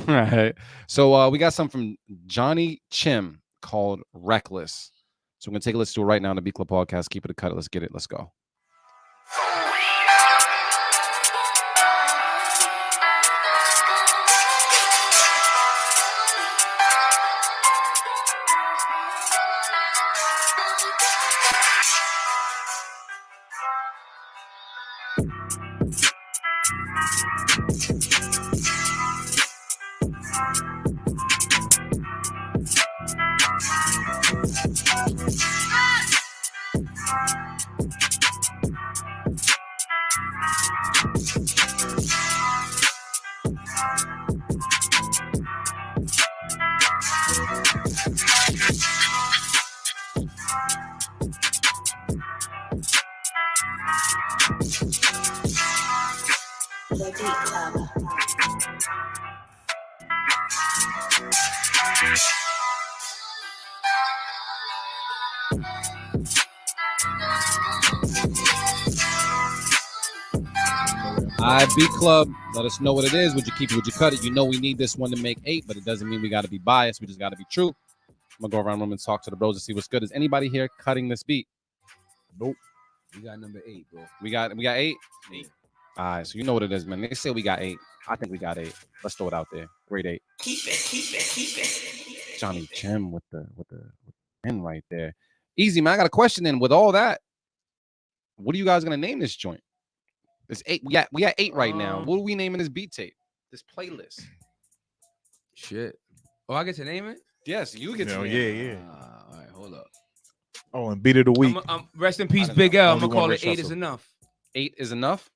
All right. So we got some from Johnny Chim called Reckless. So we're gonna take a listen to it right now on the Beat Club podcast. Keep it a cut. Let's get it. Let's go. The Beat Club. Beat Club, let us know what it is. Would you keep it? Would you cut it? You know we need this one to make 8, but it doesn't mean we got to be biased. We just got to be true. I'm gonna go around the room and talk to the bros and see what's good. Is anybody here cutting this beat? Nope. We got number 8, bro. We got 8. 8. All right, so you know what it is, man. They say we got 8. I think we got 8. Let's throw it out there. Grade 8. Keep it. Johnny Chim with the pen right there. Easy, man. I got a question. Then with all that, what are you guys gonna name this joint? It's 8. We got 8 right now. What are we naming this beat tape? This playlist. Shit. Oh, I get to name it? Yes, you get to name yeah. it. All right, hold up. Oh, and beat of the week. Rest in peace, Big L. I'm Only gonna call one it Rich 8 Hustle. is enough. 8 is enough.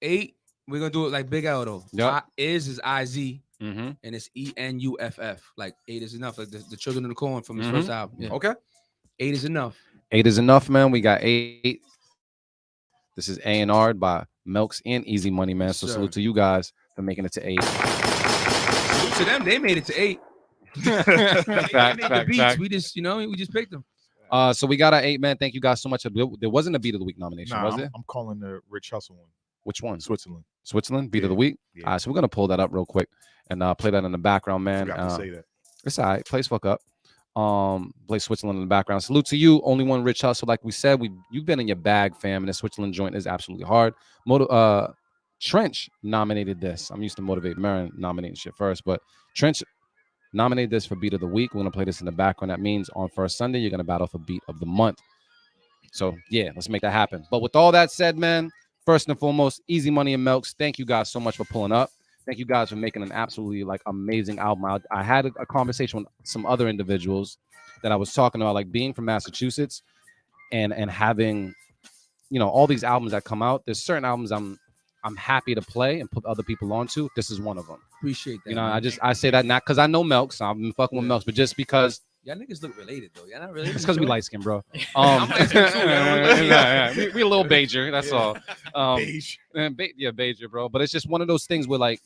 8. We're gonna do it like Big L though. Yep. Is IZ, Mm-hmm. and it's ENUFF. Like 8 is enough. Like the Children of the Corn from his Mhm. first album. Yeah. Okay. 8 is enough. 8 is enough, man. We got 8. This is A&R'd by Melks and Easy Money, man. So Sir. salute to you guys for making it to 8. Salute to them. They made it to 8. Fact. We just, we just picked them. So we got our 8, man. Thank you guys so much. There wasn't a Beat of the Week nomination, Nah, was I'm, it? I'm calling the Rich Hustle one. Which one? Switzerland. Beat of the Week. Yeah. All right, so we're gonna pull that up real quick and play that in the background, man. Forgot to say that. It's all right. Play fuck up. Play Switzerland in the background. Salute to you. Only one Rich Hustle. Like we said, you've been in your bag, fam. And the Switzerland joint is absolutely hard. Trench nominated this. I'm used to Motivate Marin nominating shit first, but Trench nominated this for Beat of the Week. We're gonna play this in the background. That means on first Sunday, you're gonna battle for Beat of the Month. So yeah, let's make that happen. But with all that said, man, first and foremost, Easy Money and Melks, thank you guys so much for pulling up. Thank you guys for making an absolutely amazing album. I had a conversation with some other individuals that I was talking about, like being from Massachusetts and having, all these albums that come out. There's certain albums I'm happy to play and put other people onto. This is one of them. Appreciate that. Man. I say that not because I know Melks. I've been fucking with Melks, but just because. Y'all niggas look related though. Y'all not related. It's because we light skin, bro. I'm light skin too. We a little Bajer. That's all. Beige. Bajer, bro. But it's just one of those things where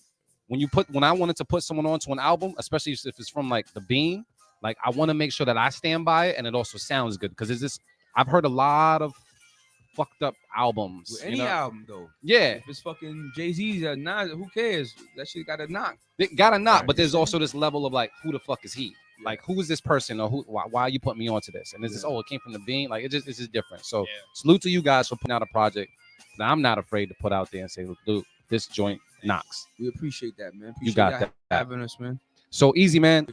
when I wanted to put someone onto an album, especially if it's from the Beam, I want to make sure that I stand by it and it also sounds good because I've heard a lot of fucked up albums. With any album though. Yeah. If it's fucking Jay-Z's or Nas, who cares? That shit got a knock. It got a knock, but there's also this level of who the fuck is he? Who is this person, or why are you putting me onto this? And it's just, it came from the Beam. It's just different. So salute to you guys for putting out a project that I'm not afraid to put out there and say, dude, this joint knocks. We appreciate that, man. Appreciate You got that. having us, man. So Easy, man.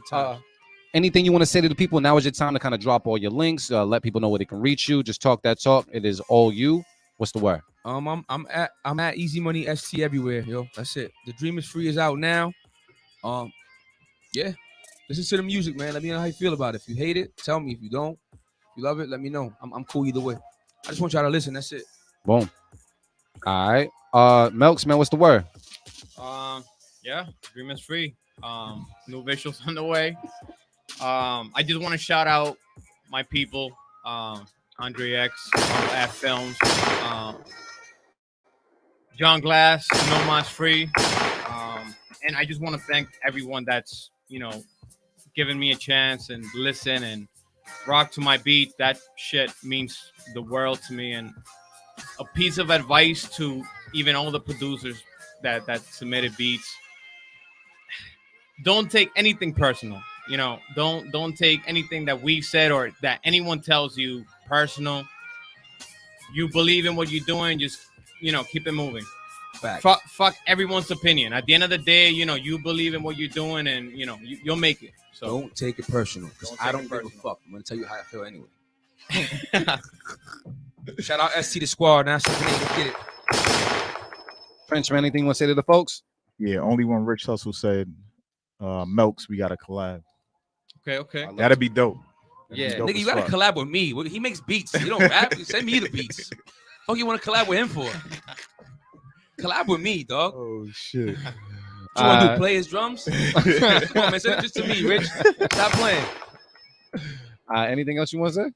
Anything you want to say to the people? Now is your time to kind of drop all your links. Let people know where they can reach you. Just talk that talk. It is all you. What's the word? I'm at Easy Money ST everywhere, yo. That's it. The Dream is Free is out now. Yeah. Listen to the music, man. Let me know how you feel about it. If you hate it, tell me. If you don't, if you love it, let me know. I'm cool either way. I just want y'all to listen. That's it. Boom. All right. Melks, man, what's the word? Yeah, Dream is free. New visuals on the way. I just want to shout out my people, Andre X, at Films, John Glass, No Mas Free, and I just want to thank everyone that's given me a chance and listen and rock to my beat. That shit means the world to me. And a piece of advice to even all the producers that submitted beats: don't take anything personal. Don't take anything that we said or that anyone tells you personal. You believe in what you're doing, just keep it moving. Fuck everyone's opinion. At the end of the day, you believe in what you're doing, and you'll make it. So don't take it personal, because I don't give a fuck. I'm gonna tell you how I feel anyway. Shout out ST the squad. Now get it. French, man, anything you want to say to the folks? Yeah, only one Rich Hustle said, Melks, we got to collab. Okay. That'd be dope. Yeah, nigga, you gotta collab with me. He makes beats. You don't rap. Send me the beats. Fuck, you want to collab with him for? Collab with me, dog. Oh shit. You want to do play his drums? Come on, man, send it just to me, Rich. Stop playing. Anything else you want to say?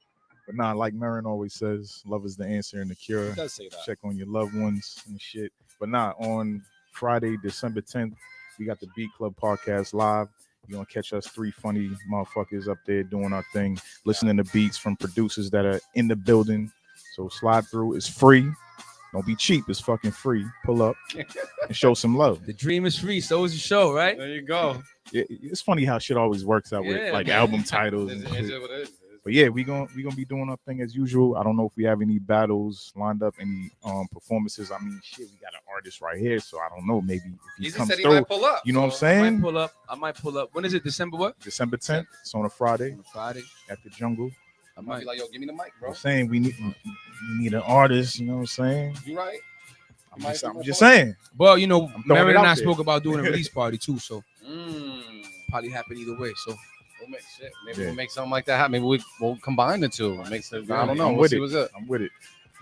But nah, like Marin always says, love is the answer and the cure. He does say that. Check on your loved ones and shit. But nah, on Friday, December 10th, we got the Beat Club podcast live. You're gonna catch us three funny motherfuckers up there doing our thing, listening to beats from producers that are in the building. So slide through. It's free. Don't be cheap. It's fucking free. Pull up and show some love. The dream is free. So is the show, right? There you go. It's funny how shit always works out with like album titles. And shit. But yeah, we gonna be doing our thing as usual. I don't know if we have any battles lined up, any performances. I mean, shit, we got an artist right here, so I don't know. Maybe if he comes through, pull up, you know what I'm saying? I might pull up. When is it? December what? December 10th. It's on a Friday. Friday at the Jungle. I might be like, yo, give me the mic, bro. I'm saying we need an artist. You know what I'm saying? You right? I'm just saying. Well, Mary and I there. spoke about doing a release party too, so probably happen either way. So. We'll make shit. Maybe we'll make something like that happen. Maybe we'll combine the two. It makes it, I don't know. I'm with it.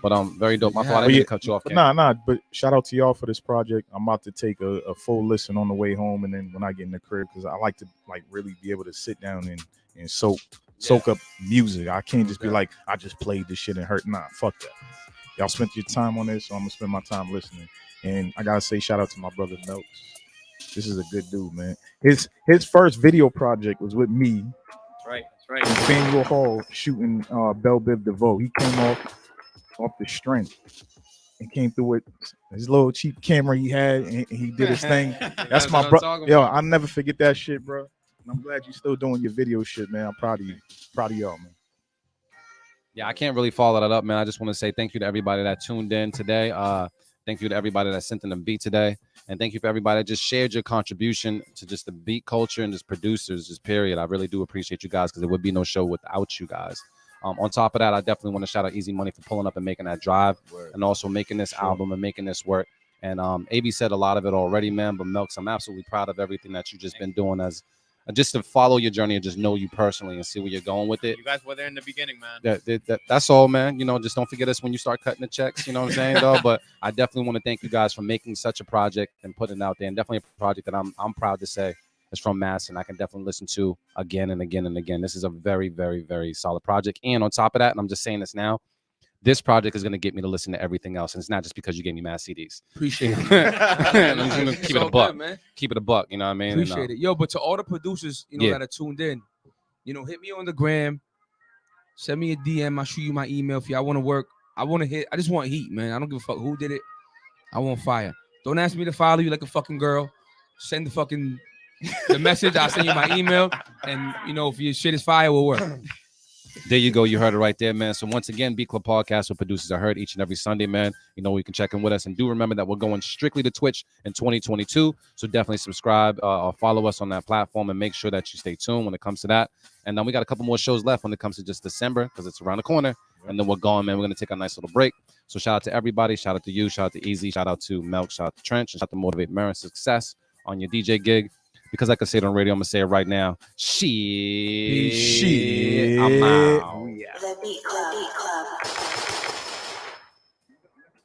But very dope. My fault. I didn't cut you off. But nah. But shout out to y'all for this project. I'm about to take a full listen on the way home, and then when I get in the crib, because I like to really be able to sit down and soak up music. I can't just be like, I just played this shit and hurt. Nah, fuck that. Y'all spent your time on this, so I'm gonna spend my time listening. And I gotta say shout out to my brother Melks. This is a good dude, man. His first video project was with me. That's right. In Faneuil Hall shooting Belle Biv DeVoe. He came off the strength and came through with his little cheap camera he had, and he did his thing. That's my bro. Yo, I'll never forget that shit, bro. And I'm glad you're still doing your video shit, man. I'm proud of you. Proud of y'all, man. Yeah, I can't really follow that up, man. I just want to say thank you to everybody that tuned in today. Thank you to everybody that sent in a beat today. And thank you for everybody that just shared your contribution to just the beat culture and just producers, just period. I really do appreciate you guys, because there would be no show without you guys. On top of that, I definitely want to shout out Easy Money for pulling up and making that drive. And also making this album and making this work. And AB said a lot of it already, man. But Melks, I'm absolutely proud of everything that you've just been doing as just to follow your journey and just know you personally and see where you're going with it. You guys were there in the beginning, man. That's all, man. Just don't forget us when you start cutting the checks. You know what I'm saying, though? But I definitely want to thank you guys for making such a project and putting it out there, and definitely a project that I'm proud to say is from Mass, and I can definitely listen to again and again and again. This is a very, very, very solid project. And on top of that, and I'm just saying this now, this project is going to get me to listen to everything else. And it's not just because you gave me mad CDs. Appreciate it. I'm just going to keep it a buck. Man. Keep it a buck. You know what I mean? Appreciate it. Yo, but to all the producers, that are tuned in, hit me on the gram. Send me a DM. I'll shoot you my email if y'all want to work. I just want heat, man. I don't give a fuck who did it. I want fire. Don't ask me to follow you like a fucking girl. Send the message. I'll send you my email. And, if your shit is fire, we'll work. There you go. You heard it right there, man. So once again, Beat Club Podcast with producers are heard each and every Sunday, man. You can check in with us. And do remember that we're going strictly to Twitch in 2022. So definitely subscribe or follow us on that platform, and make sure that you stay tuned when it comes to that. And then we got a couple more shows left when it comes to just December, because it's around the corner. And then we're going, man. We're going to take a nice little break. So shout out to everybody. Shout out to you. Shout out to Easy. Shout out to Melk. Shout out to Trench. And shout out to Motivate Marin. Success on your DJ gig. Because I can say it on radio, I'm going to say it right now. Shit. I'm out. The Beat Club.